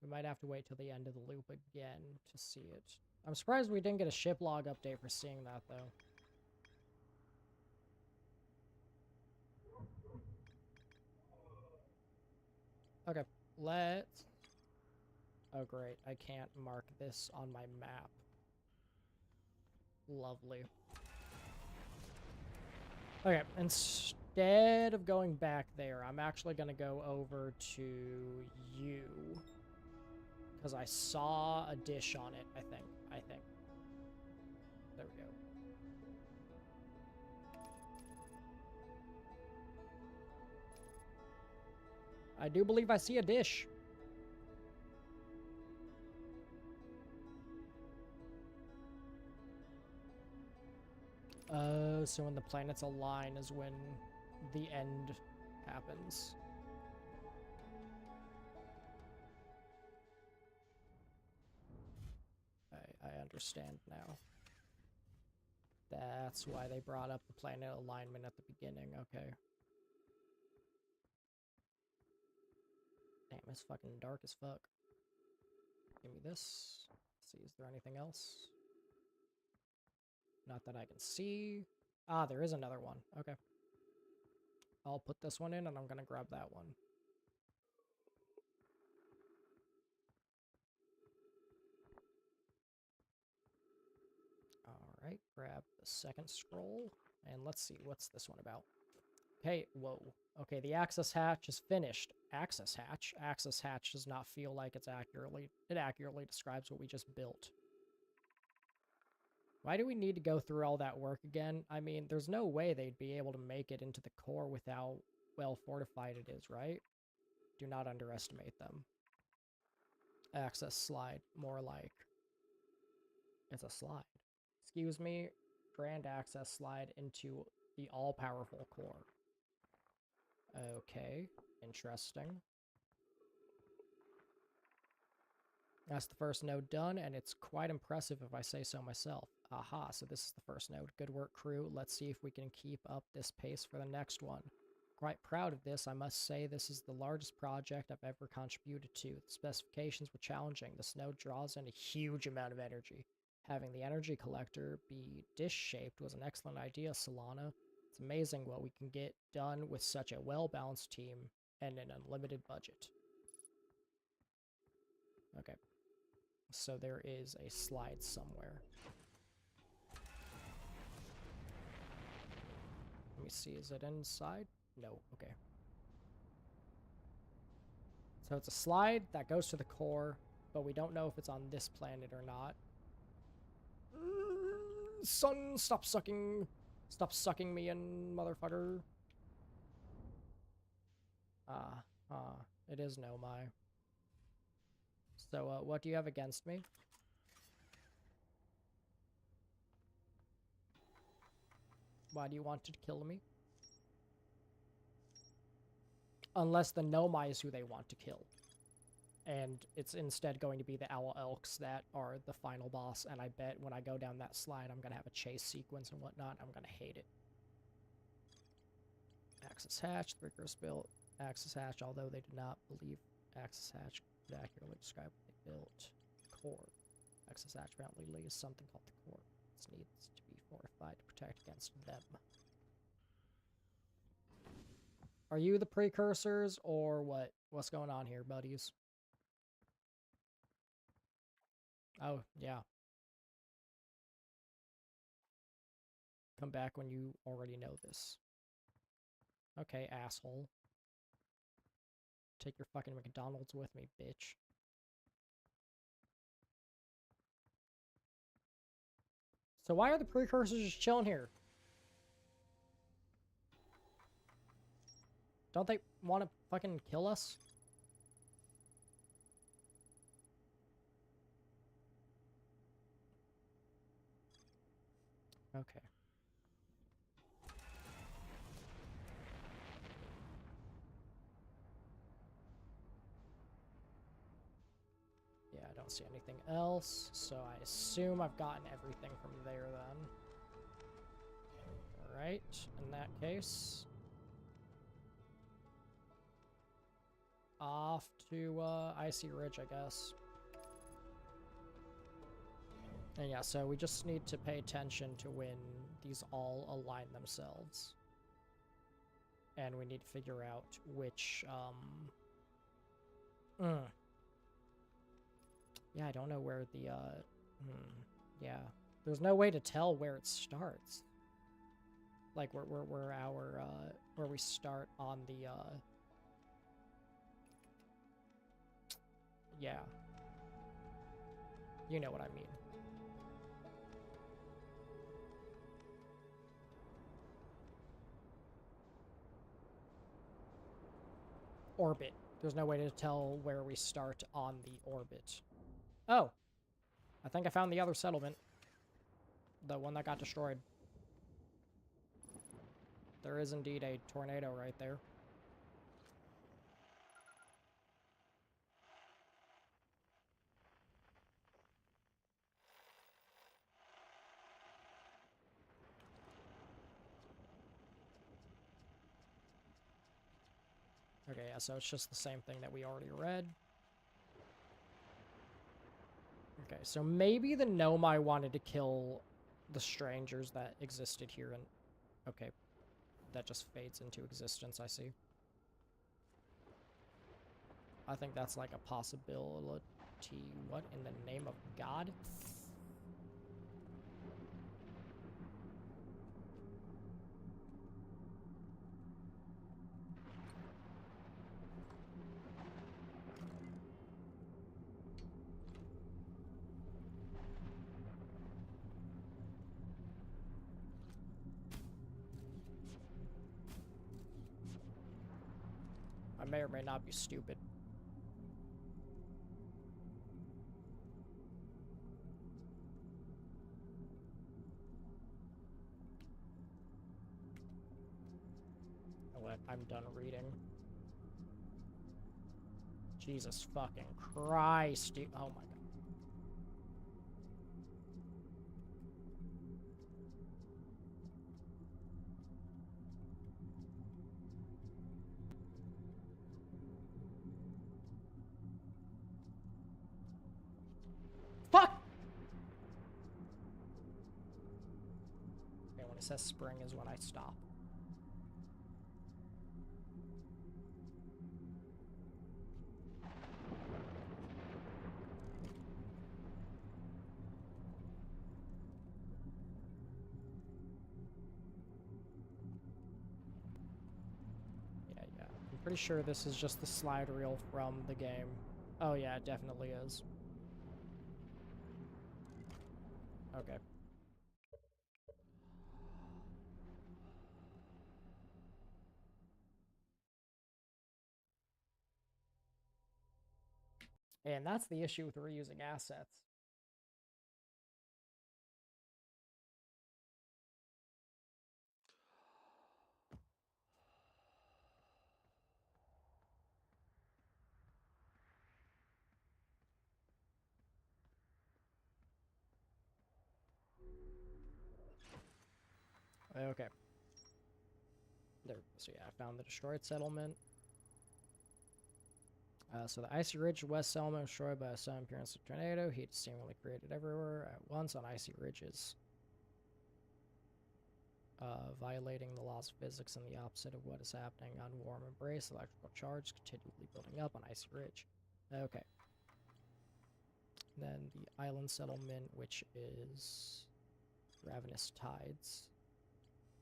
We might have to wait till the end of the loop again to see it. I'm surprised we didn't get a ship log update for seeing that, though. Okay, let's... Oh, great. I can't mark this on my map. Lovely. Okay, instead of going back there, I'm actually going to go over to you. Because I saw a dish on it, I think. There we go. I do believe I see a dish. So when the planets align is when the end happens. I understand now. That's why they brought up the planet alignment at the beginning. Okay. Damn, it's fucking dark as fuck. Give me this. Let's see, is there anything else? Not that I can see. Ah, there is another one. Okay. I'll put this one in and I'm gonna grab that one. Alright, grab the second scroll. And let's see, what's this one about? Okay, whoa. Okay, the access hatch is finished. Access hatch? Access hatch does not feel like it accurately describes what we just built. Why do we need to go through all that work again? I mean, there's no way they'd be able to make it into the core with how well fortified it is, right? Do not underestimate them. Access slide, more like... It's a slide. Excuse me, grand access slide into the all-powerful core. Okay, interesting. That's the first node done, and it's quite impressive if I say so myself. Aha, so this is the first node. Good work, crew. Let's see if we can keep up this pace for the next one. Quite proud of this. I must say this is the largest project I've ever contributed to. The specifications were challenging. This node draws in a huge amount of energy. Having the energy collector be dish-shaped was an excellent idea, Solana. It's amazing what we can get done with such a well-balanced team and an unlimited budget. Okay. So there is a slide somewhere. Let me see, is it inside? No, okay. So it's a slide that goes to the core, but we don't know if it's on this planet or not. Sun, stop sucking. Stop sucking me in, motherfucker. It is Nomai. So, what do you have against me? Why do you want to kill me? Unless the Nomai is who they want to kill. And it's instead going to be the Owl Elks that are the final boss, and I bet when I go down that slide, I'm gonna have a chase sequence and whatnot. I'm gonna hate it. Access hatch, the Rickers built access hatch, although they did not believe access hatch could accurately describe what they built. Core. Access hatch apparently leaves something called the core. It needs to be fortified to protect against them. Are you the precursors, or what? What's going on here, buddies? Oh, yeah. Come back when you already know this. Okay, asshole. Take your fucking McDonald's with me, bitch. So why are the precursors just chilling here? Don't they want to fucking kill us? Okay. Yeah, I don't see anything else, so I assume I've gotten everything from there then. Alright, in that case... off to Icy Ridge, I guess. And yeah, so we just need to pay attention to when these all align themselves. And we need to figure out which, yeah, I don't know where the, yeah. There's no way to tell where it starts. Like, where we start on the, yeah. You know what I mean. Orbit. There's no way to tell where we start on the orbit. Oh. I think I found the other settlement. The one that got destroyed. There is indeed a tornado right there. Okay, yeah, so it's just the same thing that we already read. Okay, so maybe the gnome I wanted to kill the strangers that existed here and... Okay, that just fades into existence, I see. I think that's like a possibility. What in the name of God? I may or may not be stupid. What? I'm done reading. Jesus fucking Christ, dude. Oh my god. Fuck! Okay, when it says spring is when I stop. Yeah. I'm pretty sure this is just the slide reel from the game. Oh yeah, it definitely is. Okay. And that's the issue with reusing assets. Okay. There. So yeah, I found the destroyed settlement. So the Icy Ridge West settlement was destroyed by a sudden appearance of tornado. Heat is seemingly created everywhere at once on icy ridges, violating the laws of physics and the opposite of what is happening on Warm Embrace. Electrical charge continually building up on Icy Ridge. Okay. Then the island settlement, which is Ravenous Tides.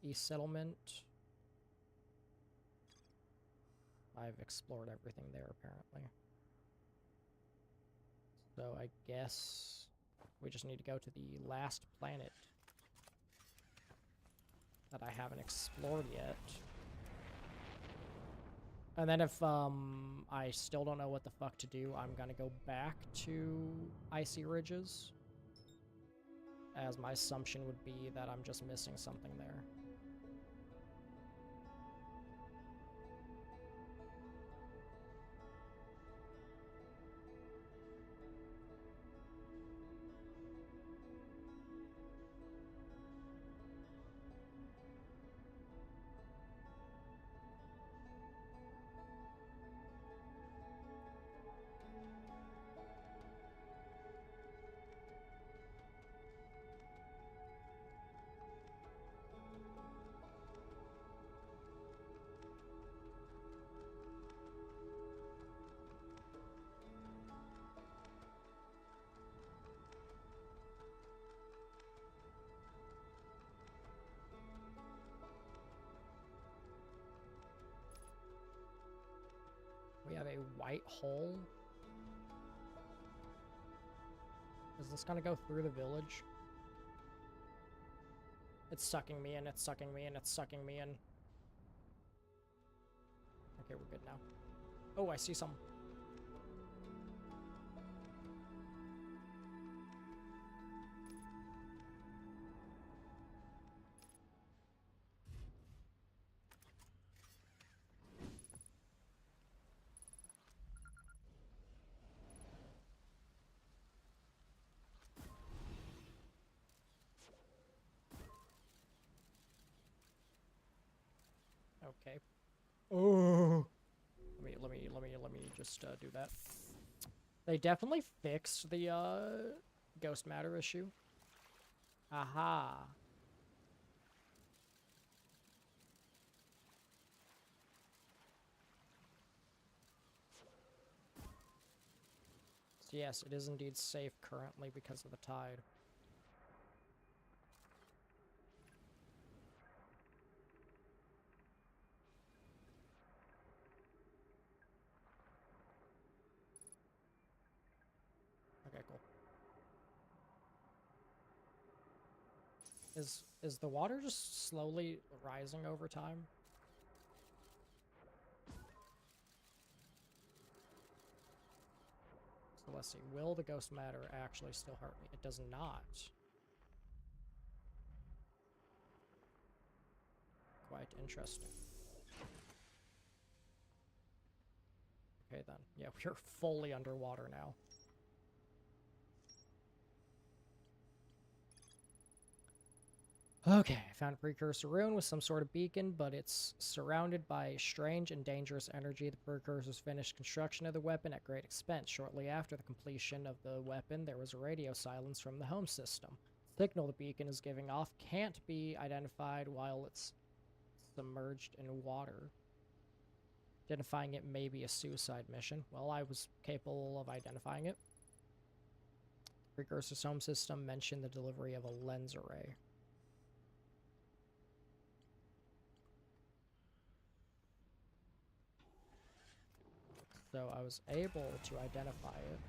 East settlement. I've explored everything there, apparently. So I guess we just need to go to the last planet that I haven't explored yet. And then if I still don't know what the fuck to do, I'm gonna go back to Icy Ridges, as my assumption would be that I'm just missing something there. We have a white hole. Is this gonna go through the village? It's sucking me in, it's sucking me in, it's sucking me in. Okay, we're good now. Oh, I see some. Okay. Oh. let me just do that. They definitely fixed the ghost matter issue. Aha. So yes, it is indeed safe currently because of the tide. Okay, cool. Is the water just slowly rising over time? So let's see. Will the ghost matter actually still hurt me? It does not. Quite interesting. Okay then. Yeah, we're fully underwater now. Okay, I found a precursor rune with some sort of beacon, but it's surrounded by strange and dangerous energy. The precursor's finished construction of the weapon at great expense. Shortly after the completion of the weapon, there was a radio silence from the home system. The signal the beacon is giving off can't be identified while it's submerged in water. Identifying it may be a suicide mission. Well, I was capable of identifying it. Precursor's home system mentioned the delivery of a lens array. So I was able to identify it.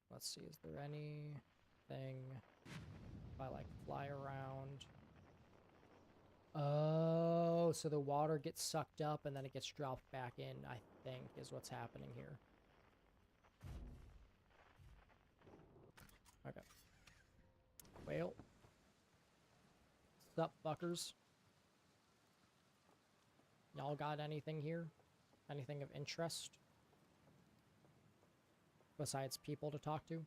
Let's see, is there anything if I like fly around? Oh, so the water gets sucked up and then it gets dropped back in, I think, is what's happening here. Okay. Well. Sup, fuckers? Y'all got anything here? Anything of interest? Besides people to talk to?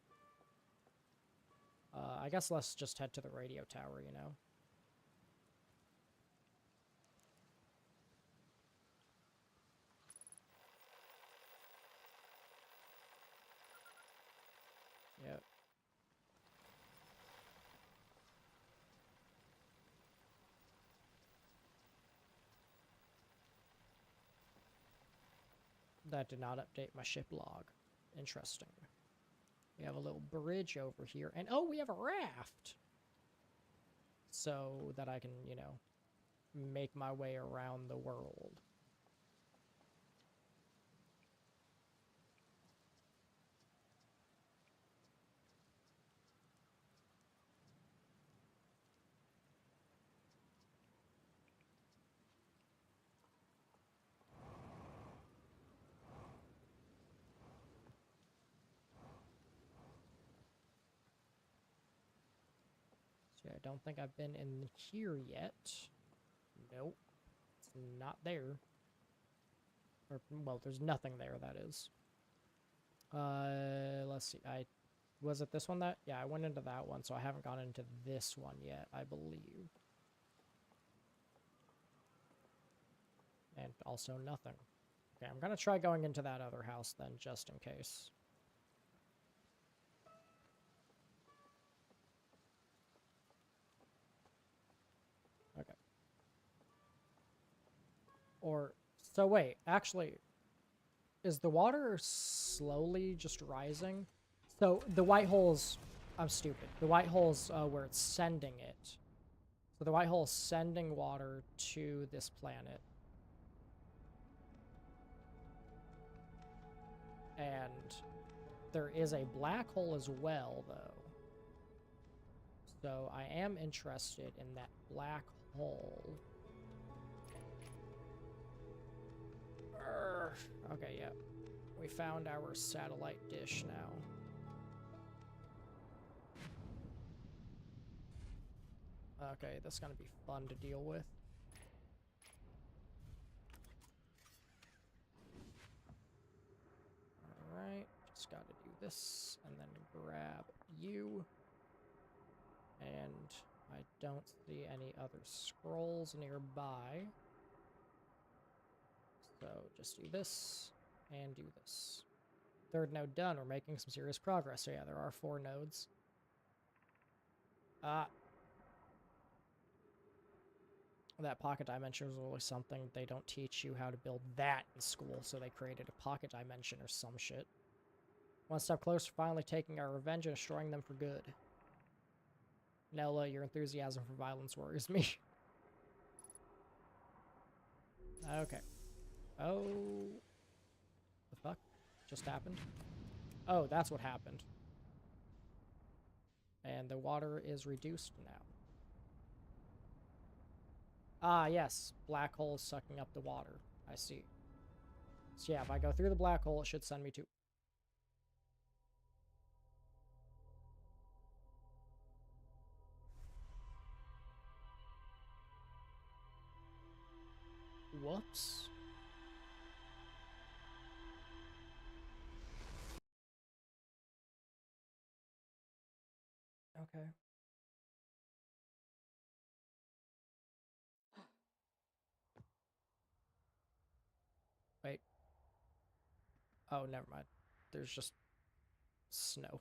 I guess let's just head to the radio tower, you know? Yep. That did not update my ship log. Interesting. We have a little bridge over here. And oh, we have a raft! So that I can, you know, make my way around the world. So I don't think I've been in here yet. Nope. It's not there. Or, well, there's nothing there, that is. Let's see. Was it this one that? Yeah, I went into that one, so I haven't gone into this one yet, I believe. And also nothing. Okay, I'm gonna try going into that other house then, just in case. Okay. Or, so wait, actually, is the water slowly just rising? So the white hole's, I'm stupid. The white hole's where it's sending it. So the white hole is sending water to this planet. And there is a black hole as well, though. So I am interested in that black hole. Okay, yeah. We found our satellite dish now. Okay, that's gonna be fun to deal with. Alright, just gotta do this, and then grab you. And I don't see any other scrolls nearby. just do this and do this. Third node done. We're making some serious progress. So yeah, there are 4 nodes. That pocket dimension was always something. They don't teach you how to build that in school, so they created a pocket dimension or some shit. One step closer to finally taking our revenge and destroying them for good. Nella, your enthusiasm for violence worries me. Okay. Oh. The fuck just happened? Oh, that's what happened. And the water is reduced now. Ah, yes. Black hole is sucking up the water. I see. So yeah, if I go through the black hole, it should send me to... Whoops. Okay. Wait. Oh, never mind. There's just snow.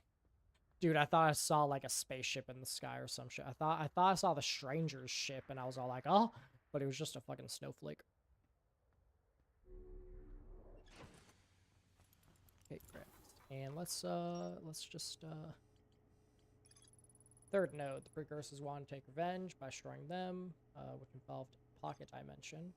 Dude, I thought I saw like a spaceship in the sky or some shit. I thought I saw the stranger's ship and I was all like, "Oh," but it was just a fucking snowflake. Okay, great. And let's just third node. The precursors want to take revenge by destroying them, which involved pocket dimension.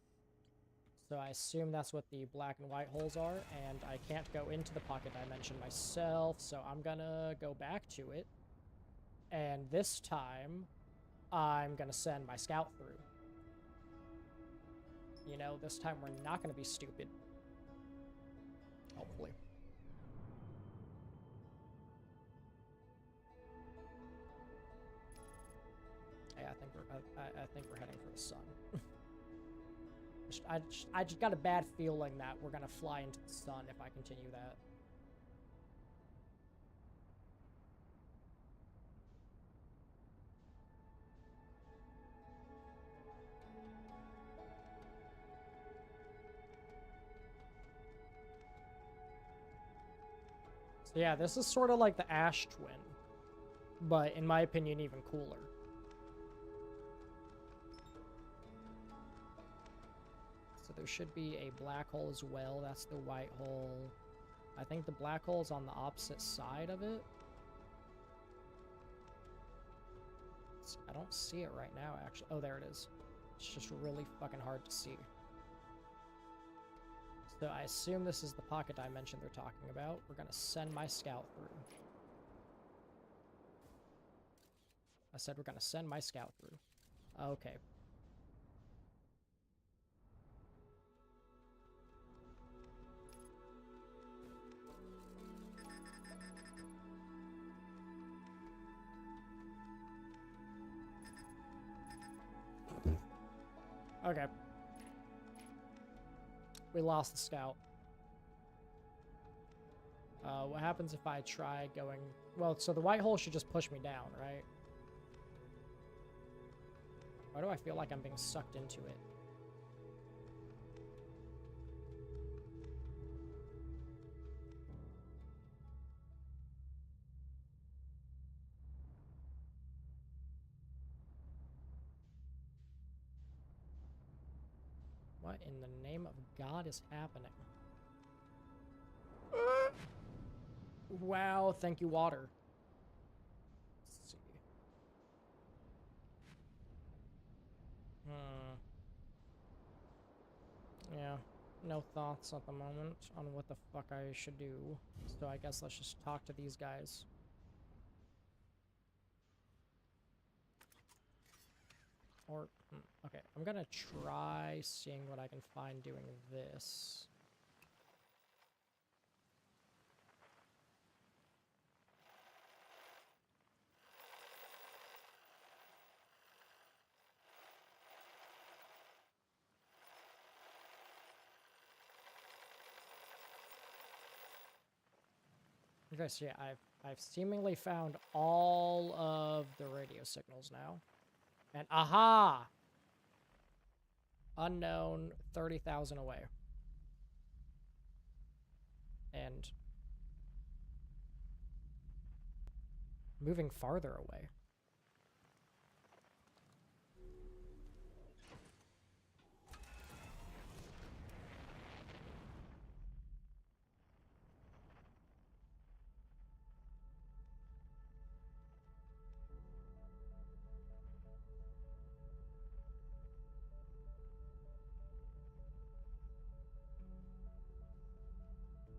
So I assume that's what the black and white holes are, and I can't go into the pocket dimension myself, so I'm gonna go back to it. And this time, I'm gonna send my scout through. You know, this time we're not gonna be stupid. Hopefully. Hey, I think we're heading for the sun. I just got a bad feeling that we're gonna fly into the sun if I continue that. So yeah, this is sort of like the Ash Twin, but in my opinion, even cooler. So there should be a black hole as well. That's the white hole. I think the black hole is on the opposite side of it. I don't see it right now, actually. Oh, there it is. It's just really fucking hard to see. So I assume this is the pocket dimension they're talking about. We're gonna send my scout through. I said we're gonna send my scout through. Okay. Okay. We lost the scout. What happens if I try going... Well, so the white hole should just push me down, right? Why do I feel like I'm being sucked into it? What in the name of God is happening? Wow, thank you, water. Let's see. Yeah, no thoughts at the moment on what the fuck I should do. So I guess let's just talk to these guys. Or, okay, I'm gonna try seeing what I can find doing this. Okay, so yeah, I've seemingly found all of the radio signals now. And aha! Unknown, 30,000 away. and moving farther away.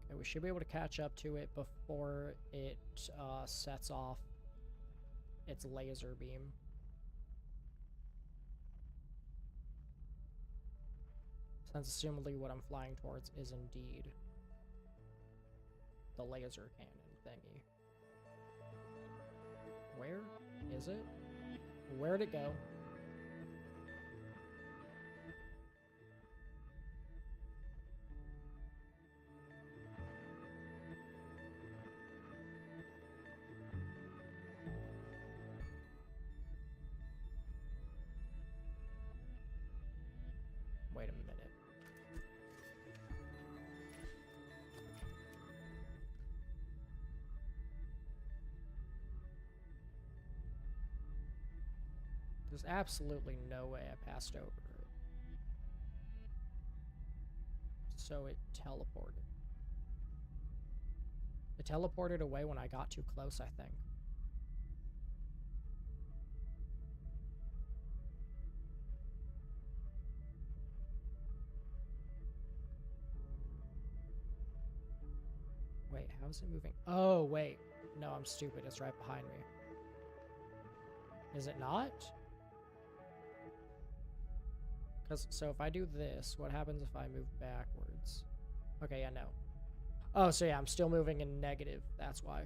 Okay, we should be able to catch up to it before it sets off its laser beam. Since assumably what I'm flying towards is indeed the laser cannon thingy. Where is it? Where'd it go? Wait a minute. There's absolutely no way I passed over it. So it teleported. It teleported away when I got too close, I think. Wait, how is it moving? Oh, wait. No, I'm stupid. It's right behind me. Is it not? So if I do this, what happens if I move backwards? Okay, yeah, no. Oh, so yeah, I'm still moving in negative. That's why.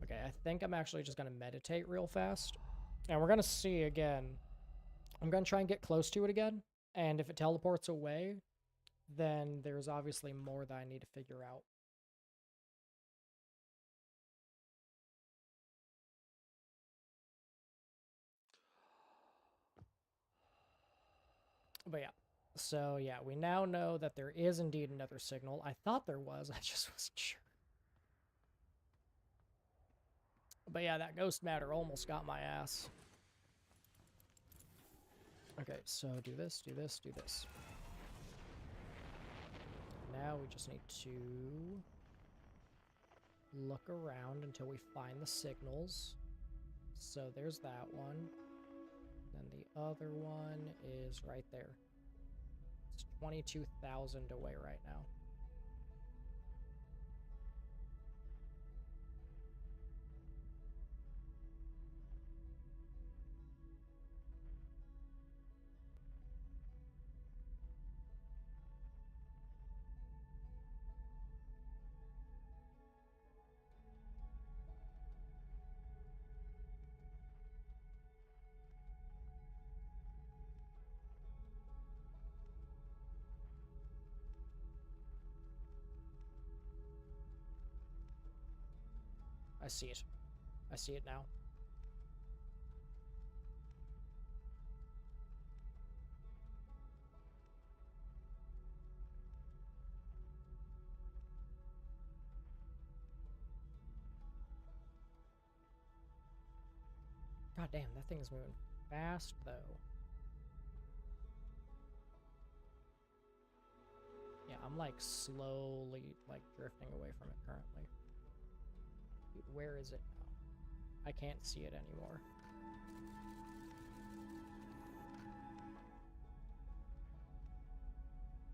Okay, I think I'm actually just going to meditate real fast. And we're going to see again. I'm going to try and get close to it again. And if it teleports away, then there's obviously more that I need to figure out. But yeah. So yeah, we now know that there is indeed another signal. I thought there was, I just wasn't sure. But yeah, that ghost matter almost got my ass. Okay, so do this, do this, do this. Now we just need to look around until we find the signals. So there's that one. Then the other one is right there. It's 22,000 away right now. I see it. I see it now. God damn, that thing is moving fast, though. Yeah, I'm, like, slowly, like, drifting away from it currently. Dude, where is it now? I can't see it anymore.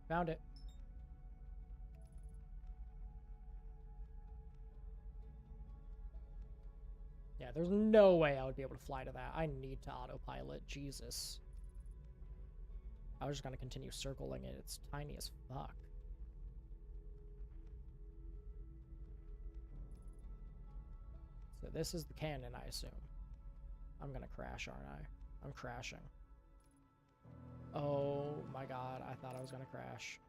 Found it. Yeah, there's no way I would be able to fly to that. I need to autopilot. Jesus. I was just gonna continue circling it. It's tiny as fuck. So this is the cannon, I assume. I'm gonna crash, aren't I? I'm crashing. Oh my god, I thought I was gonna crash.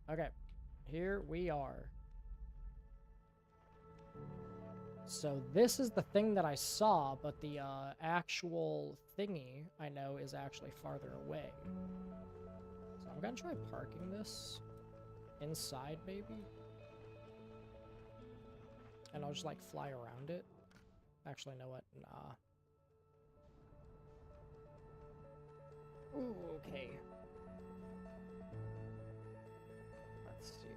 Okay, here we are. So this is the thing that I saw, but the actual thingy I know is actually farther away. So I'm gonna try parking this inside, maybe. And I'll just, like, fly around it. Actually, you know what? Nah. Ooh, okay. Let's see.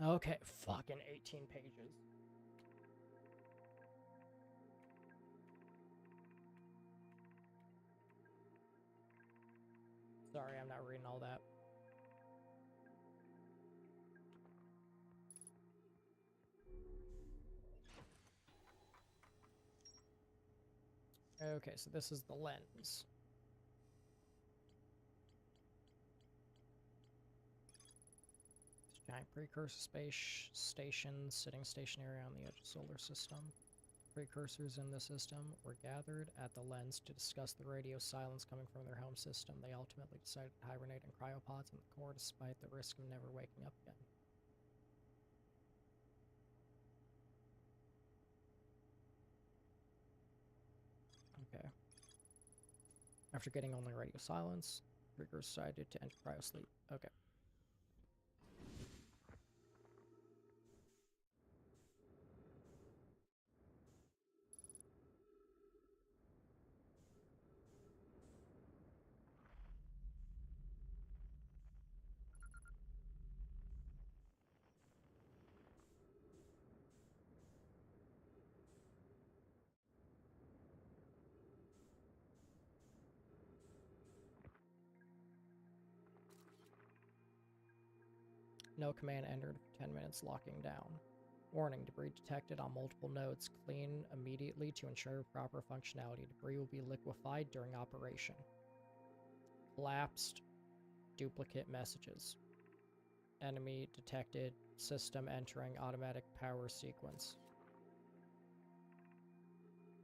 Okay, fucking 18 pages. Sorry, I'm not reading all that. Okay, so this is the lens. Giant precursor space station sitting stationary on the edge of the solar system. Precursors in the system were gathered at the lens to discuss the radio silence coming from their home system. They ultimately decided to hibernate in cryopods in the core despite the risk of never waking up again. Okay. After getting only radio silence, precursors decided to enter cryosleep. Okay. No command entered for 10 minutes, locking down. Warning, debris detected on multiple nodes. Clean immediately to ensure proper functionality. Debris will be liquefied during operation. Collapsed duplicate messages. Enemy detected. System entering automatic power sequence.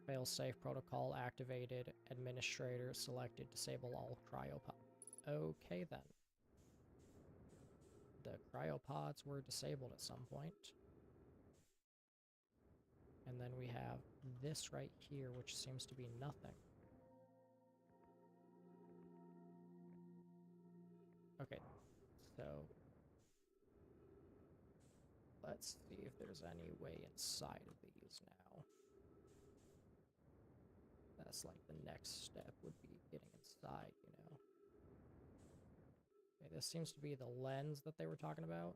Failsafe protocol activated. Administrator selected. Disable all cryopods. Okay then. The cryopods were disabled at some point. And then we have this right here, which seems to be nothing. Okay, so let's see if there's any way inside of these now. That's like the next step would be getting inside, you know. Okay, this seems to be the lens that they were talking about,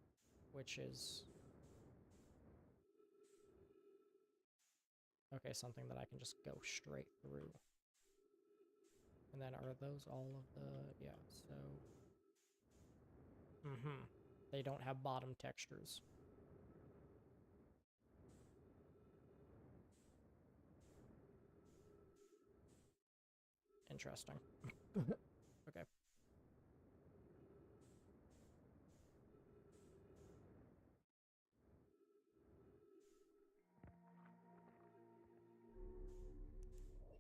which is... Okay, something that I can just go straight through. And then are those all of the... Yeah, so... They don't have bottom textures. Interesting. Okay.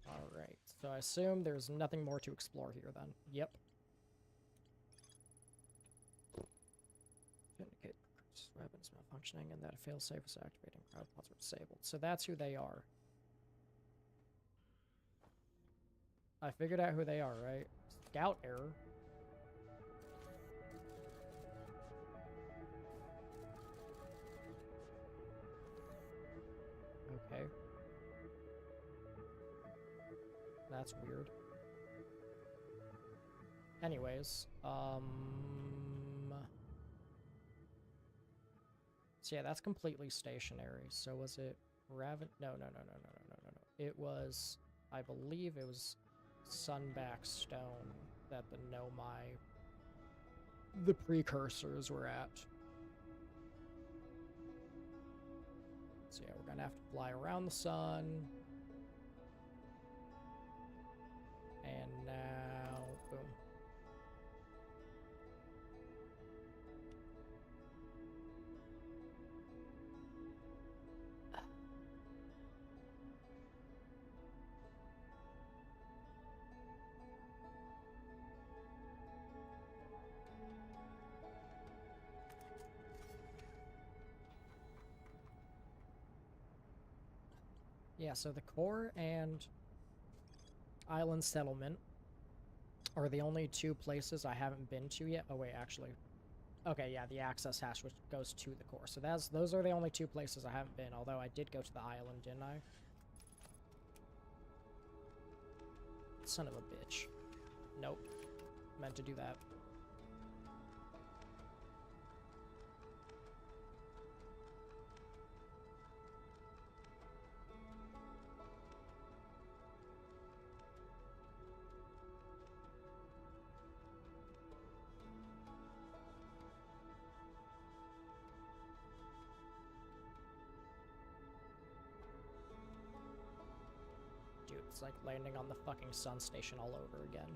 Alright, so I assume there's nothing more to explore here then. Yep. Indicate weapons malfunctioning and that a failsafe is activating. Cryopods are disabled. So that's who they are. I figured out who they are, right? Scout error. Okay. That's weird. Anyways, so yeah, that's completely stationary. So was it Raven? No. It was, I believe it was Sunback Stone that the Nomai, the precursors were at. So yeah, we're gonna have to fly around the sun. And now, boom. Yeah, so the core and island settlement are the only two places I haven't been to yet. Oh wait, actually. Okay, yeah, the access hatch which goes to the core. So those are the only two places I haven't been, although I did go to the island, didn't I? Son of a bitch. Nope. Meant to do that. Dude, it's like landing on the fucking sun station all over again.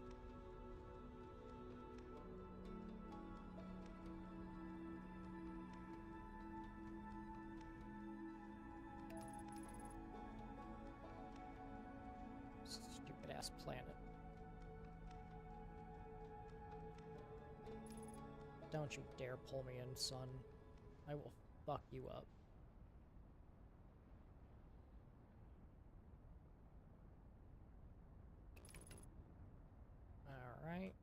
Stupid ass planet. Don't you dare pull me in, son. I will fuck you up. Alright.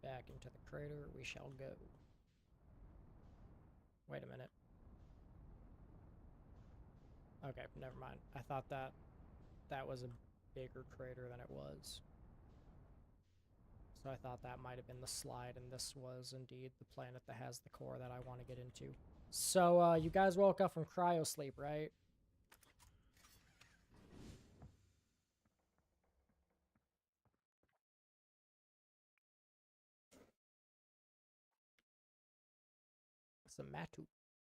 Back into the crater we shall go. Wait a minute. Okay, never mind. I thought that was a bigger crater than it was. So I thought that might have been the slide, and this was indeed the planet that has the core that I want to get into. So, you guys woke up from cryo sleep, right? Samatu.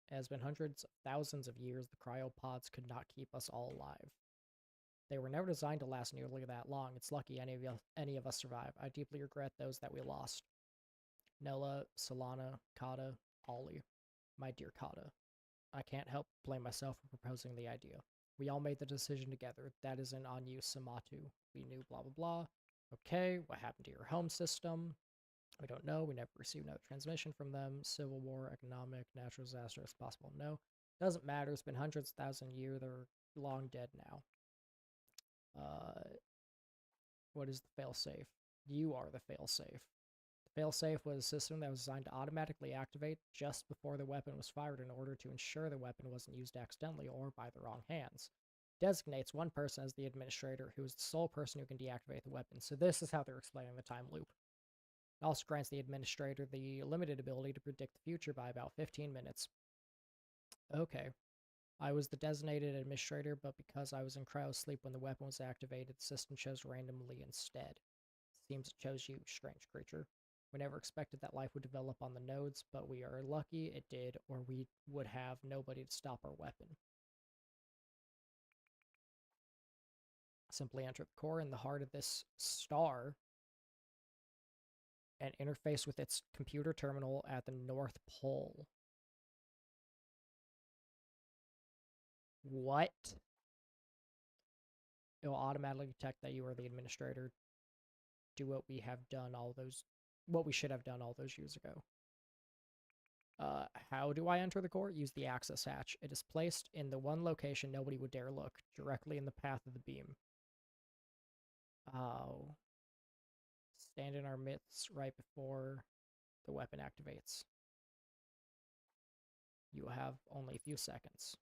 It has been hundreds of thousands of years, the cryopods could not keep us all alive. They were never designed to last nearly that long. It's lucky any of us survived. I deeply regret those that we lost. Nella, Solana, Kata, Ollie. My dear Kata. I can't help blame myself for proposing the idea. We all made the decision together. That isn't on you, Samatu. We knew blah blah blah. Okay, what happened to your home system? We don't know. We never received no transmission from them. Civil war, economic, natural disaster is possible. No. Doesn't matter. It's been hundreds of thousands of years. They're long dead now. What is the failsafe? You are the failsafe. The failsafe was a system that was designed to automatically activate just before the weapon was fired in order to ensure the weapon wasn't used accidentally or by the wrong hands. Designates one person as the administrator, who is the sole person who can deactivate the weapon. So this is how they're explaining the time loop. It also grants the administrator the limited ability to predict the future by about 15 minutes. Okay. I was the designated administrator, but because I was in cryo sleep when the weapon was activated, the system chose randomly instead. Seems it chose you, strange creature. We never expected that life would develop on the nodes, but we are lucky it did, or we would have nobody to stop our weapon. Simply enter the core in the heart of this star and interface with its computer terminal at the North Pole. What? It will automatically detect that you are the administrator. Do what we have done what we should have done all those years ago. How do I enter the core? Use the access hatch. It is placed in the one location nobody would dare look, directly in the path of the beam. Oh. Stand in our midst right before the weapon activates. You have only a few seconds.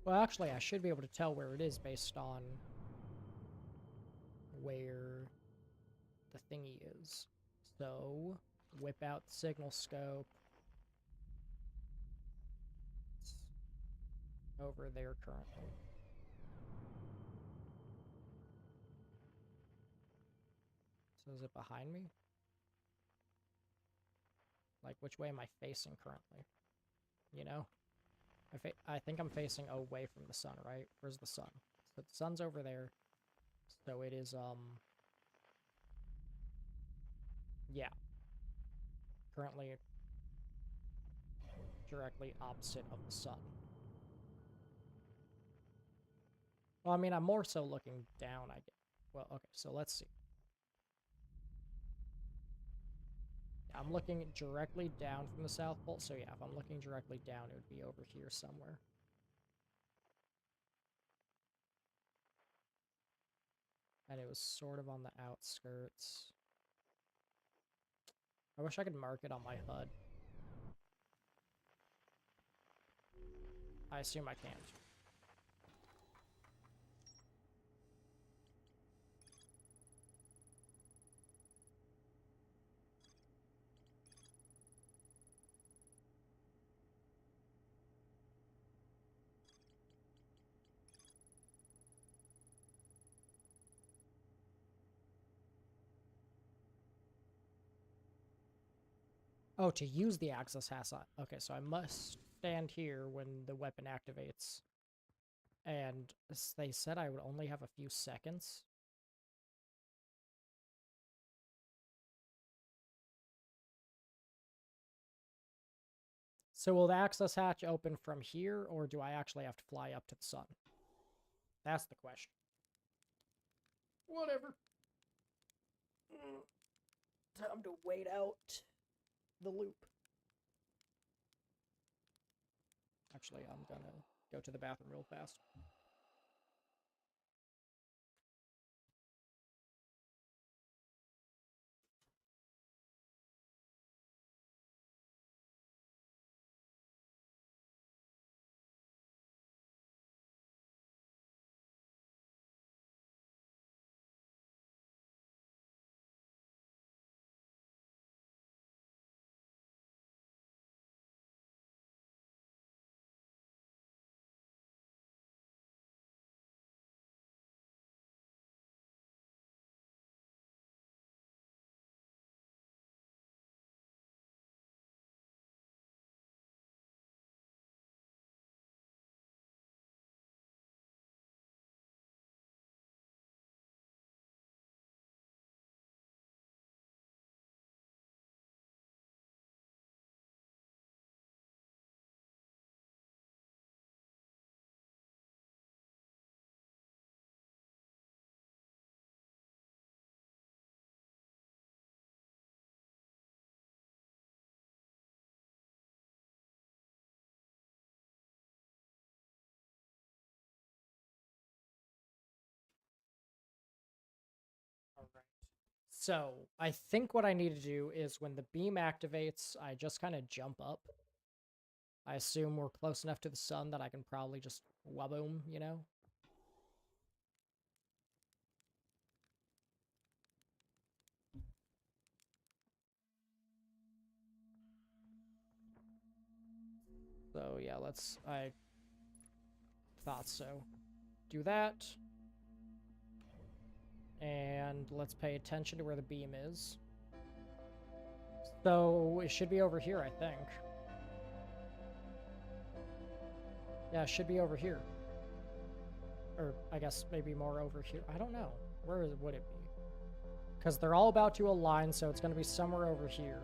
Well, actually, I should be able to tell where it is based on where the thingy is. So, whip out the signal scope. It's over there currently. So is it behind me? Like, which way am I facing currently? You know? I think I'm facing away from the sun, right? Where's the sun? So the sun's over there. So it is, yeah. Currently directly opposite of the sun. Well, I mean, I'm more so looking down, I guess. Well, okay, so let's see. Yeah, I'm looking directly down from the South Pole, so yeah, if I'm looking directly down, it would be over here somewhere. And it was sort of on the outskirts. I wish I could mark it on my HUD. I assume I can't. Oh, to use the access hatch. Okay, so I must stand here when the weapon activates. And they said I would only have a few seconds. So will the access hatch open from here, or do I actually have to fly up to the sun? That's the question. Whatever. Time to wait out the loop. Actually, I'm gonna go to the bathroom real fast. All right. So I think what I need to do is when the beam activates, I just kind of jump up. I assume we're close enough to the sun that I can probably just waboom, you know? So yeah, I thought so. Do that. And let's pay attention to where the beam is. So it should be over here, I think. Yeah, it should be over here. Or I guess maybe more over here. I don't know. Where would it be? Because they're all about to align, so it's going to be somewhere over here.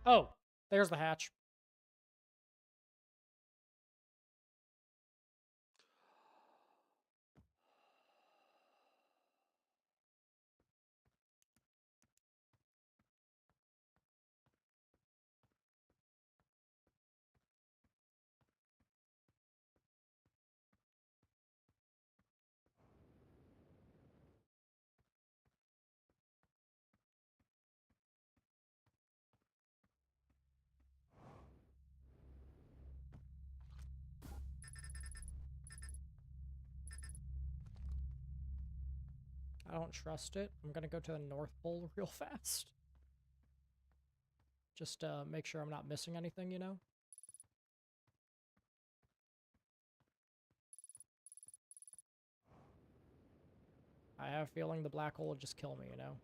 Oh, there's the hatch. I don't trust it. I'm gonna go to the North Pole real fast. Just to make sure I'm not missing anything, you know? I have a feeling the black hole will just kill me, you know?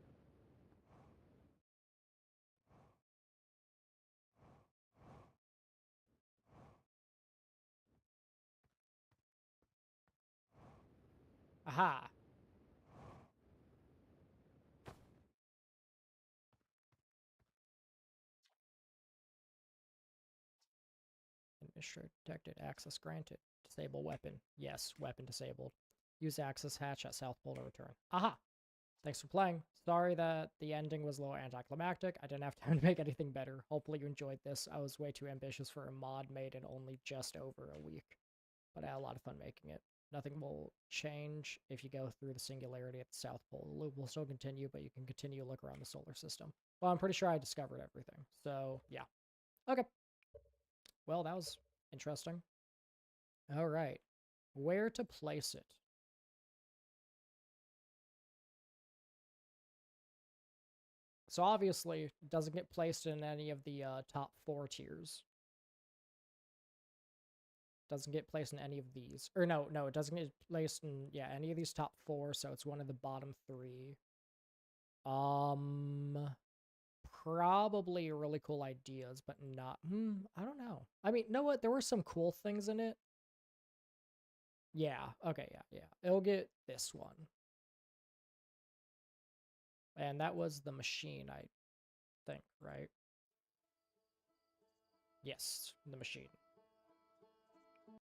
Aha! Administrator detected. Access granted. Disable weapon. Yes, weapon disabled. Use access hatch at South Pole to return. Aha! Thanks for playing. Sorry that the ending was a little anticlimactic. I didn't have time to make anything better. Hopefully you enjoyed this. I was way too ambitious for a mod made in only just over a week. But I had a lot of fun making it. Nothing will change if you go through the singularity at the South Pole. The loop will still continue, but you can continue to look around the solar system. Well, I'm pretty sure I discovered everything. So, yeah. Okay. Well, that was interesting. All right. Where to place it? So obviously, it doesn't get placed in any of the top 4 tiers. Doesn't get placed in any of these. Or no, it doesn't get placed in, yeah, any of these top 4, so it's one of the bottom 3. Probably really cool ideas, but not, I don't know. I mean, know what? There were some cool things in it. Yeah, okay, yeah. It'll get this one. And that was the machine, I think, right? Yes, the machine.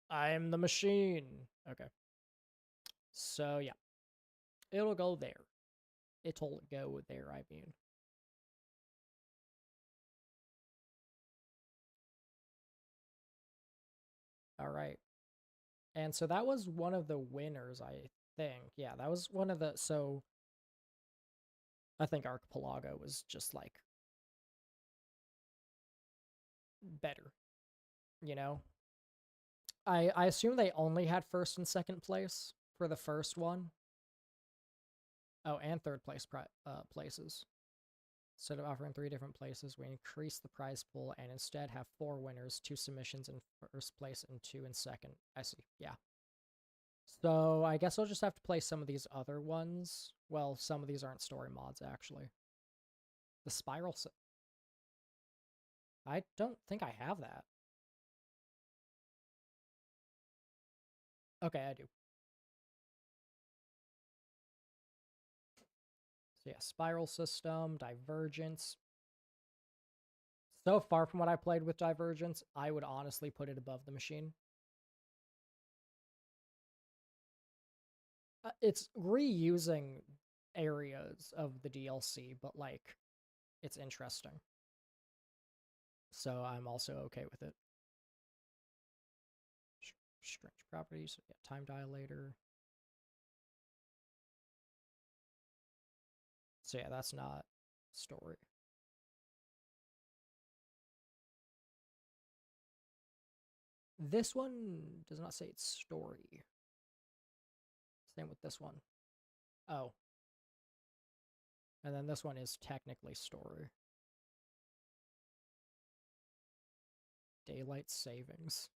I'm the machine. Okay. So, yeah. It'll go there. It'll go there, I mean. Alright. And so that was one of the winners, I think. Yeah, that was one of the... So, I think Archipelago was just, like, better. You know? I assume they only had first and second place for the first one. Oh, and third place places. Instead of offering 3 different places, we increase the prize pool and instead have 4 winners, 2 submissions in first place and 2 in second. I see, yeah. So I guess I'll just have to play some of these other ones. Well, some of these aren't story mods, actually. The Spiral... I don't think I have that. Okay, I do. So yeah, Spiral System, Divergence. So far from what I played with Divergence, I would honestly put it above the machine. It's reusing areas of the DLC, but, like, it's interesting. So I'm also okay with it. Strange properties, yeah, time dilator. So yeah, that's not story. This one does not say it's story. Same with this one. Oh. And then this one is technically story. Daylight savings.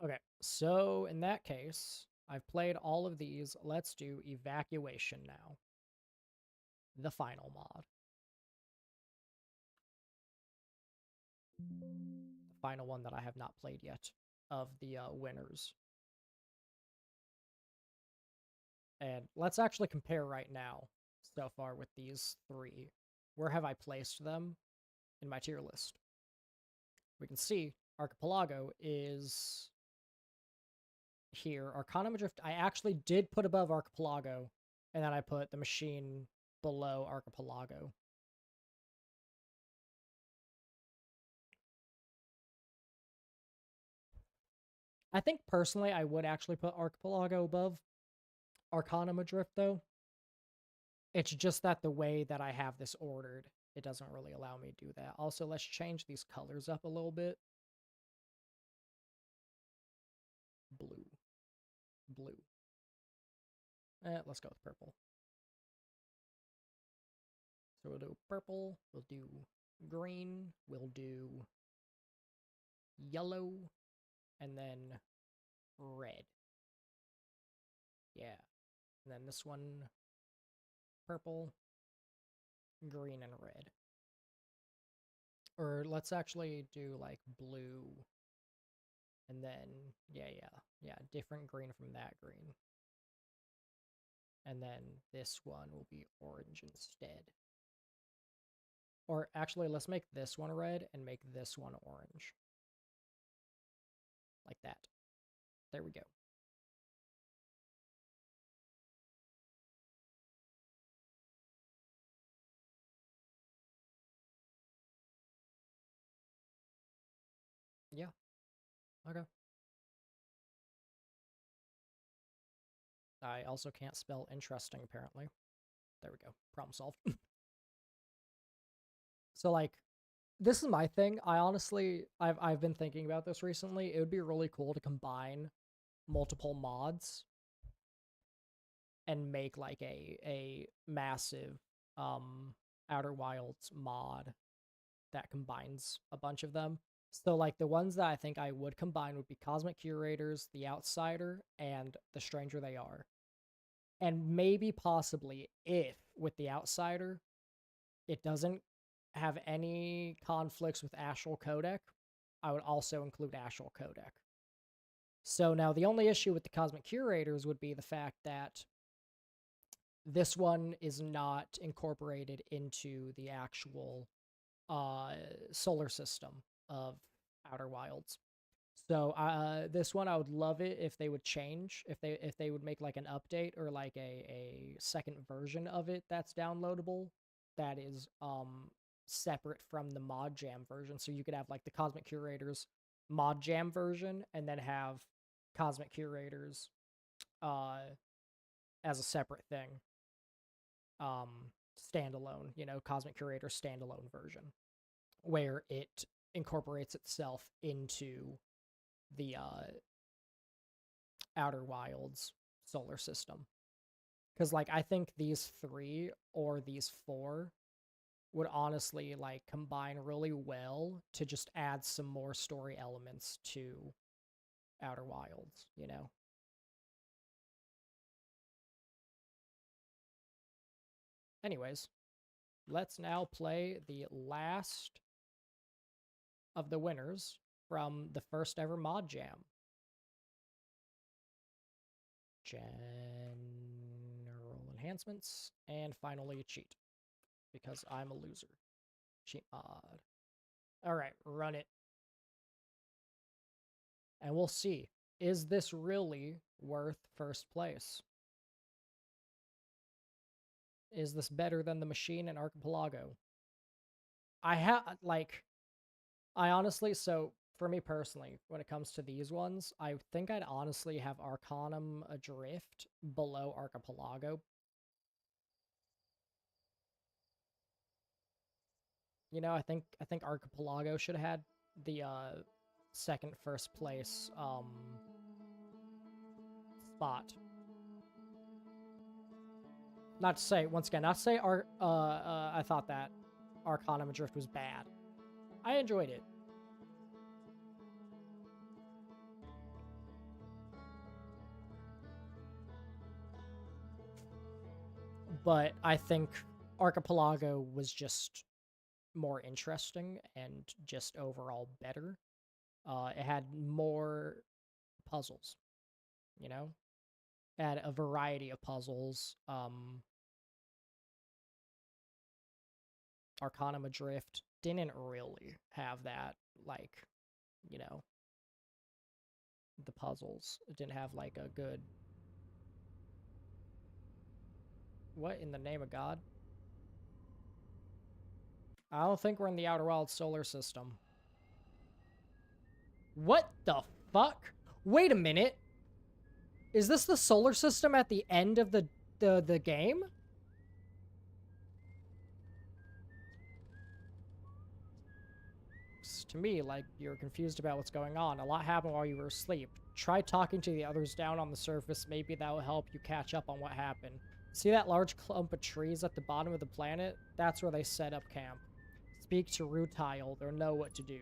Okay, so in that case, I've played all of these. Let's do Evacuation now. The final mod. The final one that I have not played yet of the winners. And let's actually compare right now so far with these 3. Where have I placed them? in my tier list. We can see Archipelago is here. Arcanum Adrift, I actually did put above Archipelago, and then I put the machine below Archipelago. I think personally I would actually put Archipelago above Arcanum Adrift, though. It's just that the way that I have this ordered, it doesn't really allow me to do that. Also, let's change these colors up a little bit. Blue. Blue. Let's go with purple. So we'll do purple, we'll do green, we'll do yellow, and then red. Yeah. And then this one, purple, green, and red. Or let's actually do like blue, and then, yeah, different green from that green. And then this one will be orange instead. Or actually, let's make this one red and make this one orange. Like that. There we go. Yeah. Okay. I also can't spell interesting, apparently. There we go. Problem solved. So, like, this is my thing. I've been thinking about this recently. It would be really cool to combine multiple mods and make like a massive Outer Wilds mod that combines a bunch of them. So like the ones that I think I would combine would be Cosmic Curators, The Outsider, and The Stranger They Are. And maybe possibly if with The Outsider it doesn't have any conflicts with Astral Codec, I would also include Astral Codec. So now the only issue with the Cosmic Curators would be the fact that this one is not incorporated into the actual solar system of Outer Wilds. So this one I would love it if they would change, if they would make like an update or like a second version of it that's downloadable that is separate from the Mod Jam version. So you could have like the Cosmic Curators Mod Jam version and then have Cosmic Curators as a separate thing. Standalone, Cosmic Curator standalone version where it incorporates itself into the Outer Wilds solar system. Because, like, I think these 3 or these 4 would honestly, like, combine really well to just add some more story elements to Outer Wilds, Anyways, let's now play the last of the winners from the first ever Mod Jam. General enhancements, and finally cheat, because I'm a loser. Cheat mod. Alright, run it. And we'll see. Is this really worth first place? Is this better than the machine and Archipelago? I honestly, so for me personally, when it comes to these ones, I think I'd honestly have Arcanum Adrift below Archipelago. I think Archipelago should have had the second first place spot. Not to say, once again, not to say I thought that Arcanum Adrift was bad. I enjoyed it. But I think Archipelago was just more interesting and just overall better. It had more puzzles, It had a variety of puzzles. Arcanum Adrift didn't really have that, like, you know, the puzzles. It didn't have, like, a good... What in the name of God? I don't think we're in the Outer Wilds solar system. What the fuck? Wait a minute. Is this the solar system at the end of the game? To me, like, you're confused about what's going on. A lot happened while you were asleep. Try talking to the others down on the surface. Maybe that will help you catch up on what happened. See that large clump of trees at the bottom of the planet? That's where they set up camp. Speak to Rutile. They'll know what to do.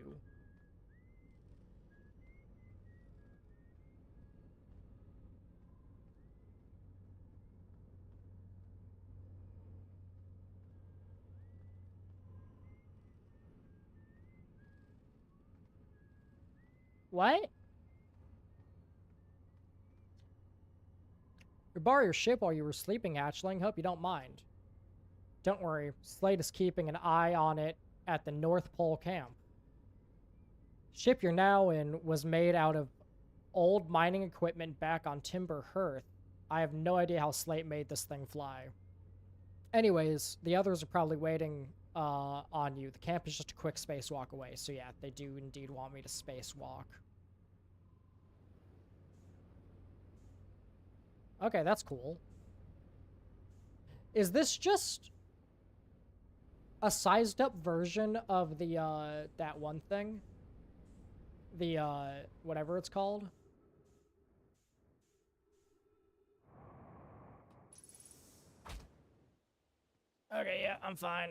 What? We borrowed your ship while you were sleeping, Hatchling. Hope you don't mind. Don't worry. Slade is keeping an eye on it at the North Pole camp. Ship you're now in was made out of old mining equipment back on Timber Hearth. I have no idea how Slate made this thing fly. Anyways, the others are probably waiting on you. The camp is just a quick spacewalk away, so yeah, they do indeed want me to spacewalk. Okay, that's cool. Is this just a sized up version of the, that one thing? The, whatever it's called? Okay, yeah, I'm fine.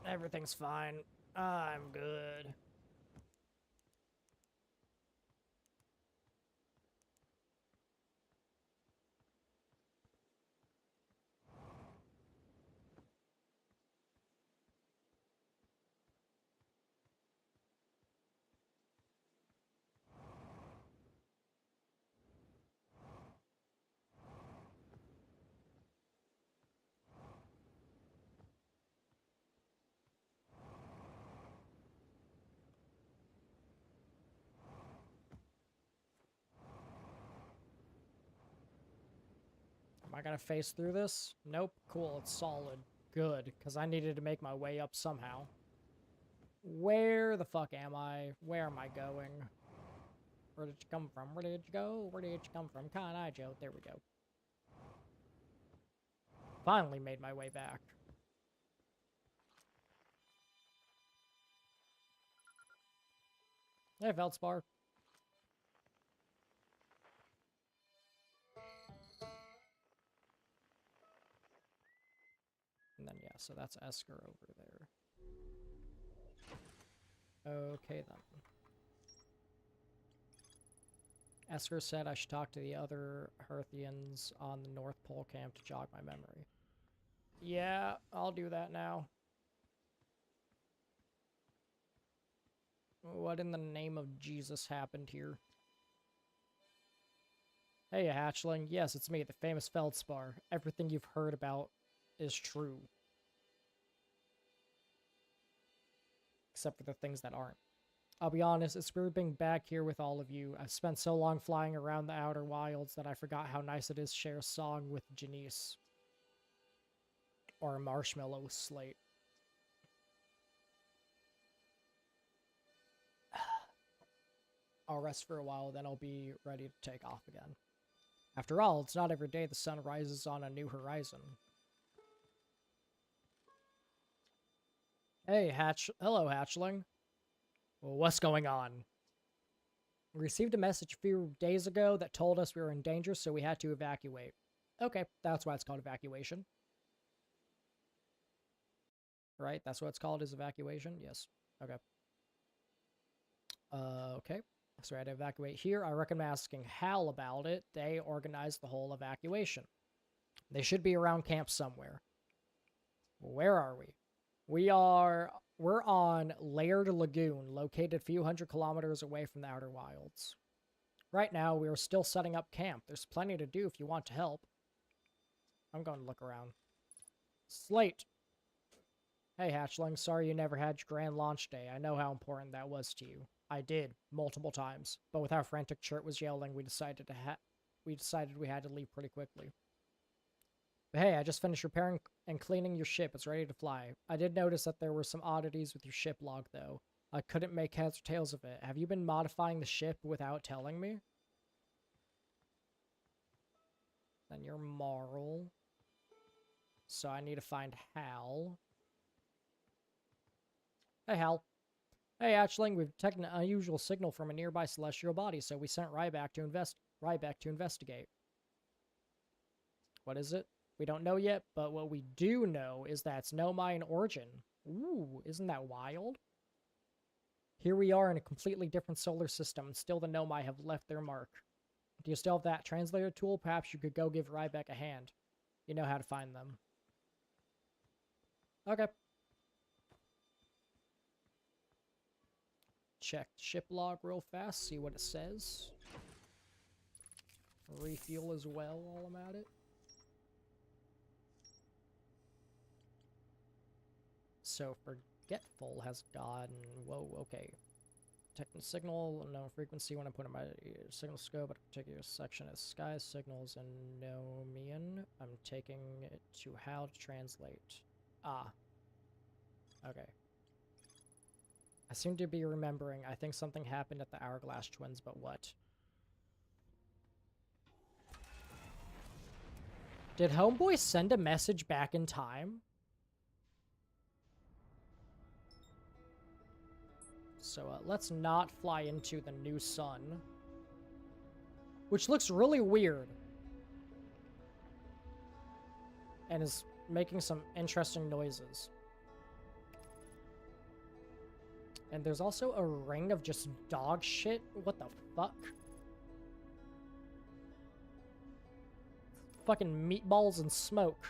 Everything's fine. I'm good. Am I gonna face through this? Nope. Cool, it's solid. Good, because I needed to make my way up somehow. Where the fuck am I? Where am I going? Where did you come from? Where did you go? Where did you come from? Con Joe. There we go. Finally made my way back. Hey, Veldspar. And then, yeah, so that's Esker over there. Okay, then. Esker said I should talk to the other Hearthians on the North Pole camp to jog my memory. Yeah, I'll do that now. What in the name of Jesus happened here? Hey, Hatchling. Yes, it's me, the famous Feldspar. Everything you've heard about is true. Except for the things that aren't. I'll be honest, it's weird being back here with all of you. I've spent so long flying around the Outer Wilds that I forgot how nice it is to share a song with Janice. Or a marshmallow with Slate. I'll rest for a while, then I'll be ready to take off again. After all, it's not every day the sun rises on a new horizon. Hey, Hello, Hatchling. Well, what's going on? We received a message a few days ago that told us we were in danger, so we had to evacuate. Okay, that's why it's called evacuation. Right? That's what it's called, is evacuation? Yes. Okay. Okay. So we had to evacuate here. I recommend asking Hal about it. They organized the whole evacuation. They should be around camp somewhere. Where are we? We're on Laird Lagoon, located a few hundred kilometers away from the Outer Wilds. Right now, we are still setting up camp. There's plenty to do if you want to help. I'm going to look around. Slate. Hey, Hatchling, sorry you never had your grand launch day. I know how important that was to you. I did, multiple times. But with how frantic Chert was yelling, we decided we had to leave pretty quickly. But hey, I just finished repairing and cleaning your ship. It's ready to fly. I did notice that there were some oddities with your ship log, though. I couldn't make heads or tails of it. Have you been modifying the ship without telling me? Then you're Marl. So I need to find Hal. Hey, Hal. Hey, Hatchling, we've detected an unusual signal from a nearby celestial body, so we sent Ryback to investigate. What is it? We don't know yet, but what we do know is that it's Nomai in origin. Ooh, isn't that wild? Here we are in a completely different solar system, and still the Nomai have left their mark. Do you still have that translator tool? Perhaps you could go give Ryback a hand. You know how to find them. Okay. Check ship log real fast, see what it says. Refuel as well while I'm at it. So Forgetful has gotten... Whoa, okay. Detecting signal, unknown frequency when I put in my signal scope at a particular section of sky signals and Nomian. I'm taking it to how to translate. Ah. Okay. I seem to be remembering. I think something happened at the Hourglass Twins, but what? Did Homeboy send a message back in time? So let's not fly into the new sun. Which looks really weird. And is making some interesting noises. And there's also a ring of just dog shit. What the fuck? Fucking meatballs and smoke.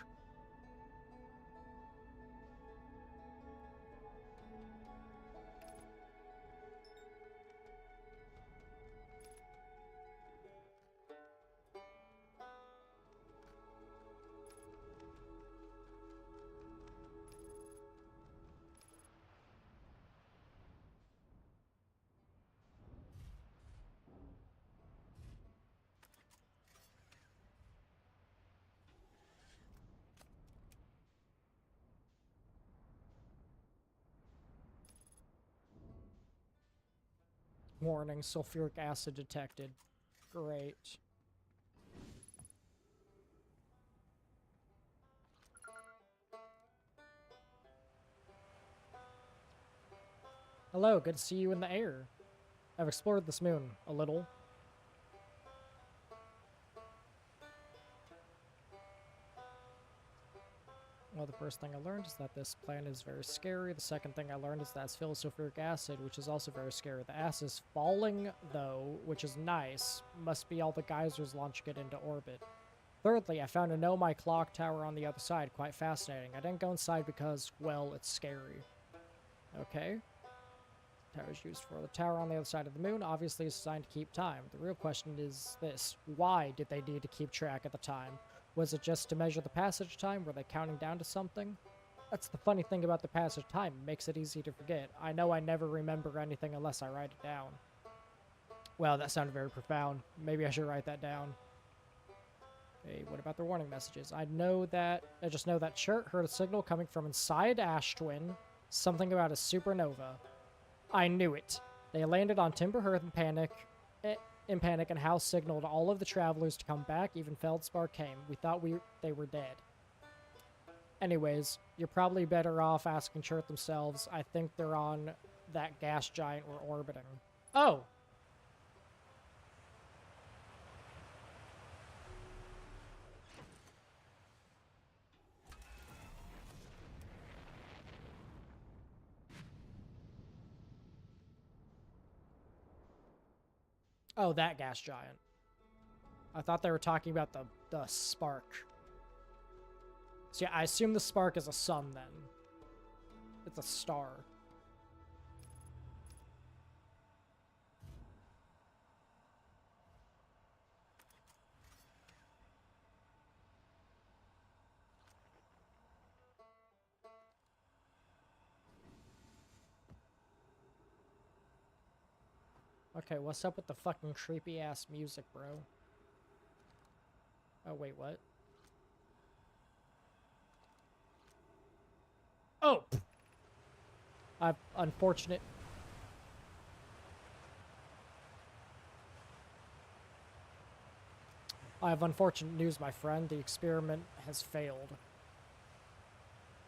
Warning, sulfuric acid detected. Great. Hello, good to see you in the air. I've explored this moon a little. Well, the first thing I learned is that this planet is very scary. The second thing I learned is that it's filled with sulfuric acid, which is also very scary. The acid is falling, though, which is nice. Must be all the geysers launching it into orbit. Thirdly, I found a Nomai clock tower on the other side. Quite fascinating. I didn't go inside because, well, it's scary. Okay. Tower is used for the tower on the other side of the moon. Obviously, is designed to keep time. The real question is this. Why did they need to keep track at the time? Was it just to measure the passage time? Were they counting down to something? That's the funny thing about the passage time. It makes it easy to forget. I know I never remember anything unless I write it down. Well, that sounded very profound. Maybe I should write that down. Okay, what about the warning messages? I just know that Chert heard a signal coming from inside Ash Twin. Something about a supernova. I knew it. They landed on Timber Hearth in panic, and Hal signaled all of the travelers to come back. Even Feldspar came. We thought they were dead. Anyways, you're probably better off asking Chert themselves. I think they're on that gas giant we're orbiting. Oh! Oh, that gas giant. I thought they were talking about the spark. So yeah, I assume the spark is a sun then. It's a star. Okay, what's up with the fucking creepy ass music, bro? Oh, wait, what? Oh! I've unfortunate. I have unfortunate news, my friend. The experiment has failed.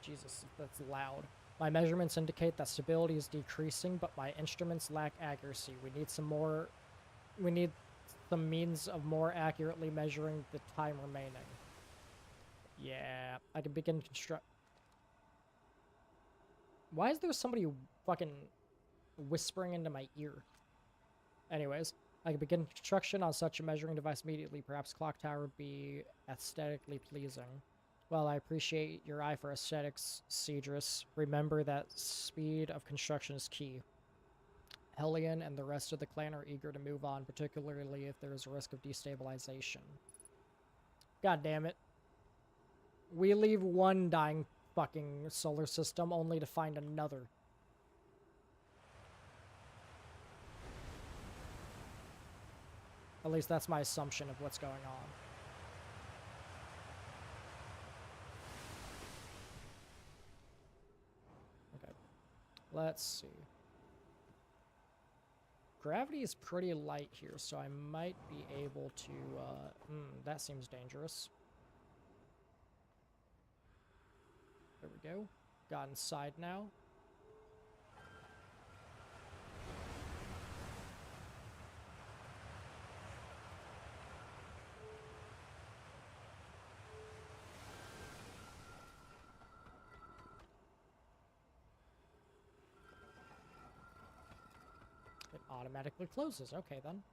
Jesus, that's loud. My measurements indicate that stability is decreasing, but my instruments lack accuracy. We need some means of more accurately measuring the time remaining. Yeah, I can begin construct. Why is there somebody fucking whispering into my ear? Anyways, I can begin construction on such a measuring device immediately. Perhaps clock tower would be aesthetically pleasing. Well, I appreciate your eye for aesthetics, Cedrus. Remember that speed of construction is key. Hellion and the rest of the clan are eager to move on, particularly if there is a risk of destabilization. God damn it. We leave one dying fucking solar system only to find another. At least that's my assumption of what's going on. Okay. Let's see. Gravity is pretty light here, so I might be able to, that seems dangerous. There we go. Got inside now. It automatically closes. Okay, then.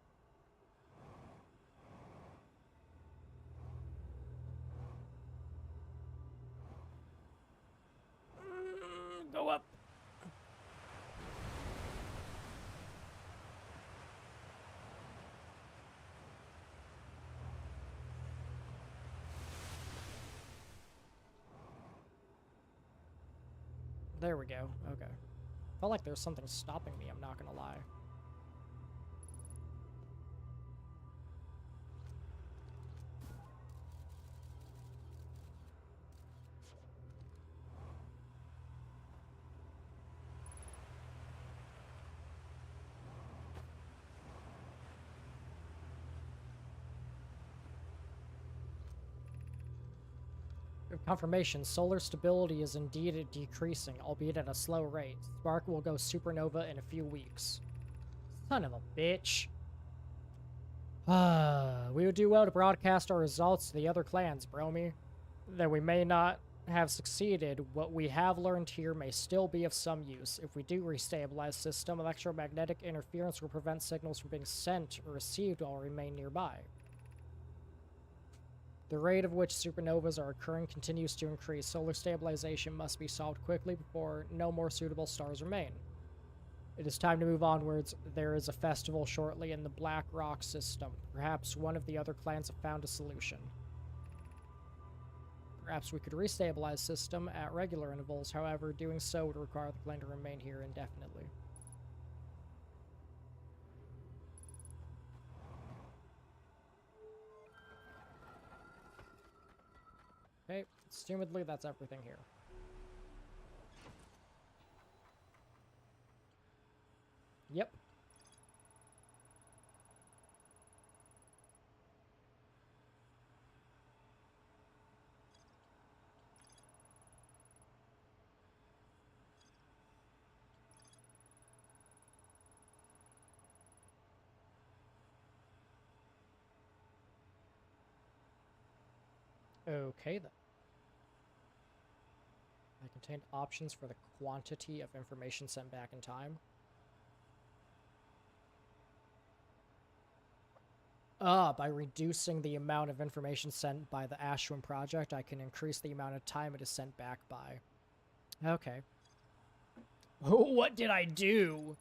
Go up. There we go. Okay. Felt like there's something stopping me, I'm not gonna lie. Confirmation, solar stability is indeed decreasing, albeit at a slow rate. Spark will go supernova in a few weeks. Son of a bitch. We would do well to broadcast our results to the other clans, Bromy. Though we may not have succeeded, what we have learned here may still be of some use. If we do restabilize system, electromagnetic interference will prevent signals from being sent or received while we remain nearby. The rate at which supernovas are occurring continues to increase. Solar stabilization must be solved quickly before no more suitable stars remain. It is time to move onwards. There is a festival shortly in the Black Rock system. Perhaps one of the other clans have found a solution. Perhaps we could restabilize system at regular intervals. However, doing so would require the clan to remain here indefinitely. Okay, assumedly that's everything here. Yep. Okay, then. I contained options for the quantity of information sent back in time. By reducing the amount of information sent by the Ashwin project, I can increase the amount of time it is sent back by. Okay. What did I do?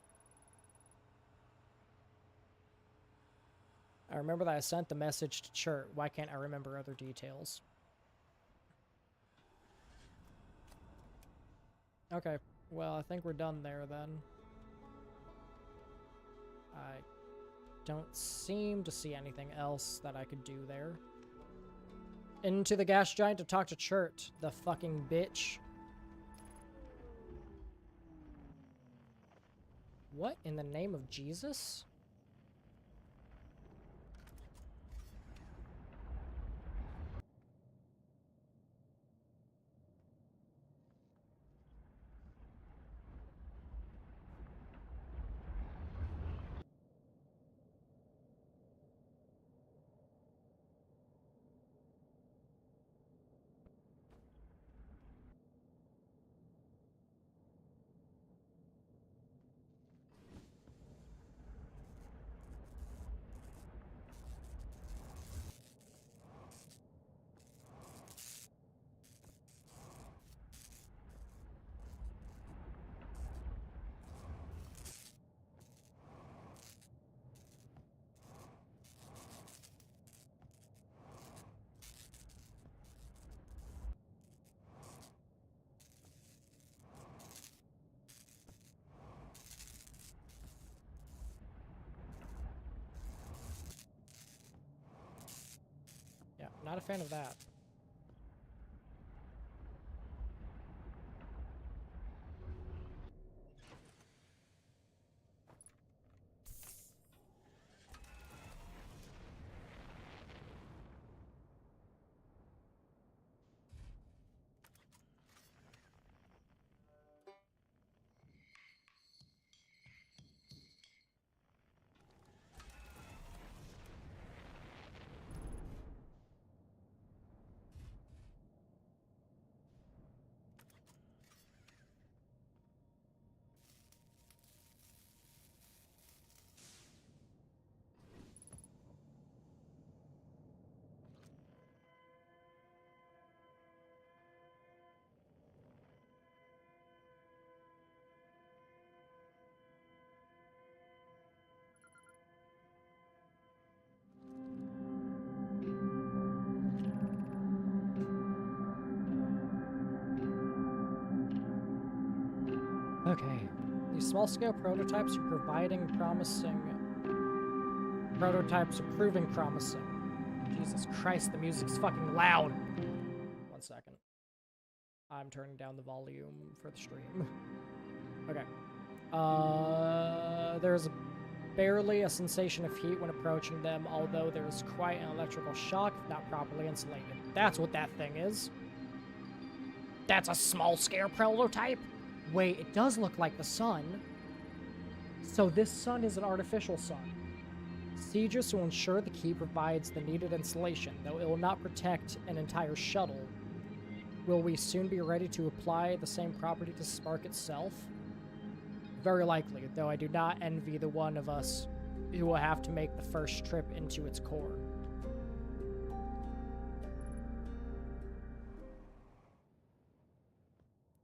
I remember that I sent the message to Chert. Why can't I remember other details? Okay, well, I think we're done there then. I Don't seem to see anything else that I could do there. Into the gas giant to talk to Chert, the fucking bitch. What in the name of Jesus? Yeah, not a fan of that. Okay. These small-scale prototypes are proving promising. Jesus Christ, the music's fucking loud. 1 second. I'm turning down the volume for the stream. Okay. There's barely a sensation of heat when approaching them, although there's quite an electrical shock if not properly insulated. That's what that thing is. That's a small-scale prototype? Wait, it does look like the sun. So this sun is an artificial sun. Procedures will ensure the key provides the needed insulation, though it will not protect an entire shuttle. Will we soon be ready to apply the same property to Spark itself? Very likely, though I do not envy the one of us who will have to make the first trip into its core.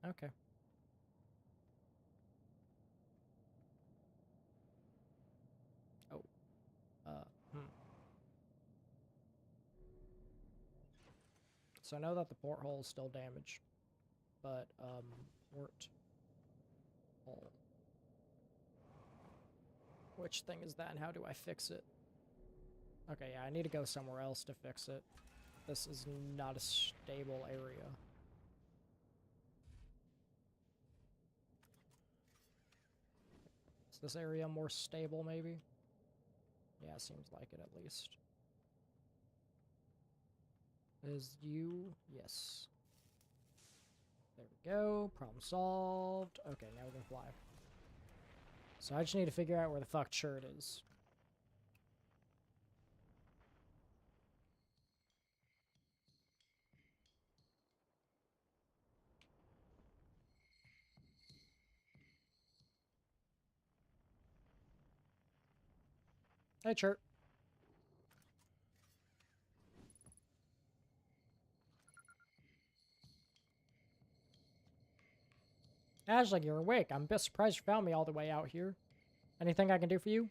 Okay. Oh. So I know that the porthole is still damaged, but, port hole. Which thing is that and how do I fix it? Okay, yeah, I need to go somewhere else to fix it. This is not a stable area. Is this area more stable, maybe? Yeah, seems like it at least. Is you? Yes. There we go. Problem solved. Okay, now we can fly. So I just need to figure out where the fuck Chert is. Hey, Chert. Ashling, you're awake. I'm a bit surprised you found me all the way out here. Anything I can do for you?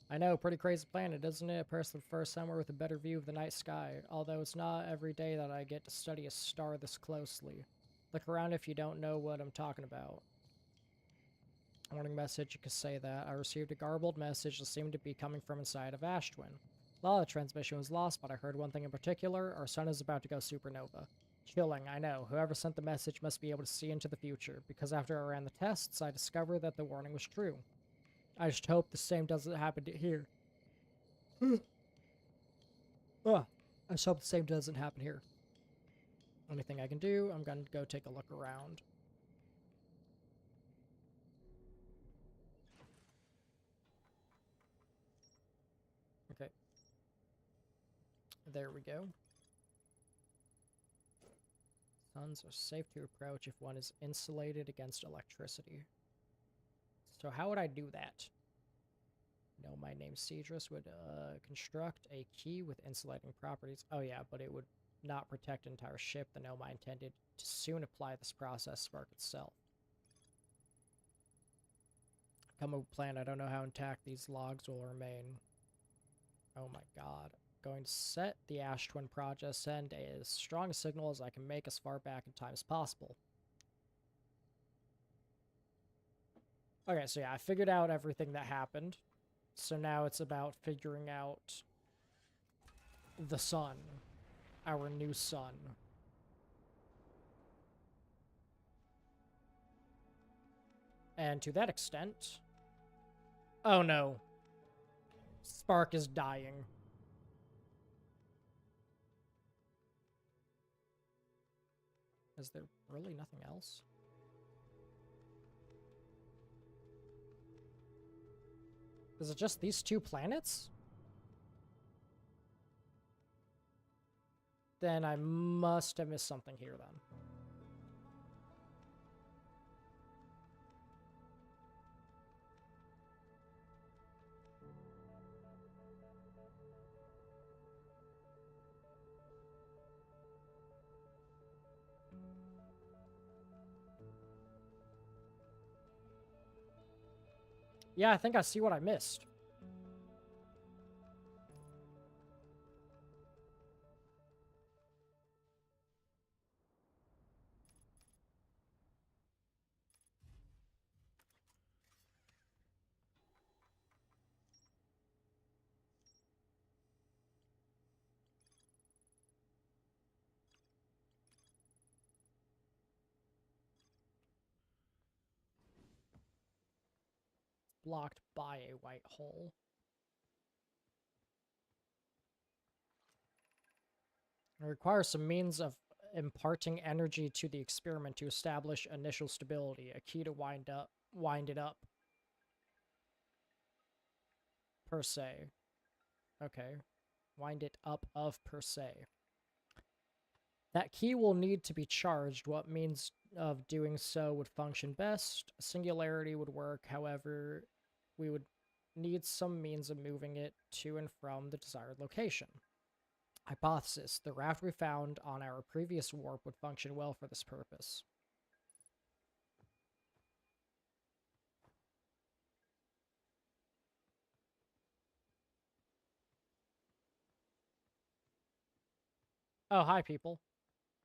I know, pretty crazy planet, isn't it? A person prefers somewhere with a better view of the night sky, although it's not every day that I get to study a star this closely. Look around if you don't know what I'm talking about. Warning message, you could say that. I received a garbled message that seemed to be coming from inside of Ashtwin. A lot of the transmission was lost, but I heard one thing in particular. Our sun is about to go supernova. Chilling, I know. Whoever sent the message must be able to see into the future, because after I ran the tests, I discovered that the warning was true. I just hope the same doesn't happen here. I just hope the same doesn't happen here. Anything I can do, I'm gonna go take a look around. Okay. There we go. Suns are safe to approach if one is insulated against electricity. So how would I do that? No, my name's Cedrus would construct a key with insulating properties. Oh yeah, but it would not protect an entire ship. The Nomai intended to soon apply this process spark itself. Come up with a plan. I don't know how intact these logs will remain. Oh my god. Going to set the Ash Twin project, send as strong a signal as I can make as far back in time as possible. Okay, so yeah, I figured out everything that happened. So now it's about figuring out the sun. Our new sun. And to that extent... Oh no. Spark is dying. Is there really nothing else? Is it just these two planets? Then I must have missed something here then. Yeah, I think I see what I missed. Blocked by a white hole. It requires some means of imparting energy to the experiment to establish initial stability, a key to wind it up. Per se. Okay. Wind it up of per se. That key will need to be charged. What means of doing so would function best? Singularity would work, however, we would need some means of moving it to and from the desired location. Hypothesis. The raft we found on our previous warp would function well for this purpose. Oh, hi, people.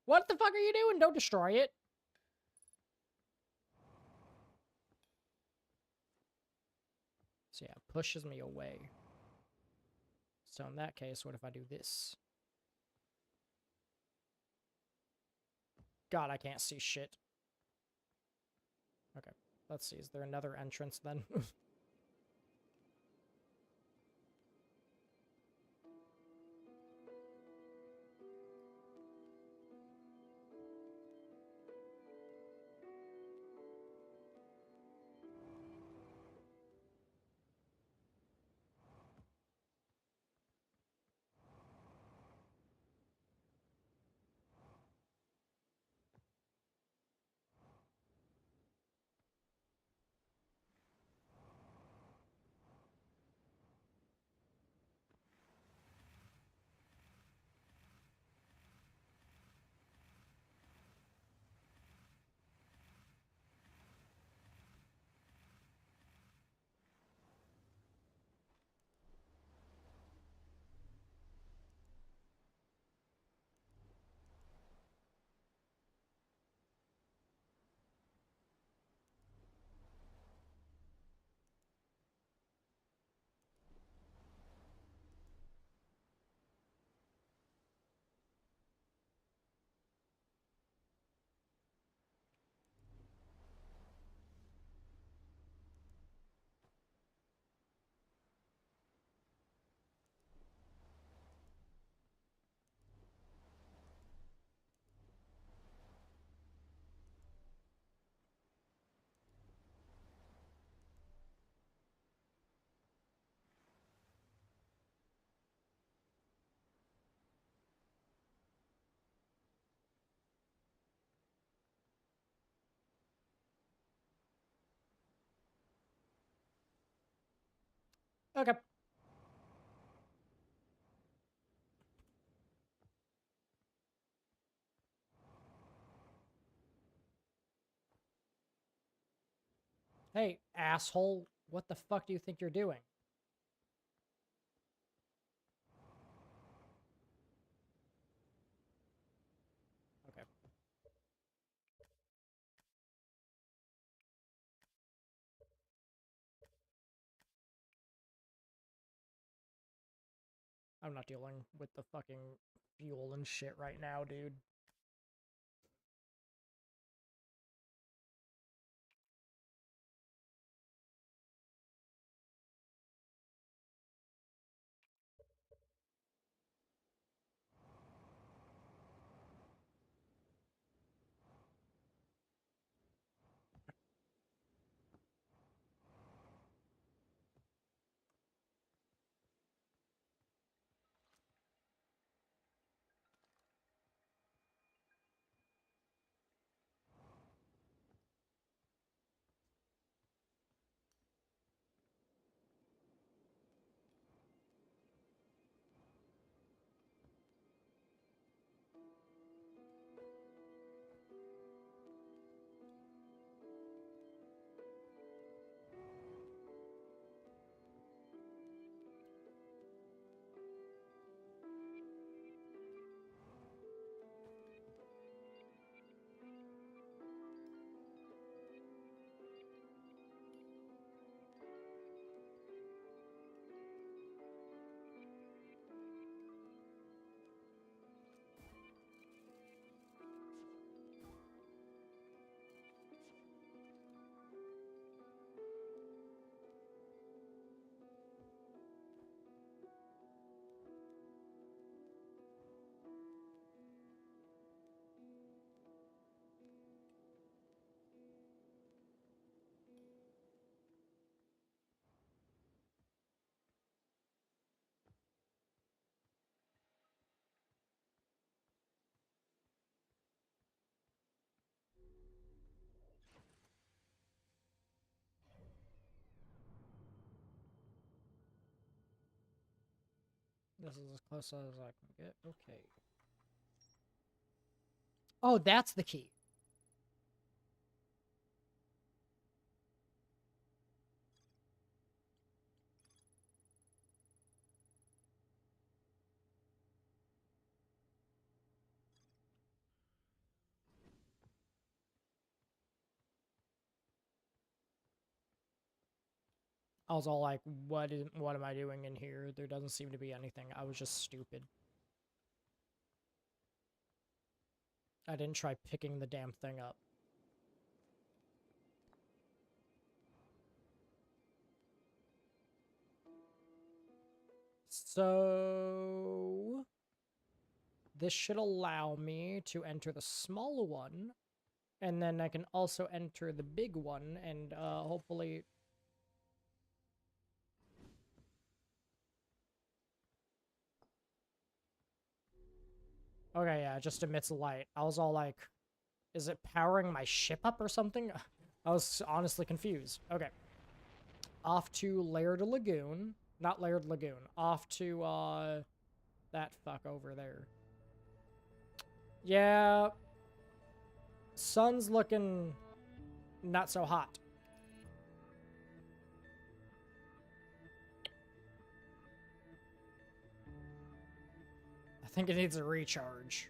What the fuck are you doing? Don't destroy it. So yeah, pushes me away. So in that case, what if I do this? God, I can't see shit. Okay, let's see. Is there another entrance then? Okay. Hey, asshole. What the fuck do you think you're doing? Okay. I'm not dealing with the fucking fuel and shit right now, dude. This is as close as I can get. Okay. Oh, that's the key. I was all like, what am I doing in here? There doesn't seem to be anything. I was just stupid. I didn't try picking the damn thing up. So this should allow me to enter the small one, and then I can also enter the big one, and hopefully... Okay, yeah, it just emits light. I was all like, is it powering my ship up or something? I was honestly confused. Okay. Off to Laird Lagoon. Not Laird Lagoon. Off to, that fuck over there. Yeah. Sun's looking not so hot. I think it needs a recharge.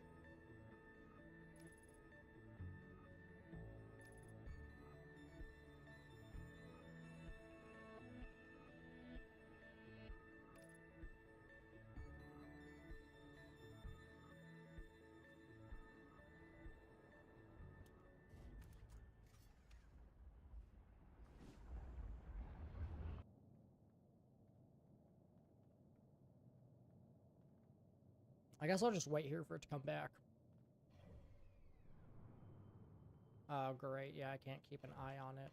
I guess I'll just wait here for it to come back. Oh, great. Yeah, I can't keep an eye on it.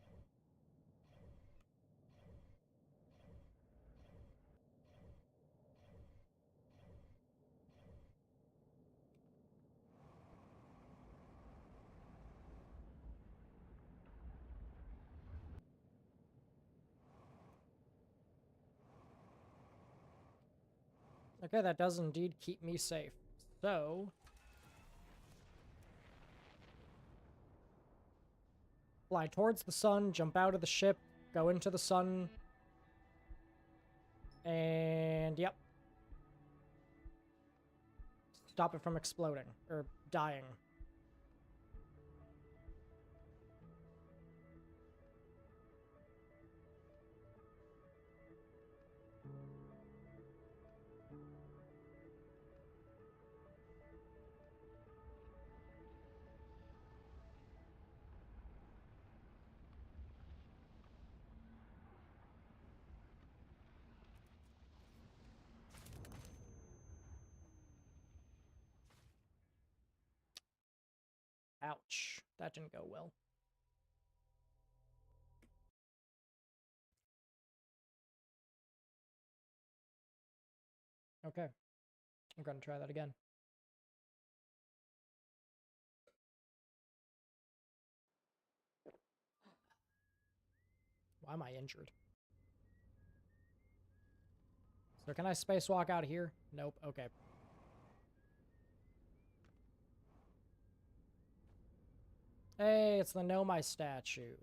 Okay, that does indeed keep me safe. So... fly towards the sun, jump out of the ship, go into the sun, and yep. Stop it from exploding, or dying. Ouch. That didn't go well. Okay. I'm gonna try that again. Why am I injured? So can I spacewalk out of here? Nope. Okay. Hey, it's the Nomai statue.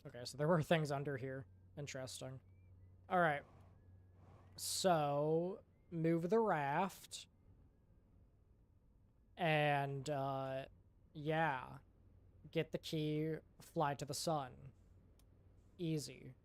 Okay, so there were things under here. Interesting. Alright. So, move the raft. And, yeah. Get the key, fly to the sun. Easy.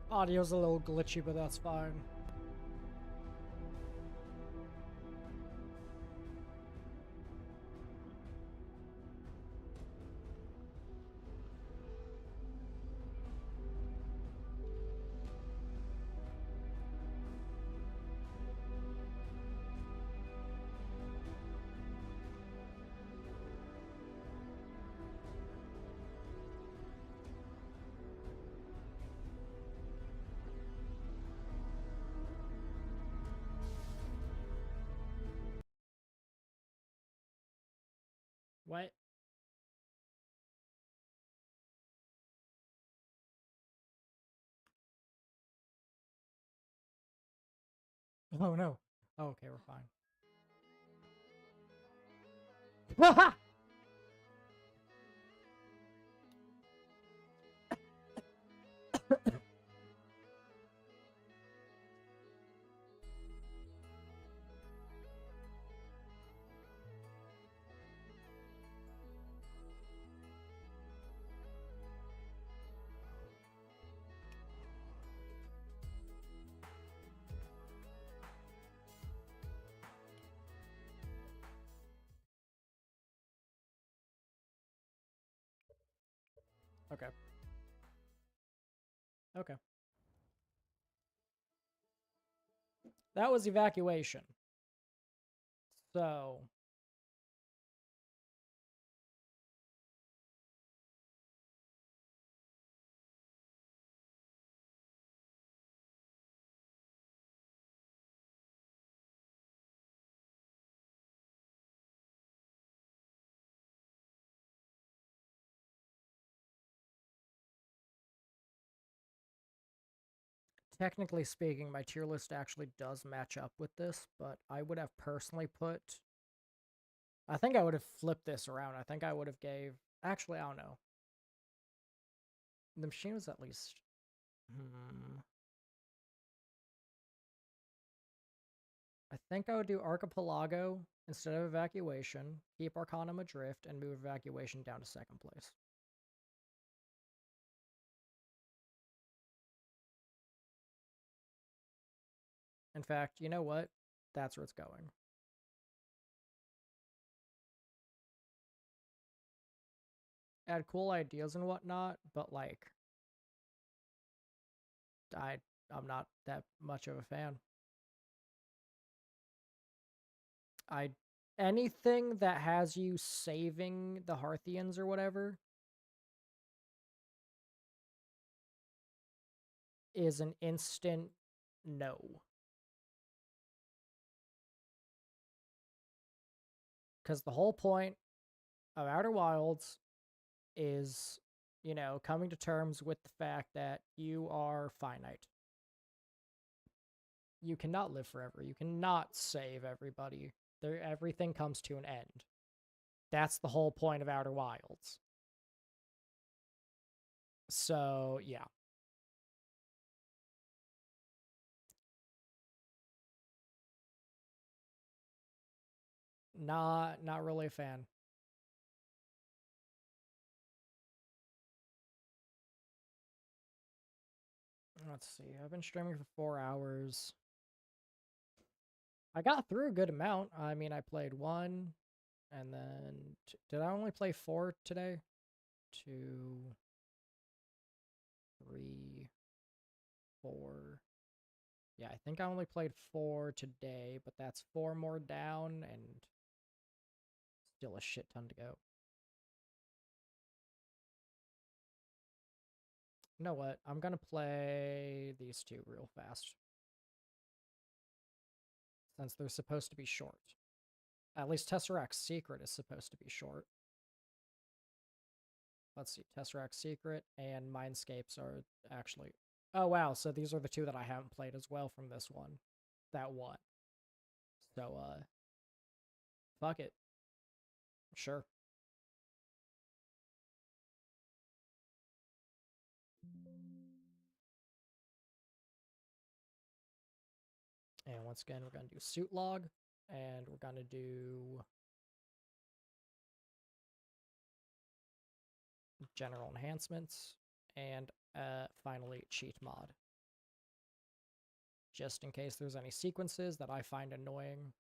Audio's a little glitchy, but that's fine. What? Oh no. Oh, okay, we're fine. Okay. Okay. That was evacuation. So... Technically speaking, my tier list actually does match up with this, but I would have personally put... I think I would have flipped this around. I think I would have gave... Actually, I don't know. The machine was at least... I think I would do Archipelago instead of Evacuation, keep Arcanum Adrift, and move Evacuation down to second place. In fact, you know what? That's where it's going. I had cool ideas and whatnot, but like... I'm not that much of a fan. Anything that has you saving the Hearthians or whatever is an instant no. Because the whole point of Outer Wilds is, you know, coming to terms with the fact that you are finite. You cannot live forever. You cannot save everybody. Everything comes to an end. That's the whole point of Outer Wilds. So, yeah. Not really a fan. Let's see. I've been streaming for 4 hours. I got through a good amount. I mean, I played 1, and then... Did I only play 4 today? 2, 3, 4... Yeah, I think I only played 4 today, but that's 4 more down, and still a shit ton to go. You know what? I'm gonna play these 2 real fast. Since they're supposed to be short. At least Tesseract's Secret is supposed to be short. Let's see, Tesseract's Secret and Mindscapes are actually... Oh, wow, so these are the 2 that I haven't played as well from this one. That one. So, fuck it. Sure. And once again, we're going to do Suit Log, and we're going to do General Enhancements, and finally Cheat Mod. just in case there's any sequences that I find annoying.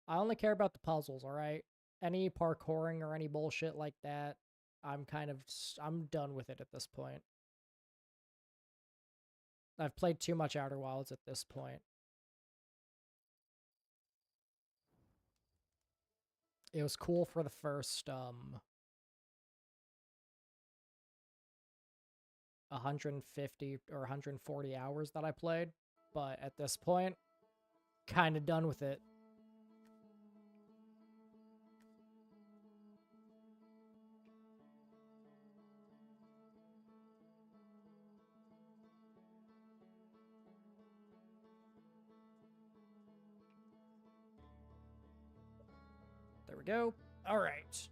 I only care about the puzzles, alright? Any parkouring or any bullshit like that, I'm done with it at this point. I've played too much Outer Wilds at this point. It was cool for the first, 150 or 140 hours that I played, but at this point, kind of done with it. There we go. All right.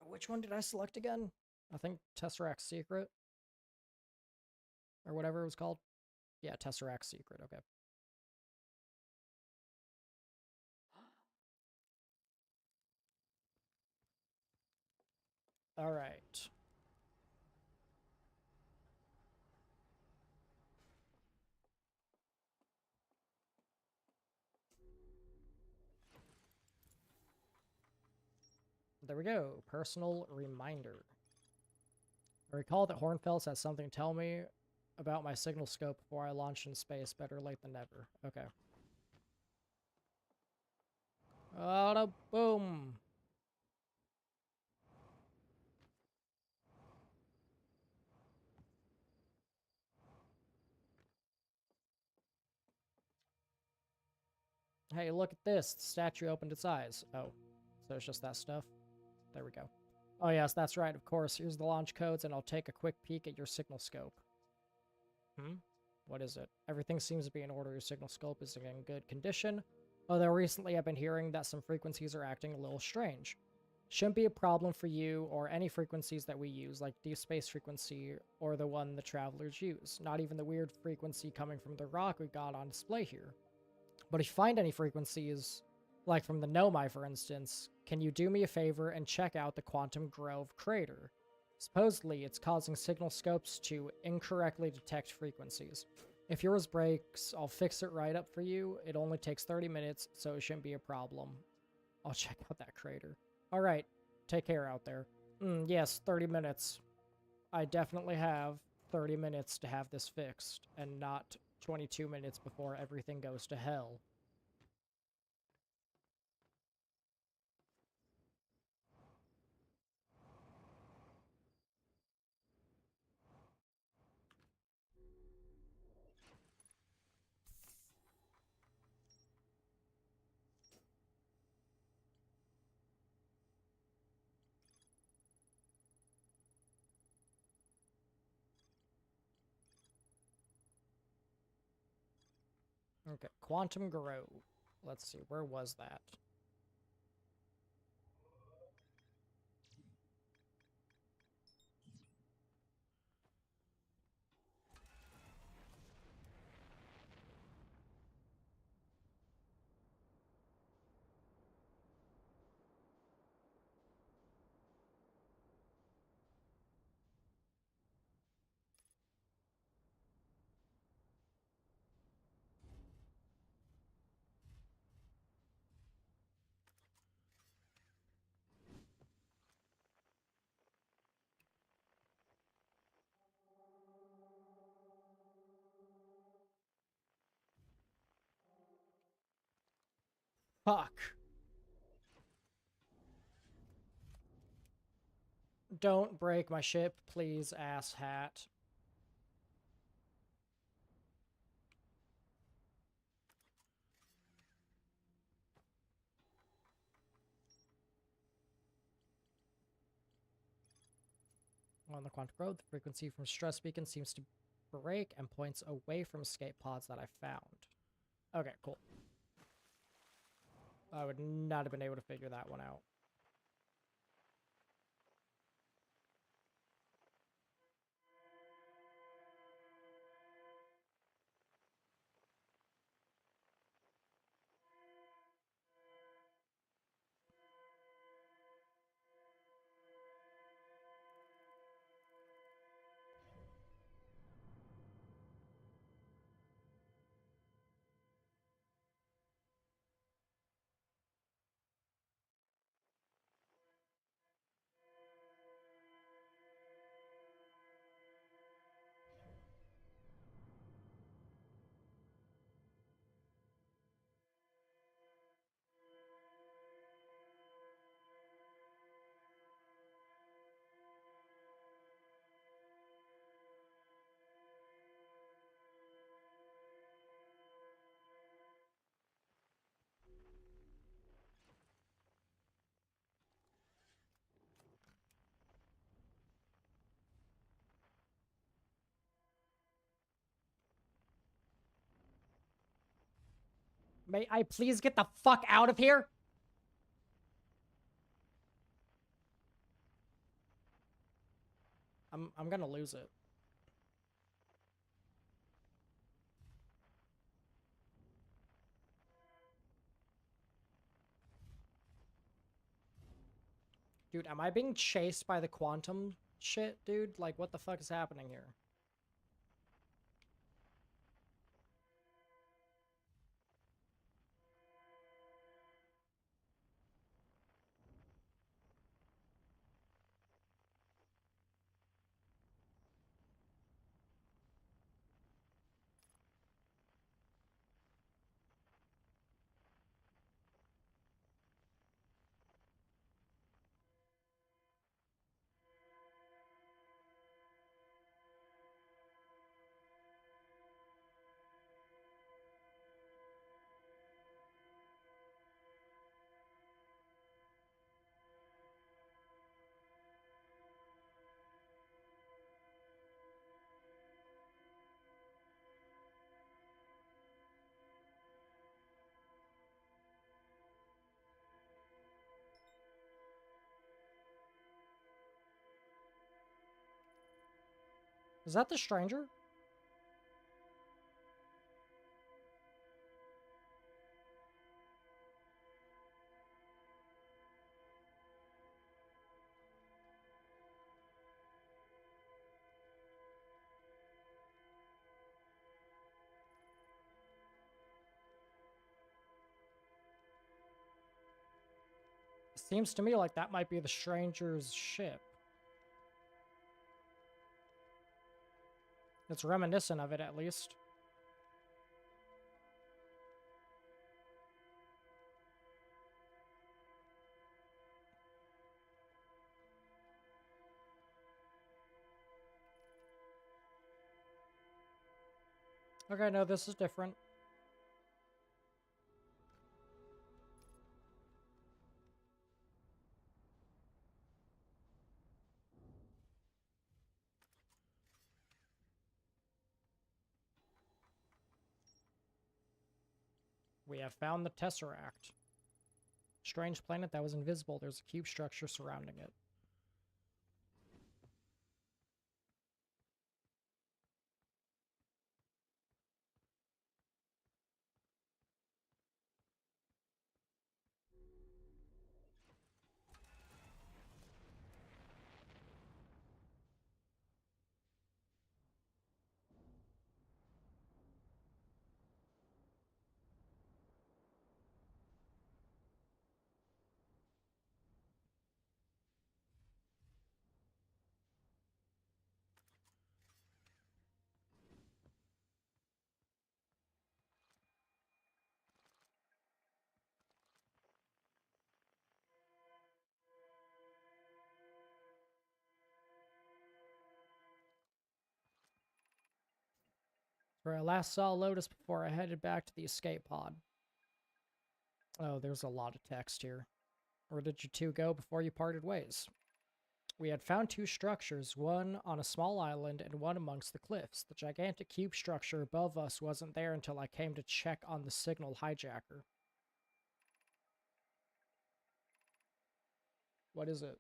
Which one did I select again? I think Tesseract Secret. Or whatever it was called. Yeah, Tesseract Secret, okay. All right. There we go. Personal reminder. I recall that Hornfels has something to tell me about my signal scope before I launch in space. Better late than never. Okay. Oh, boom. Hey, look at this. The statue opened its eyes. Oh, so it's just that stuff. There we go. Oh, yes, that's right, of course. Here's the launch codes, and I'll take a quick peek at your signal scope. What is it? Everything seems to be in order. Your signal scope is in good condition, although recently I've been hearing that some frequencies are acting a little strange. Shouldn't be a problem for you or any frequencies that we use, like deep space frequency or the one the travelers use. Not even the weird frequency coming from the rock we got on display here. But if you find any frequencies, like from the Nomai for instance, can you do me a favor and check out the Quantum Grove crater? Supposedly, it's causing signal scopes to incorrectly detect frequencies. If yours breaks, I'll fix it right up for you. It only takes 30 minutes, so it shouldn't be a problem. I'll check out that crater. Alright, take care out there. Yes, 30 minutes. I definitely have 30 minutes to have this fixed, and not 22 minutes before everything goes to hell. Okay, Quantum Grove. Let's see, where was that? Fuck. Don't break my ship, please, ass hat. On the Quantum Grove, the frequency from stress beacon seems to break and points away from escape pods that I found. Okay, cool. I would not have been able to figure that one out. May I please get the fuck out of here? I'm gonna lose it. Dude, am I being chased by the quantum shit, dude? Like, what the fuck is happening here? Is that the stranger? Seems to me like that might be the stranger's ship. It's reminiscent of it, at least. Okay, no, this is different. We have found the Tesseract. Strange planet that was invisible. There's a cube structure surrounding it. Where I last saw Lotus before I headed back to the escape pod. Oh, there's a lot of text here. Where did you two go before you parted ways? We had found two structures, one on a small island and one amongst the cliffs. The gigantic cube structure above us wasn't there until I came to check on the signal hijacker. What is it?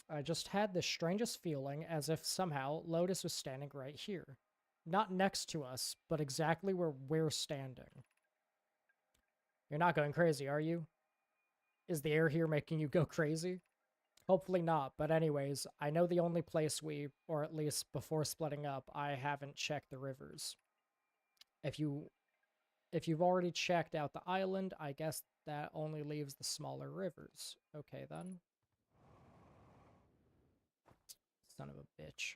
I just had the strangest feeling as if somehow Lotus was standing right here. Not next to us, but exactly where we're standing. You're not going crazy, are you? Is the air here making you go crazy? Hopefully not, but anyways, I know the only place we, or at least before splitting up, I haven't checked the rivers. If you've already checked out the island, I guess that only leaves the smaller rivers. Okay then. Son of a bitch.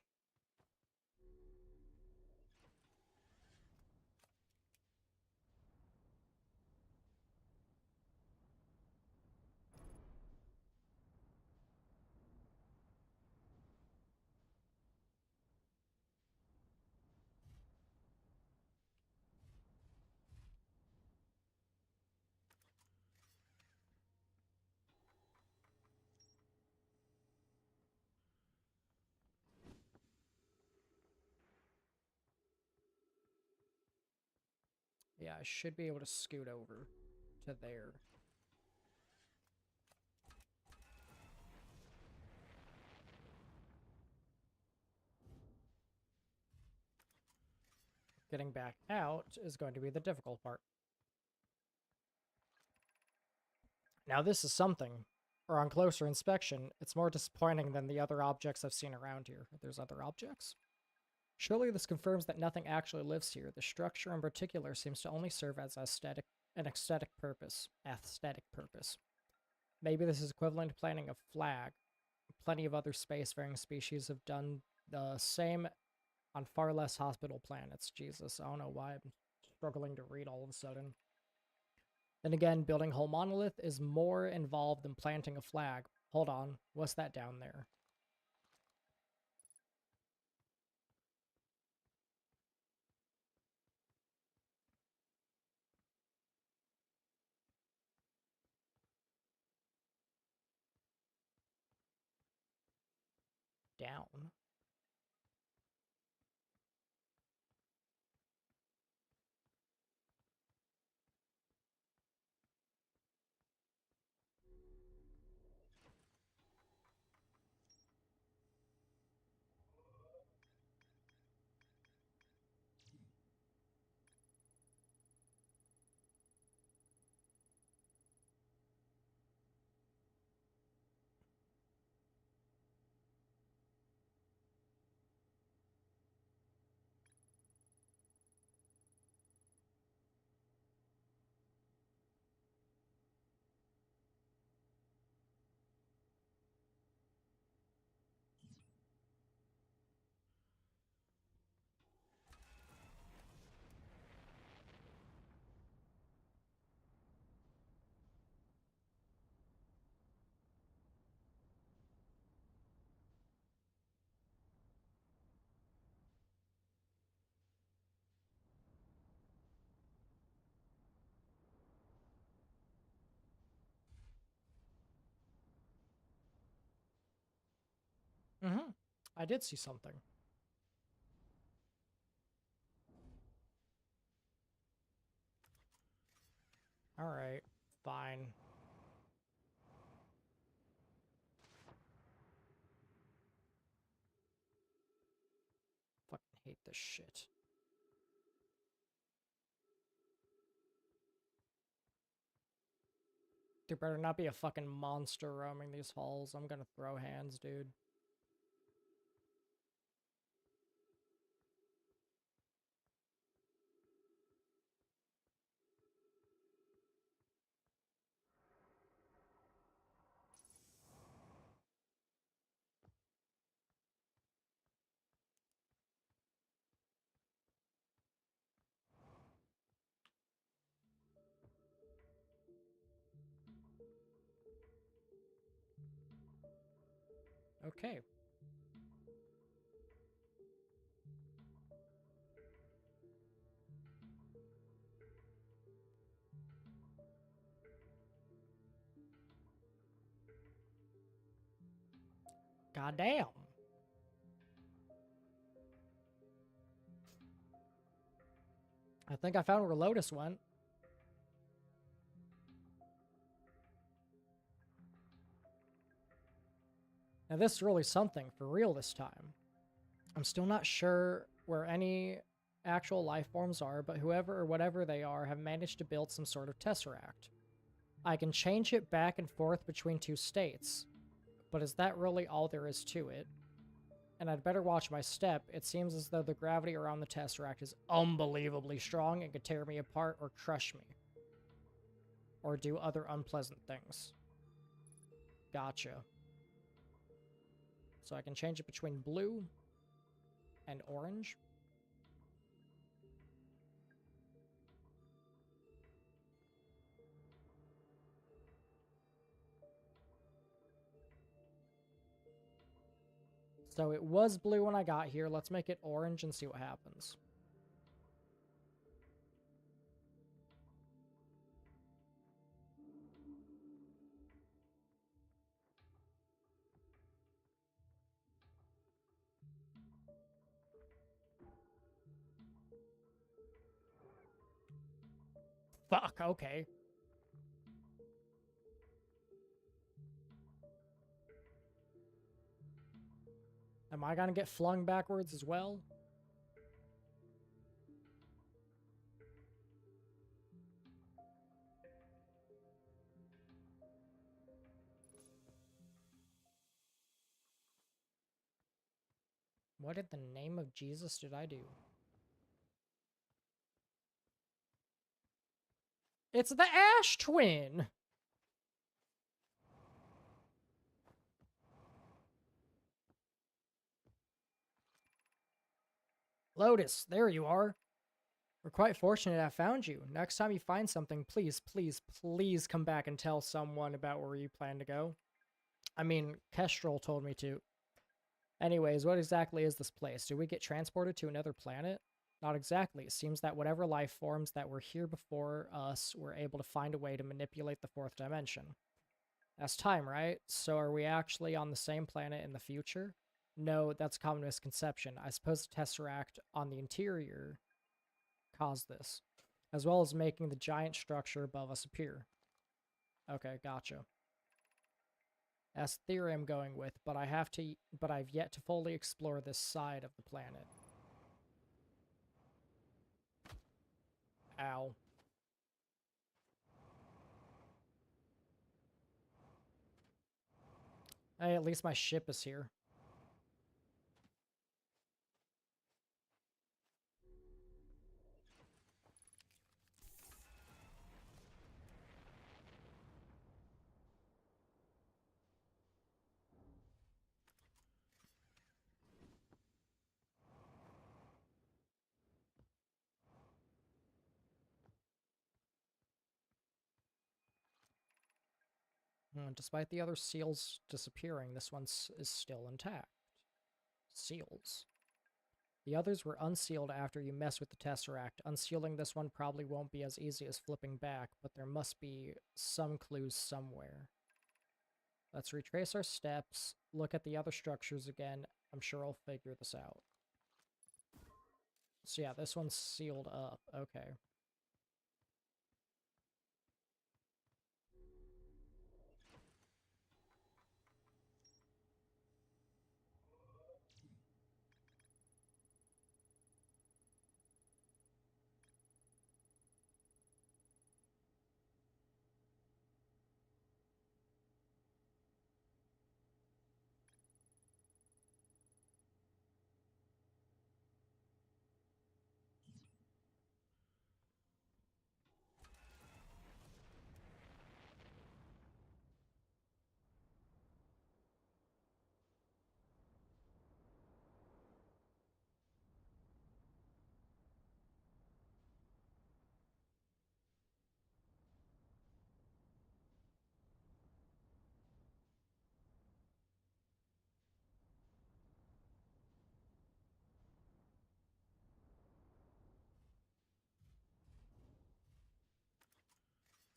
yeah, I should be able to scoot over to there. Getting back out is going to be the difficult part. Now this is something, or on closer inspection, it's more disappointing than the other objects I've seen around here. There's other objects? Surely this confirms that nothing actually lives here. The structure in particular seems to only serve as an aesthetic purpose. Maybe this is equivalent to planting a flag. Plenty of other spacefaring species have done the same on far less hospitable planets. Jesus, I don't know why I'm struggling to read all of a sudden. Then again, building a whole monolith is more involved than planting a flag. Hold on, what's that down there? Down. Mm-hmm. I did see something. Alright, fine. Fucking hate this shit. There better not be a fucking monster roaming these halls. I'm gonna throw hands, dude. Okay. Goddamn. I think I found where Lotus went. Now this is really something for real this time. I'm still not sure where any actual life forms are, but whoever or whatever they are have managed to build some sort of tesseract. I can change it back and forth between two states, but is that really all there is to it? And I'd better watch my step. It seems as though the gravity around the tesseract is unbelievably strong and could tear me apart or crush me. Or do other unpleasant things. Gotcha. So I can change it between blue and orange. So it was blue when I got here. Let's make it orange and see what happens. Fuck, okay. Am I gonna get flung backwards as well? What in the name of Jesus did I do? It's the Ash Twin! Lotus, there you are. We're quite fortunate I found you. Next time you find something, please, please, please come back and tell someone about where you plan to go. I mean, Kestrel told me to. Anyways, what exactly is this place? Do we get transported to another planet? Not exactly. It seems that whatever life forms that were here before us were able to find a way to manipulate the fourth dimension. That's time, right? So are we actually on the same planet in the future? No, that's a common misconception. I suppose the Tesseract on the interior caused this, as well as making the giant structure above us appear. Okay, gotcha. That's the theory I'm going with, but I've yet to fully explore this side of the planet. Ow. Hey, at least my ship is here. Despite the other seals disappearing, this one is still intact. Seals. The others were unsealed after you mess with the Tesseract. Unsealing this one probably won't be as easy as flipping back, but there must be some clues somewhere. Let's retrace our steps, look at the other structures again. I'm sure I'll figure this out. So yeah, this one's sealed up. Okay.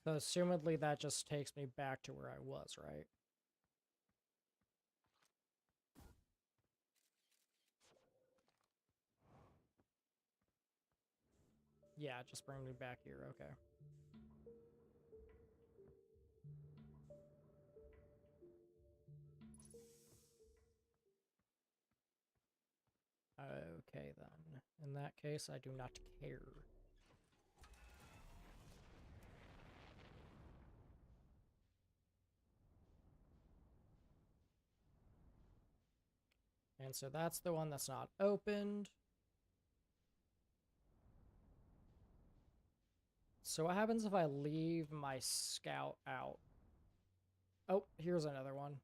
So assumedly that just takes me back to where I was, right? Yeah, just bring me back here, okay. Okay then. In that case, I do not care. And so that's the one that's not opened. So what happens if I leave my scout out? Oh, here's another one.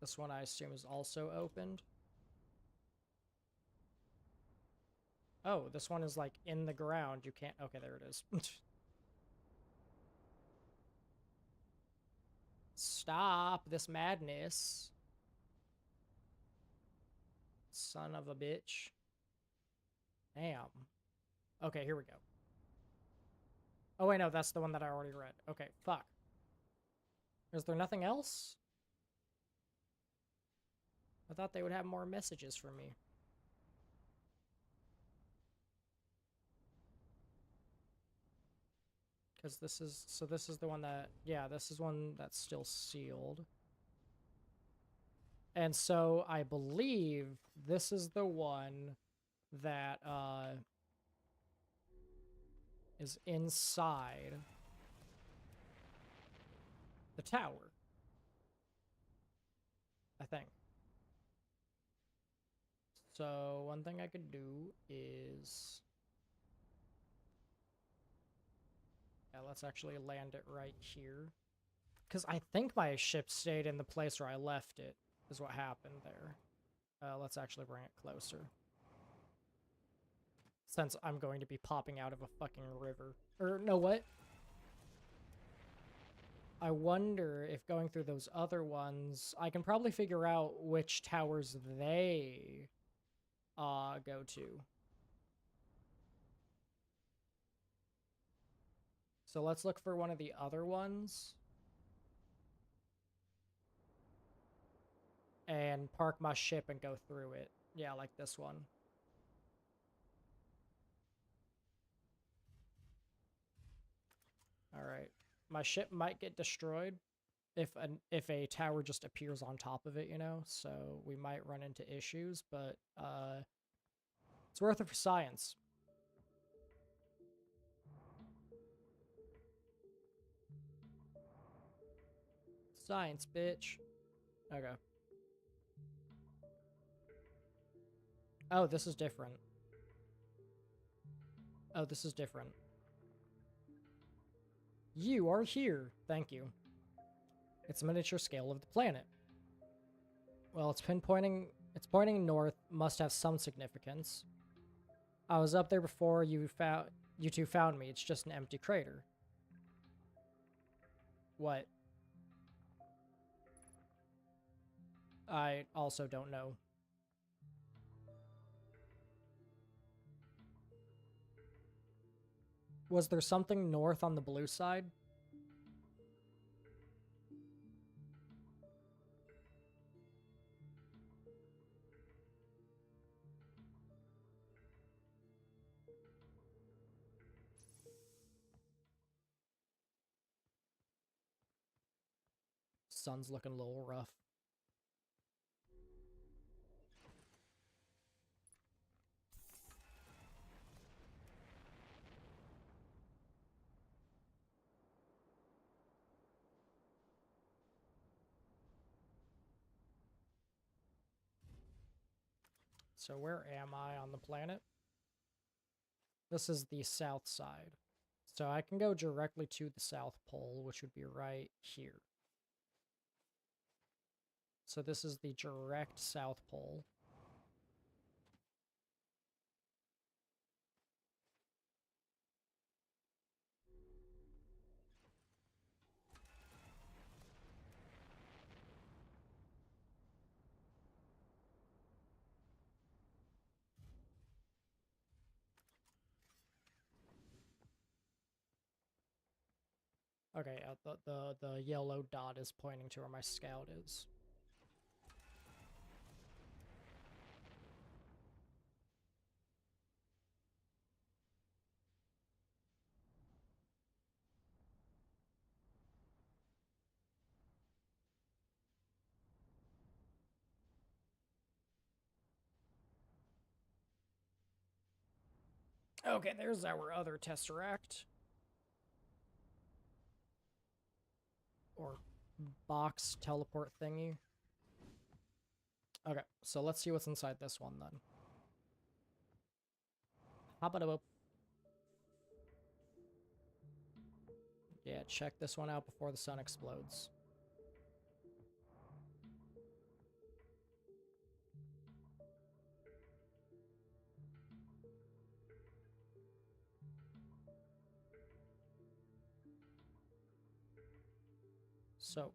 This one I assume is also opened. Oh, this one is like in the ground. You can't... Okay, there it is. Stop this madness. Son of a bitch. Damn. Okay, here we go. Oh, wait, no, that's the one that I already read. Okay, fuck. Is there nothing else? I thought they would have more messages for me. Because this is, so this is the one that, yeah, this is one that's still sealed. And so I believe this is the one that is inside the tower, I think. So one thing I could do is, yeah, let's actually land it right here. Because I think my ship stayed in the place where I left it, is what happened there. Let's actually bring it closer. Since I'm going to be popping out of a fucking river. Or, no, what? I wonder if going through those other ones, I can probably figure out which towers they go to. So let's look for one of the other ones. And park my ship and go through it. Yeah, like this one. Alright. My ship might get destroyed if a tower just appears on top of it, you know? So we might run into issues, but it's worth it for science. Science, bitch. Okay. Oh, this is different. Oh, this is different. You are here. Thank you. It's a miniature scale of the planet. Well, it's pointing north, must have some significance. I was up there before you two found me. It's just an empty crater. What? I also don't know. Was there something north on the blue side? Sun's looking a little rough. So where am I on the planet? This is the south side. So I can go directly to the South Pole, which would be right here. So this is the direct South Pole. Okay, the yellow dot is pointing to where my scout is. Okay, there's our other Tesseract. Or box teleport thingy. Okay, so let's see what's inside this one then. Hop it up. Yeah, check this one out before the sun explodes. So.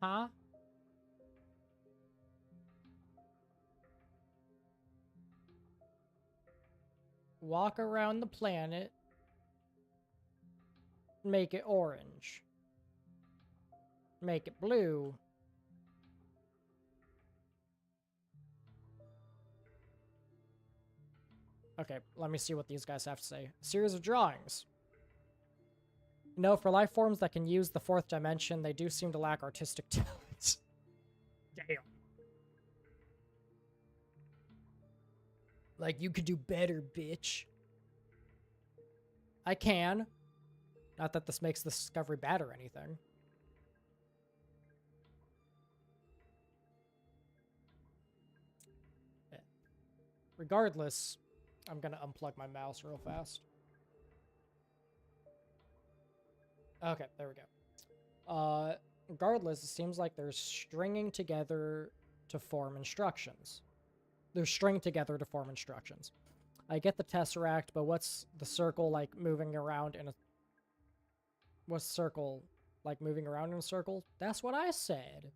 Huh? Walk around the planet. Make it orange. Make it blue. Okay, let me see what these guys have to say. A series of drawings. No, for life forms that can use the fourth dimension, they do seem to lack artistic talent. Damn. Like, you could do better, bitch. I can. Not that this makes the discovery bad or anything. Yeah. Regardless, I'm gonna unplug my mouse real fast. Okay, there we go. Regardless, it seems like they're stringing together to form instructions. They're stringed together to form instructions. I get the Tesseract, but what's the circle like moving around in a... What's circle like moving around in a circle? That's what I said.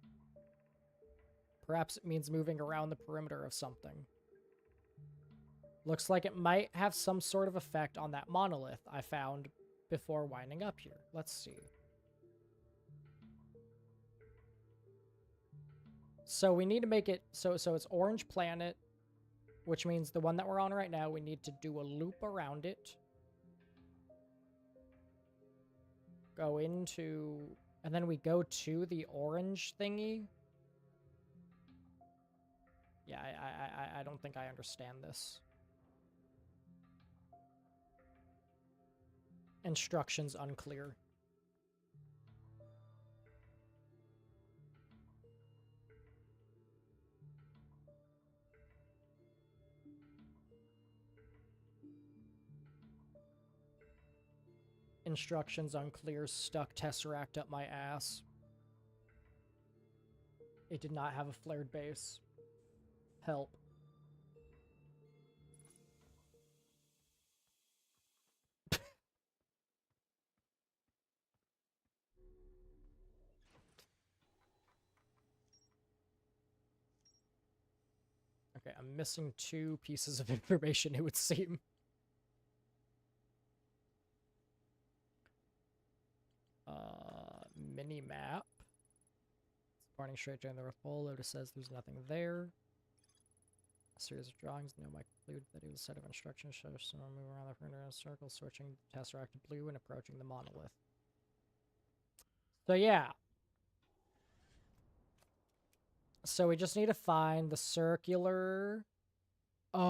Perhaps it means moving around the perimeter of something. Looks like it might have some sort of effect on that monolith I found before winding up here. Let's see. So we need to make it... So it's Orange Planet, which means the one that we're on right now, we need to do a loop around it. Go into... And then we go to the orange thingy. Yeah, I don't think I understand this. Instructions unclear. Instructions unclear, stuck Tesseract up my ass. It did not have a flared base. Help. Okay, I'm missing 2 pieces of information, it would seem. Mini-map. Pointing straight down the North Pole, Lotus says there's nothing there. A series of drawings, no might conclude that it was a set of instructions, shows someone moving around the perimeter in a circle, switching the Tesseract to blue and approaching the monolith. So yeah. So we just need to find the circular... Oh,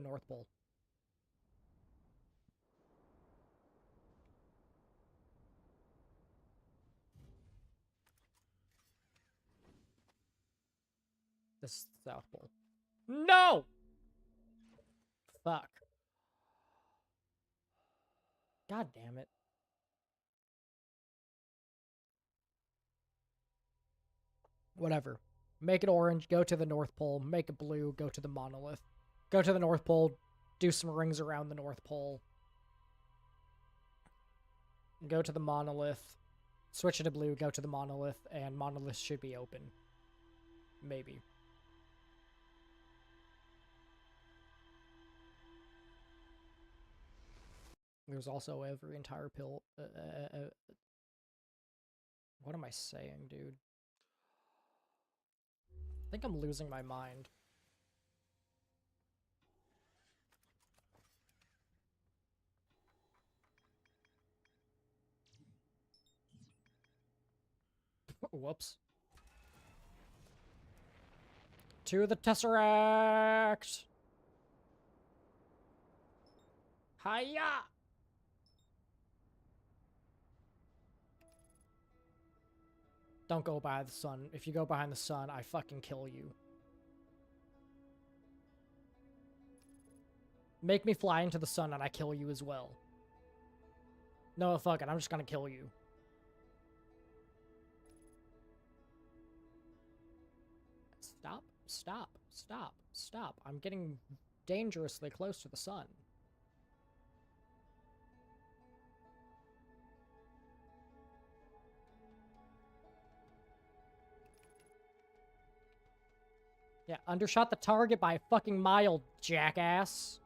North Pole. This is the South Pole. No! Fuck. God damn it. Whatever. Make it orange, go to the North Pole. Make it blue, go to the monolith. Go to the North Pole, do some rings around the North Pole. Go to the monolith. Switch it to blue, go to the monolith, and monolith should be open. Maybe. There's also every entire pill. What am I saying, dude? I think I'm losing my mind. Whoops. To the Tesseract! Hiya! Don't go by the sun. If you go behind the sun, I fucking kill you. Make me fly into the sun and I kill you as well. No, fuck it. I'm just gonna kill you. Stop, stop, stop, stop. I'm getting dangerously close to the sun. Yeah, undershot the target by a fucking mile, jackass.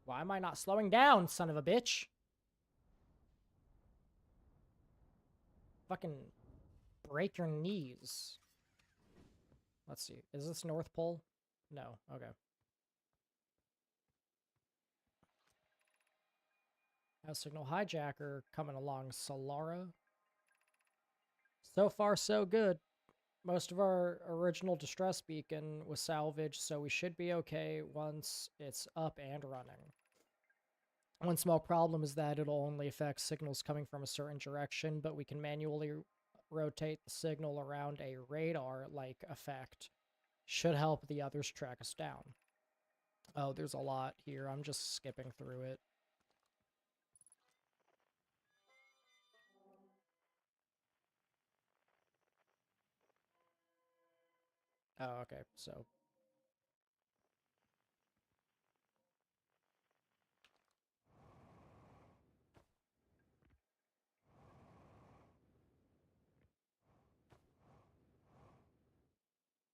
Why am I not slowing down, son of a bitch? Fucking break your knees. Let's see. Is this North Pole? No. Okay. House signal hijacker coming along, Solara. So far, so good. Most of our original distress beacon was salvaged, so we should be okay once it's up and running. One small problem is that it'll only affect signals coming from a certain direction, but we can manually rotate the signal around a radar-like effect. Should help the others track us down. Oh, there's a lot here. I'm just skipping through it. Oh, okay, so...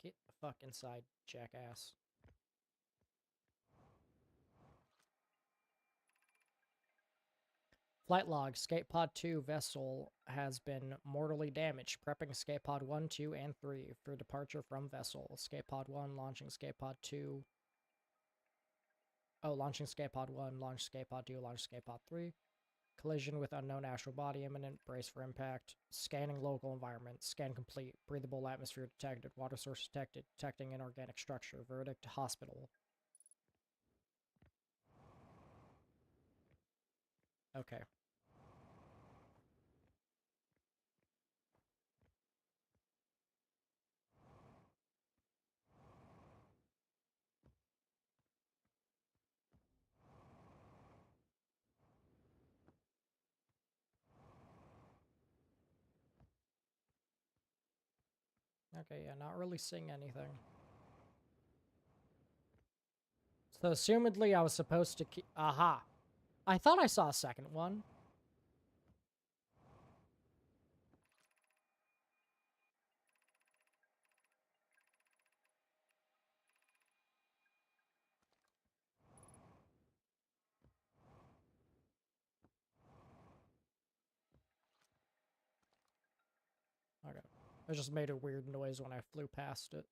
Get the fuck inside, jackass. Flight log, Escape Pod 2 vessel has been mortally damaged. Prepping Escape Pod 1, 2, and 3 for departure from vessel. Escape Pod 1, launching Escape Pod 2. Oh, launching Escape Pod 1, launch Escape Pod 2, launch Escape Pod 3. Collision with unknown astral body imminent. Brace for impact. Scanning local environment. Scan complete. Breathable atmosphere detected. Water source detected. Detecting inorganic structure. Verdict, hospital. Okay. Okay, yeah, not really seeing anything. So, assumedly, I was supposed to keep... Aha! I thought I saw a second one. Okay. It just made a weird noise when I flew past it.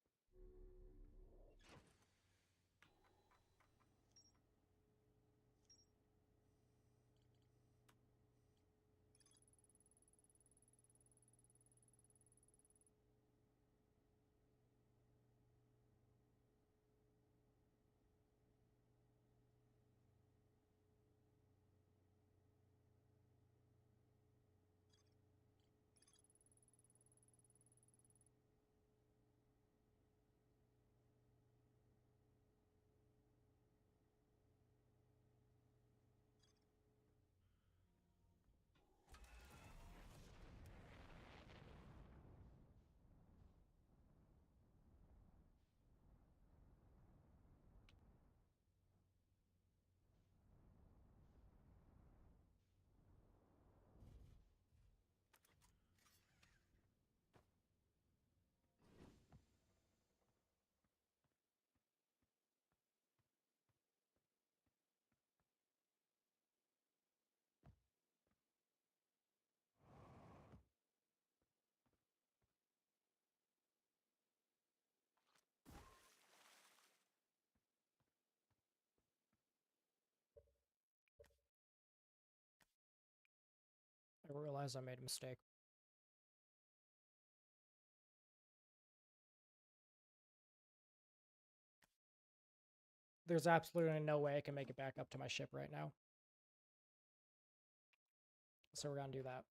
I realized I made a mistake. There's absolutely no way I can make it back up to my ship right now. So we're gonna do that.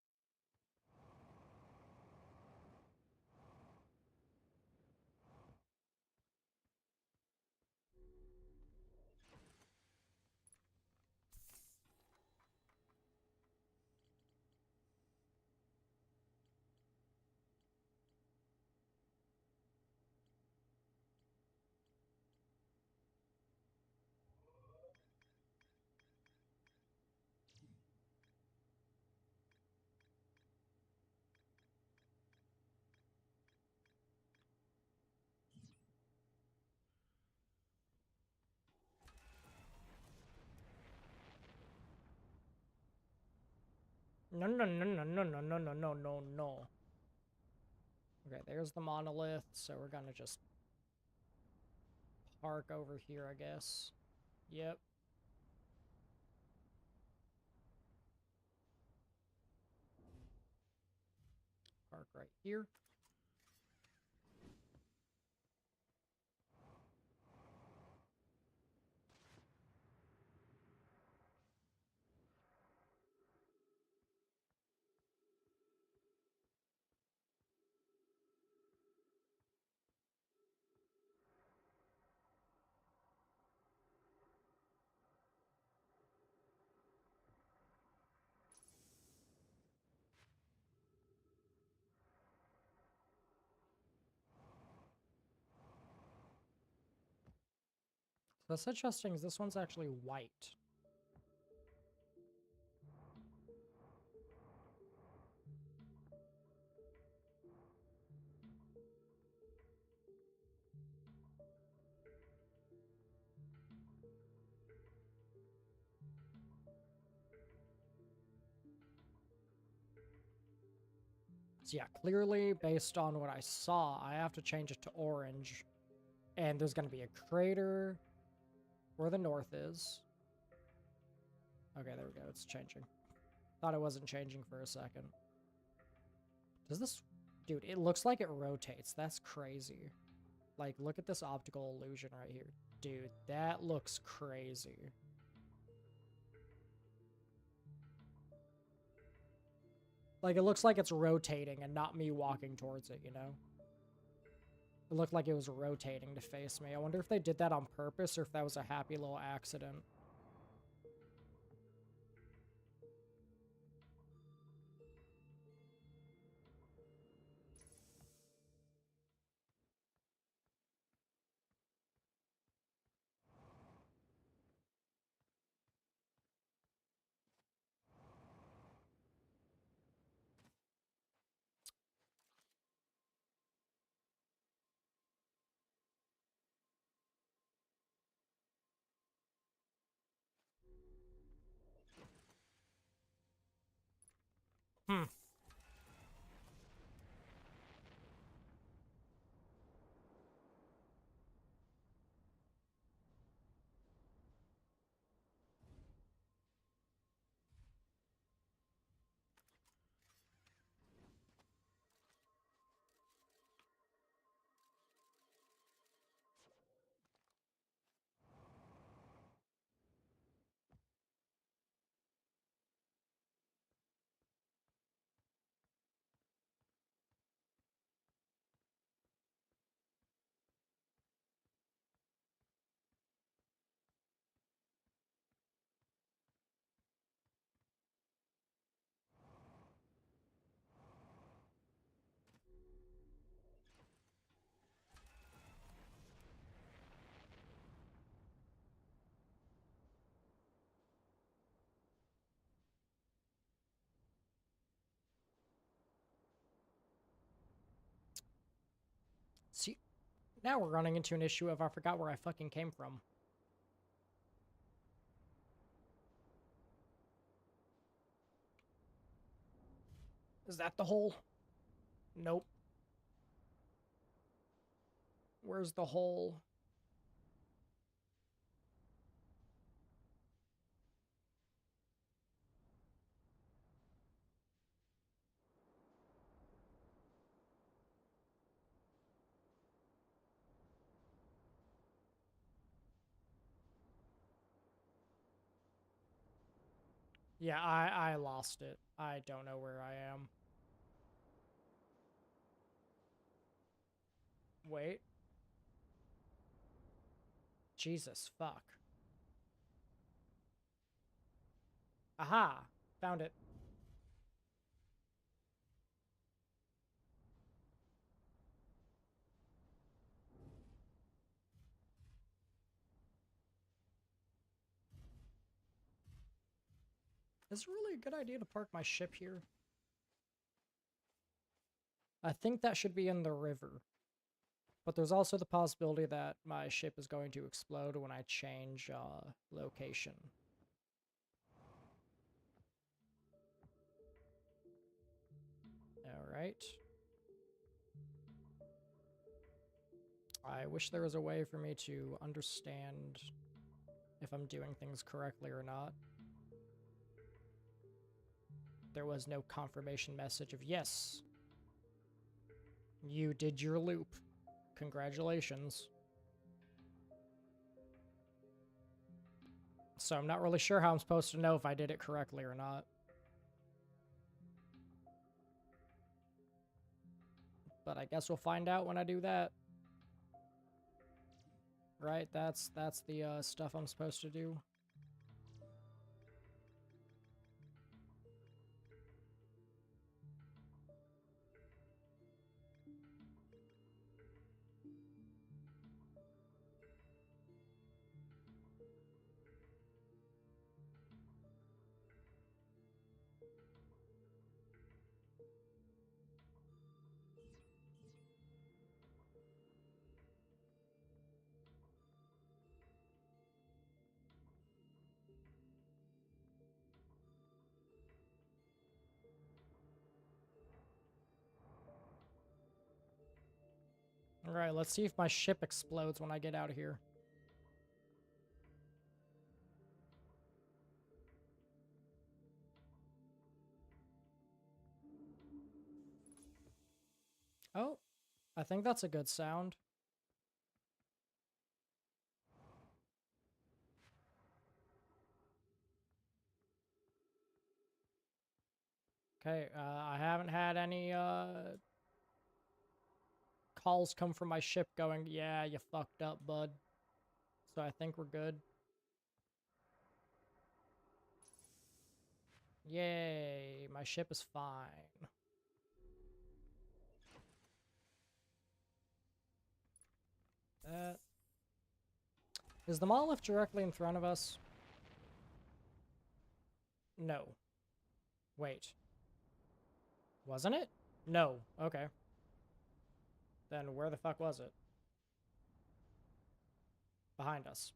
No, no, no, no, no, no, no, no, no, no, no. Okay, there's the monolith, so we're gonna just park over here, I guess. Yep. Park right here. So that's interesting, is this one's actually white. So yeah, clearly based on what I saw, I have to change it to orange. And there's going to be a crater where the north is. Okay, there we go. It's changing. Thought it wasn't changing for a second. Does this... Dude, it looks like it rotates. That's crazy. Like, look at this optical illusion right here. Dude, that looks crazy. Like, it looks like it's rotating and not me walking towards it, you know? It looked like it was rotating to face me. I wonder if they did that on purpose or if that was a happy little accident. Hmm. See, now we're running into an issue of I forgot where I fucking came from. Is that the hole? Nope. Where's the hole? Yeah, I lost it. I don't know where I am. Wait. Jesus, fuck. Aha! Found it. Is it really a good idea to park my ship here? I think that should be in the river. But there's also the possibility that my ship is going to explode when I change location. Right. I wish there was a way for me to understand if I'm doing things correctly or not. There was no confirmation message of, yes, you did your loop. Congratulations. So I'm not really sure how I'm supposed to know if I did it correctly or not. But I guess we'll find out when I do that. Right, that's the stuff I'm supposed to do. Alright, let's see if my ship explodes when I get out of here. Oh, I think that's a good sound. Okay, I haven't had any, calls come from my ship going, yeah, you fucked up, bud. So I think we're good. Yay, my ship is fine. Is the monolith directly in front of us? No. Wait. Wasn't it? No. Okay. Then where the fuck was it? Behind us.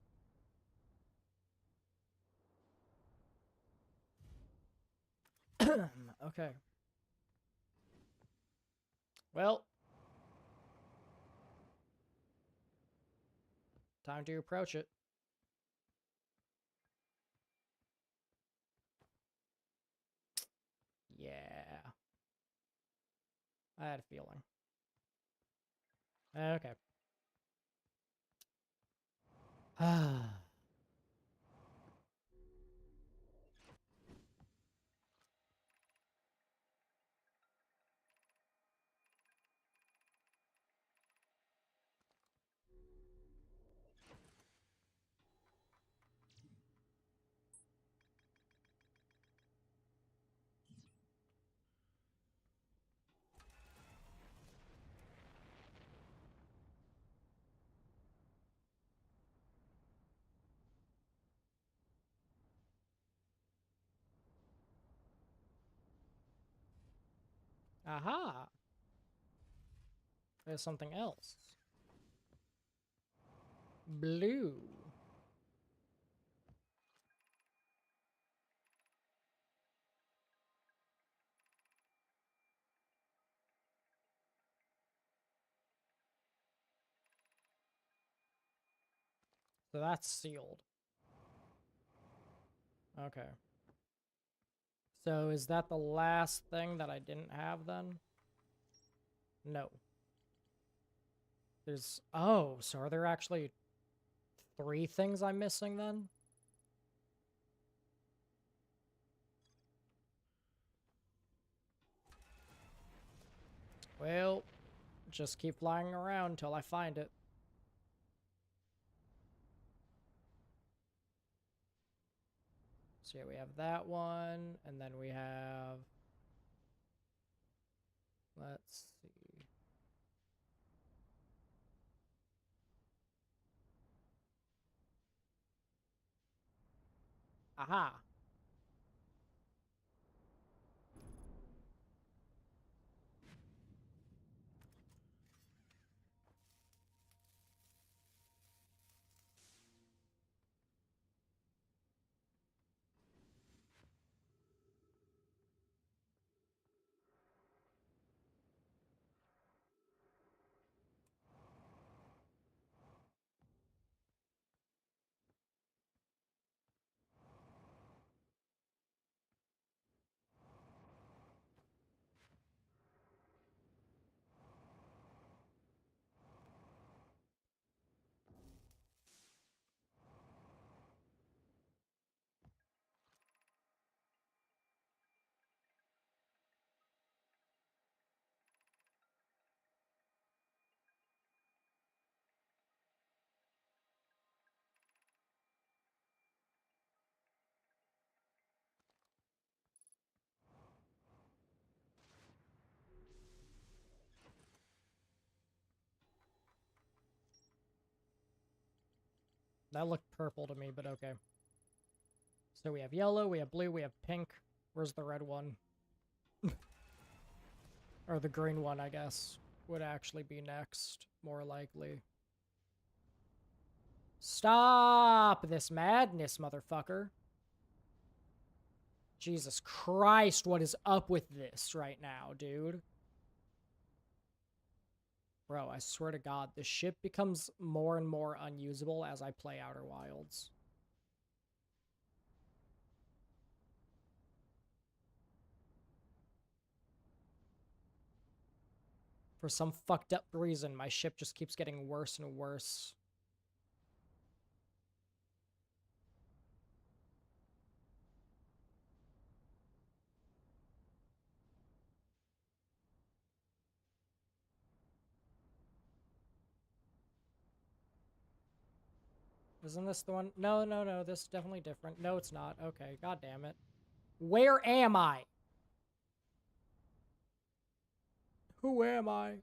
Okay. Well. Time to approach it. Yeah. I had a feeling. Okay. Aha! There's something else. Blue. So that's sealed. Okay. So is that the last thing that I didn't have then? No. There's... Oh, so are there actually 3 things I'm missing then? Well, just keep flying around till I find it. So yeah, we have that one, and then we have... Let's see. Aha! That looked purple to me, but okay. So we have yellow, we have blue, we have pink. Where's the red one? Or the green one, I guess, would actually be next, more likely. Stop this madness, motherfucker. Jesus Christ, what is up with this right now, dude? Bro, I swear to God, the ship becomes more and more unusable as I play Outer Wilds. For some fucked up reason, my ship just keeps getting worse and worse. Isn't this the one? No, no, no, this is definitely different. No, it's not. Okay, god damn it. Where am I? Who am I?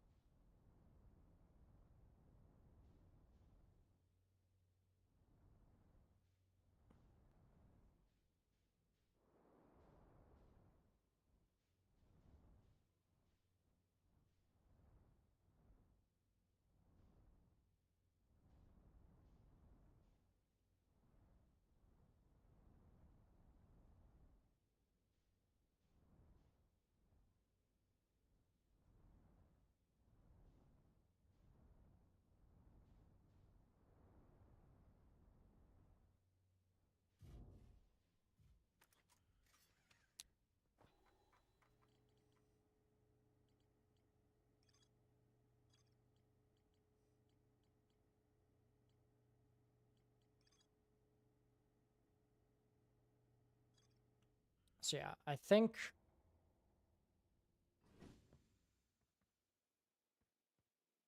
So yeah, I think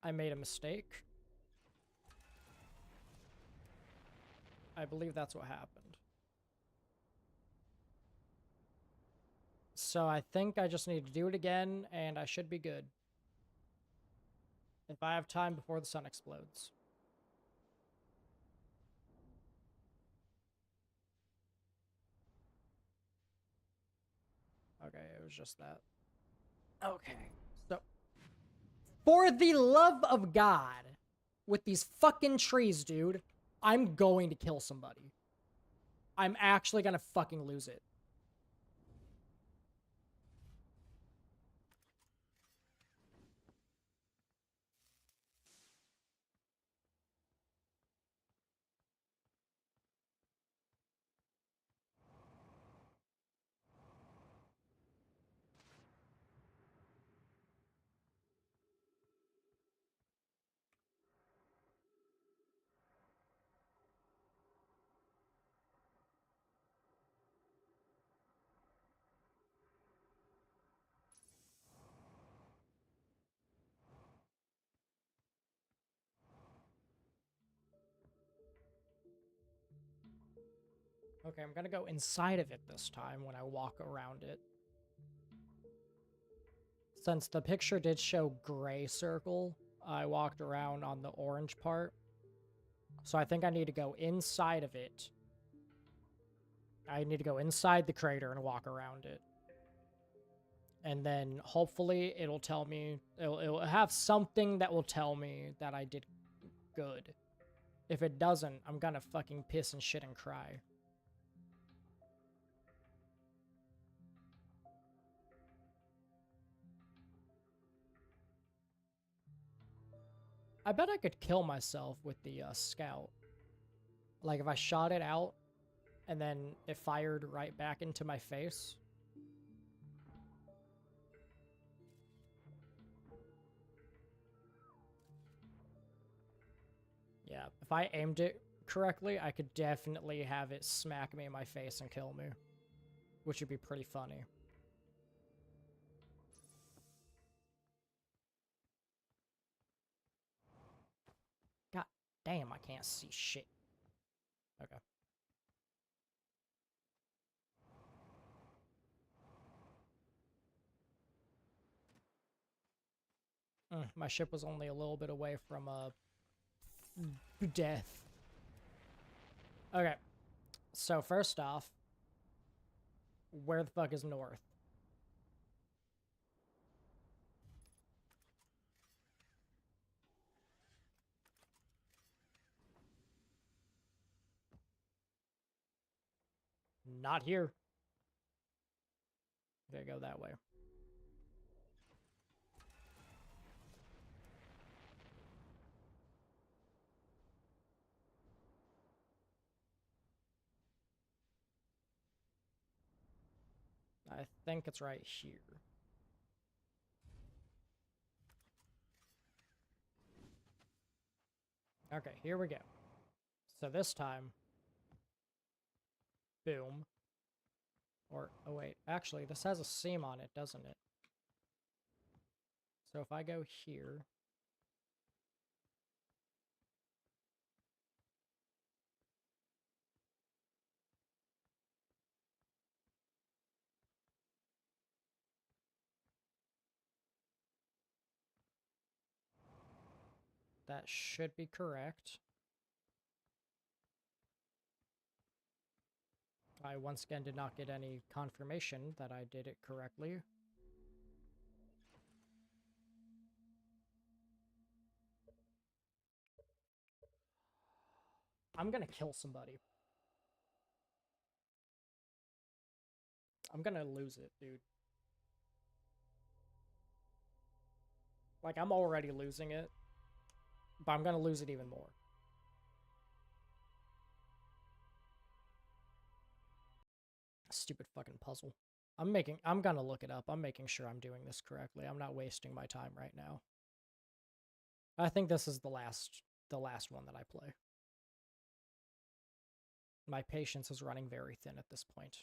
I made a mistake. I believe that's what happened. So I think I just need to do it again, and I should be good. If I have time before the sun explodes. Okay, it was just that. Okay, so for the love of God, with these fucking trees, dude, I'm going to kill somebody. I'm actually gonna fucking lose it. Okay, I'm gonna go inside of it this time when I walk around it. Since the picture did show gray circle, I walked around on the orange part. So I think I need to go inside of it. I need to go inside the crater and walk around it. And then hopefully it'll tell me, it'll have something that will tell me that I did good. If it doesn't, I'm gonna fucking piss and shit and cry. I bet I could kill myself with the scout. Like if I shot it out and then it fired right back into my face. Yeah, if I aimed it correctly, I could definitely have it smack me in my face and kill me. Which would be pretty funny. God damn, I can't see shit. Okay. My ship was only a little bit away from death. Okay. So first off, where the fuck is north? Not here. Okay, go that way. I think it's right here. Okay, here we go. So this time, boom. Or, oh wait, actually, this has a seam on it, doesn't it? So if I go here, that should be correct. I once again did not get any confirmation that I did it correctly. I'm gonna kill somebody. I'm gonna lose it, dude. Like, I'm already losing it, but I'm gonna lose it even more. Stupid fucking puzzle. I'm gonna look it up. I'm making sure I'm doing this correctly. I'm not wasting my time right now. I think this is the last one that I play. My patience is running very thin at this point.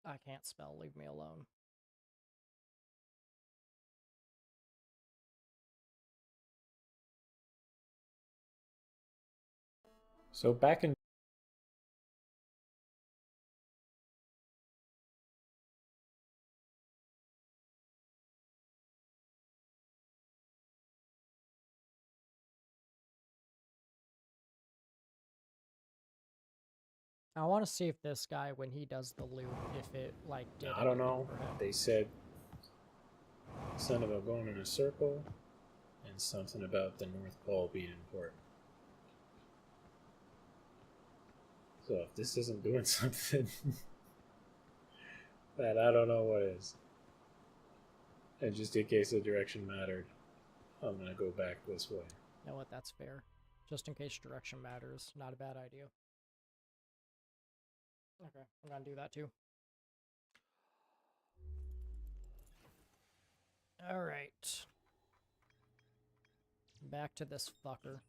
I can't spell, leave me alone. So back in I want to see if this guy, when he does the loop, if it, like, did I don't anything know. for him. They said something about going in a circle and something about the North Pole being important. So if this isn't doing something, that I don't know what is. And just in case the direction mattered, I'm gonna go back this way. You know what? That's fair. Just in case direction matters. Not a bad idea. Okay, I'm gonna do that too. Alright. Back to this fucker.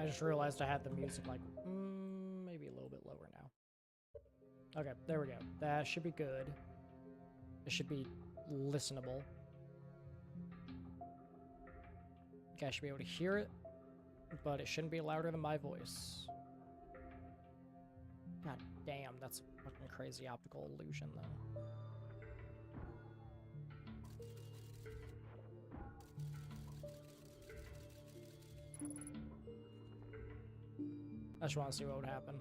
I just realized I had the music like maybe a little bit lower now. Okay, there we go. That should be good. It should be listenable. Okay, I should be able to hear it, but it shouldn't be louder than my voice. God damn, that's a fucking crazy optical illusion, though. I just want to see what would happen.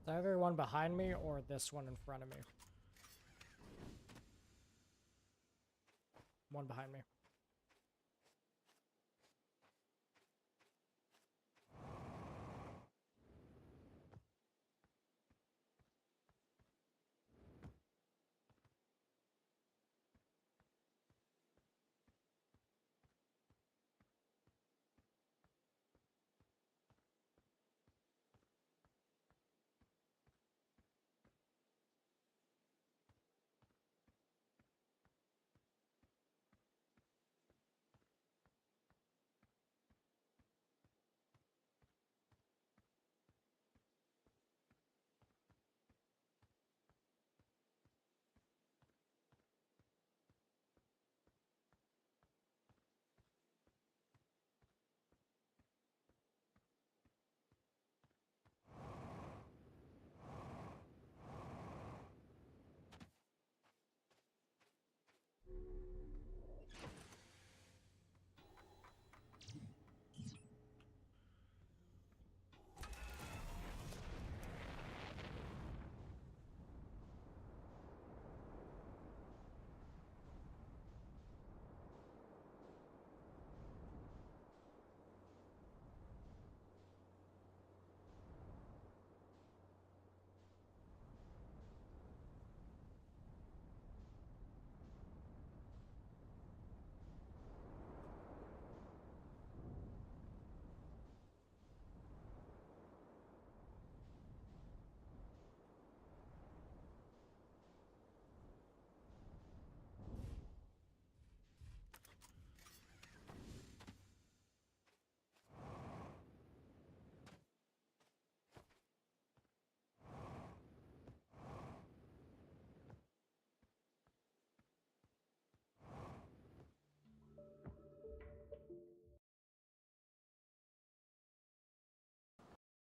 It's either one behind me or this one in front of me. One behind me.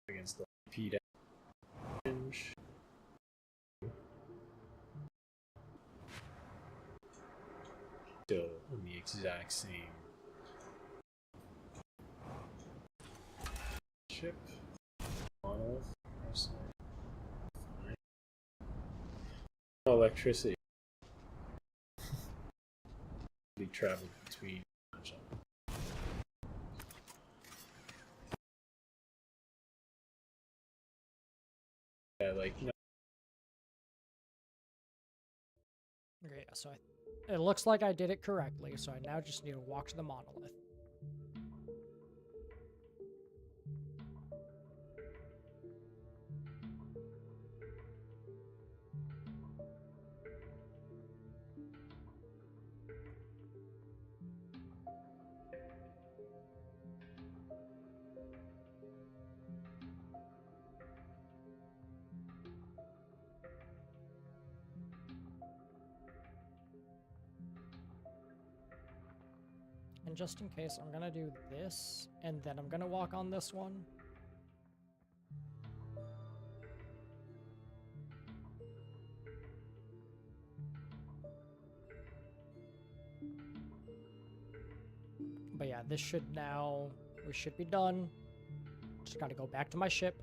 Against the IP damage. Still in the exact same ship. Monolith. Electricity. We traveled between. Yeah, like no. Okay, yeah, so it looks like I did it correctly, so I now just need to walk to the monolith. And just in case, I'm gonna do this, and then I'm gonna walk on this one. But yeah, this should now, we should be done. Just gotta go back to my ship.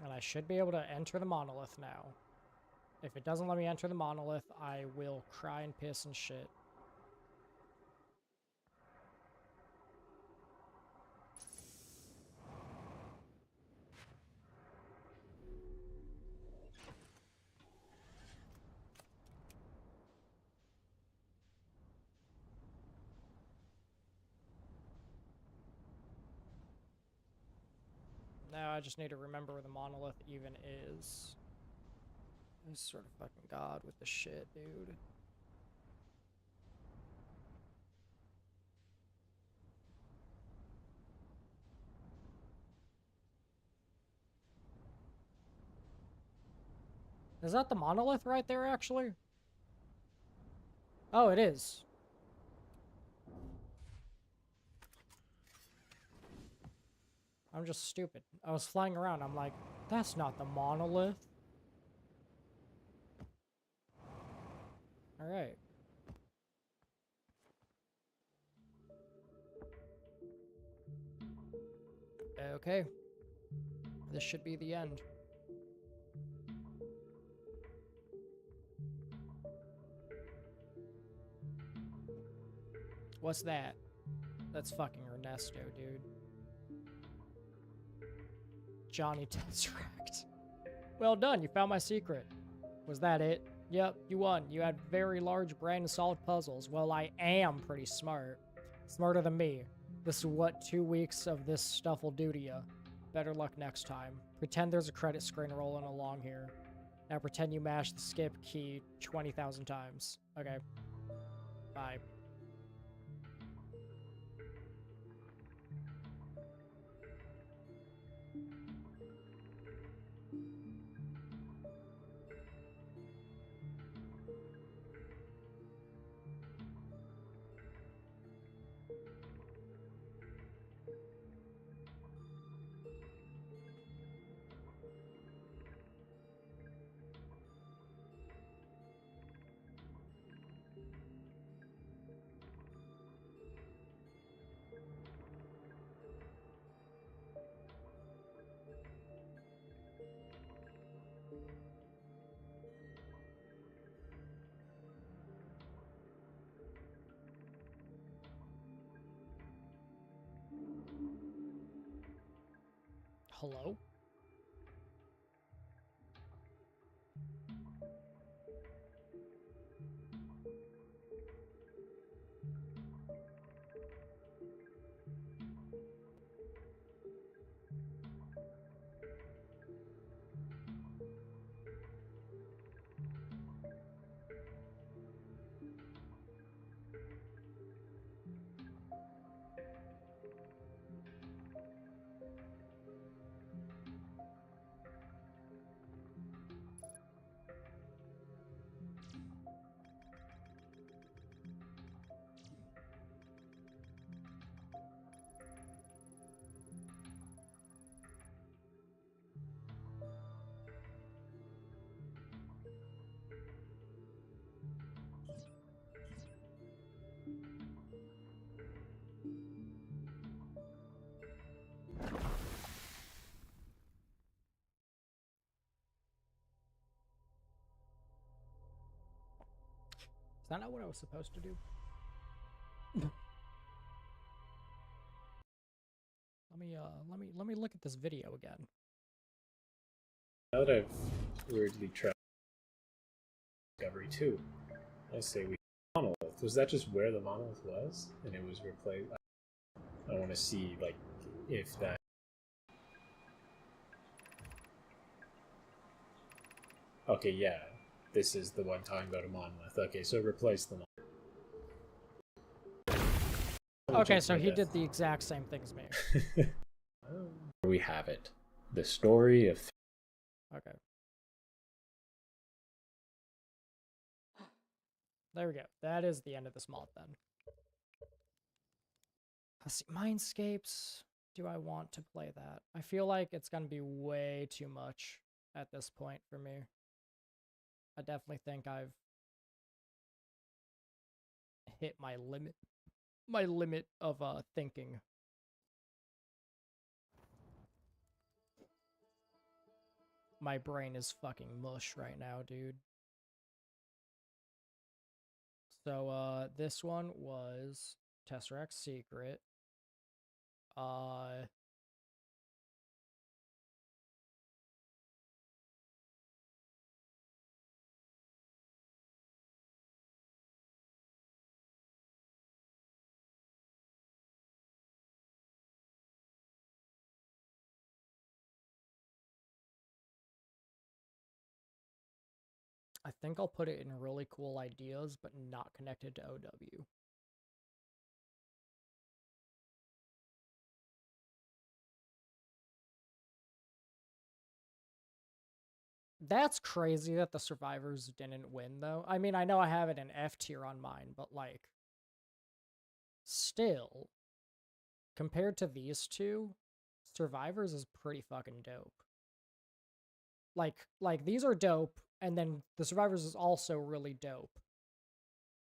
And I should be able to enter the monolith now. If it doesn't let me enter the monolith, I will cry and piss and shit. Now I just need to remember where the monolith even is. I sort of fucking god with the shit, dude. Is that the monolith right there, actually? Oh, it is. I'm just stupid. I was flying around. I'm like, that's not the monolith. Alright. Okay. This should be the end. What's that? That's fucking Ernesto, dude. Johnny Tesseract. Well done, you found my secret. Was that it? Yep, you won. You had very large brain and solved puzzles. Well, I am pretty smart. Smarter than me. This is what 2 weeks of this stuff will do to you. Better luck next time. Pretend there's a credit screen rolling along here. Now pretend you mashed the skip key 20,000 times. Okay. Bye. Hello? Is that not what I was supposed to do? Let me look at this video again. Now that I've weirdly tried Discovery 2, I say we monolith. Was that just where the monolith was? And it was replaced? I want to see, like, if that... Okay, yeah. This is the one talking about a monolith. Okay, so replace the monolith. Okay, so he did the exact same thing as me. We have it. The story of... Okay. There we go. That is the end of this mod then. Let's see. Mindscapes. Do I want to play that? I feel like it's going to be way too much at this point for me. I definitely think I've hit my limit of thinking. My brain is fucking mush right now, dude. So this one was Tesseract Secret. I think I'll put it in really cool ideas, but not connected to OW. That's crazy that the survivors didn't win, though. I mean, I know I have it in F tier on mine, but, like, still, compared to these two, survivors is pretty fucking dope. Like these are dope, and then the survivors is also really dope.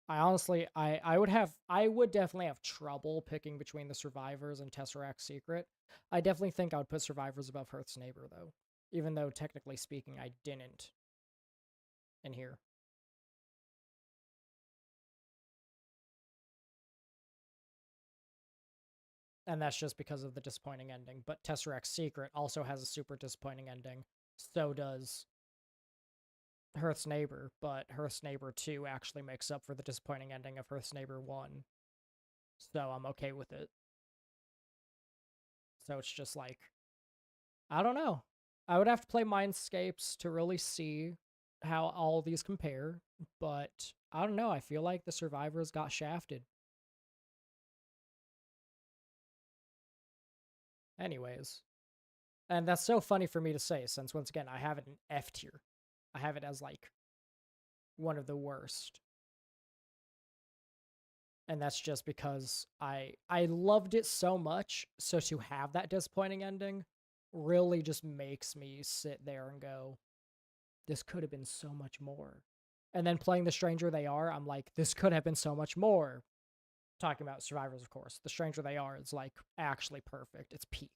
I honestly, I would definitely have trouble picking between the survivors and Tesseract Secret. I definitely think I would put survivors above Hearth's Neighbor, though. Even though, technically speaking, I didn't in here. And that's just because of the disappointing ending. But Tesseract Secret also has a super disappointing ending. So does Hearth's Neighbor, but Hearth's Neighbor 2 actually makes up for the disappointing ending of Hearth's Neighbor 1. So I'm okay with it. So it's just like, I don't know. I would have to play Mindscapes to really see how all these compare, but I don't know. I feel like the survivors got shafted. Anyways, and that's so funny for me to say, since once again, I have it in F tier. I have it as like one of the worst. And that's just because I loved it so much, so to have that disappointing ending really just makes me sit there and go, this could have been so much more. And then playing The Stranger They Are, I'm like, this could have been so much more. Talking about survivors, of course. The Stranger They Are is like actually perfect. It's peak.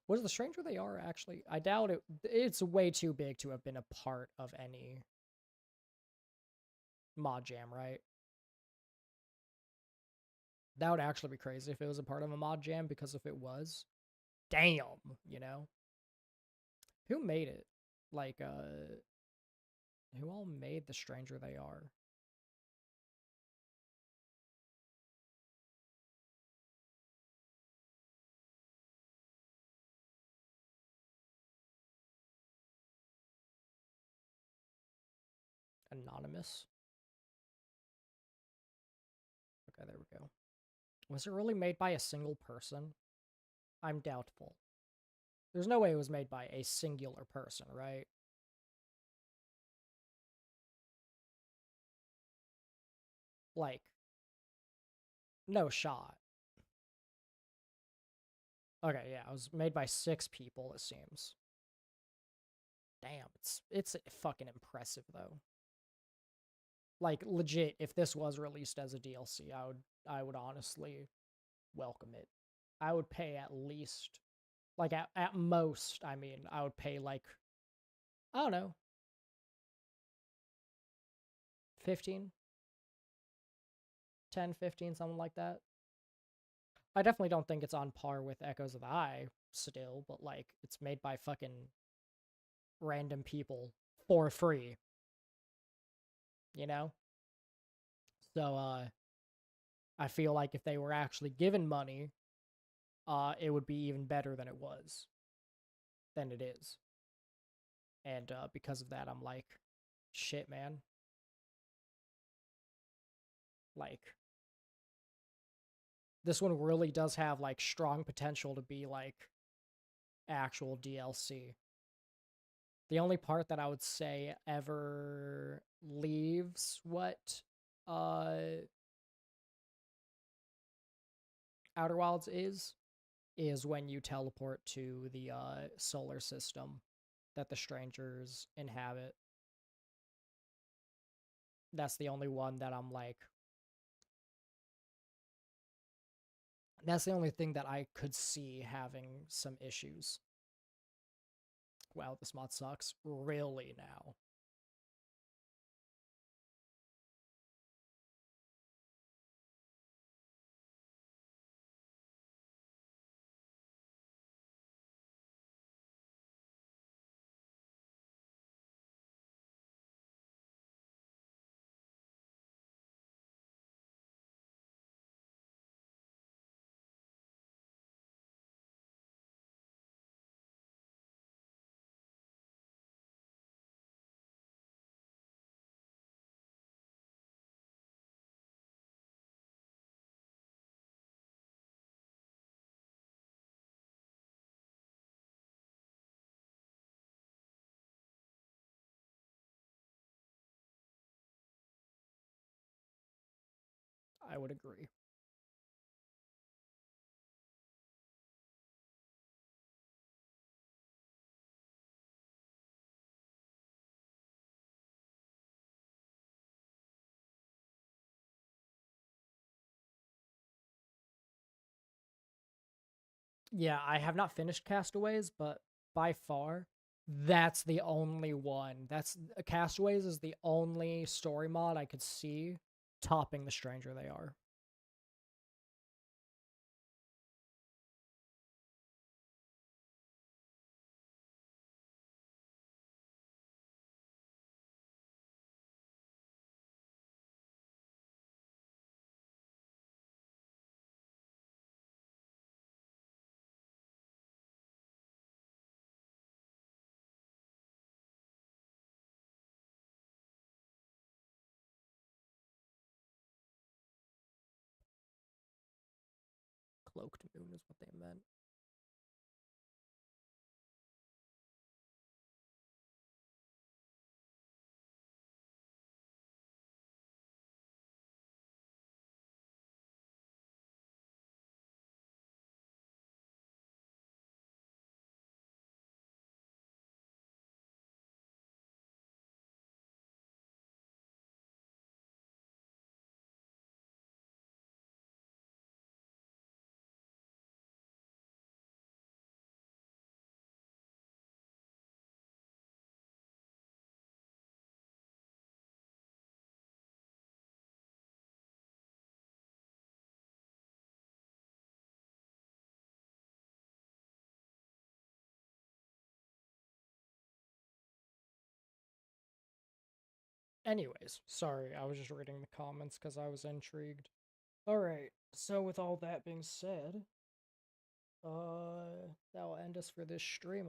Was The Stranger They Are actually? I doubt it. It's way too big to have been a part of any mod jam, right? That would actually be crazy if it was a part of a mod jam, because if it was, damn, you know? Who made it? Like, who all made The Stranger They Are? Anonymous. Okay, there we go. Was it really made by a single person? I'm doubtful. There's no way it was made by a singular person, right? Like, no shot. Okay, yeah, it was made by 6 people, it seems. Damn, it's fucking impressive, though. Like, legit, if this was released as a DLC, I would honestly welcome it. I would pay at least, like, at most, I mean, I would pay, like, I don't know, 15? 10, 15, something like that. I definitely don't think it's on par with Echoes of the Eye still, but, like, it's made by fucking random people for free. You know? So, I feel like if they were actually given money, it would be even better than it is. And because of that, I'm like, shit, man. Like, This one really does have like strong potential to be like actual DLC. The only part that I would say ever leaves what Outer Wilds is when you teleport to the solar system that the strangers inhabit. That's the only one that I'm like, that's the only thing that I could see having some issues. Wow, this mod sucks. Really now. I would agree. Yeah, I have not finished Castaways, but by far, that's the only one. That's Castaways is the only story mod I could see topping The Stranger They Are. Cloaked Moon is what they meant. Anyways, sorry, I was just reading the comments because I was intrigued. Alright, so with all that being said, that will end us for this stream.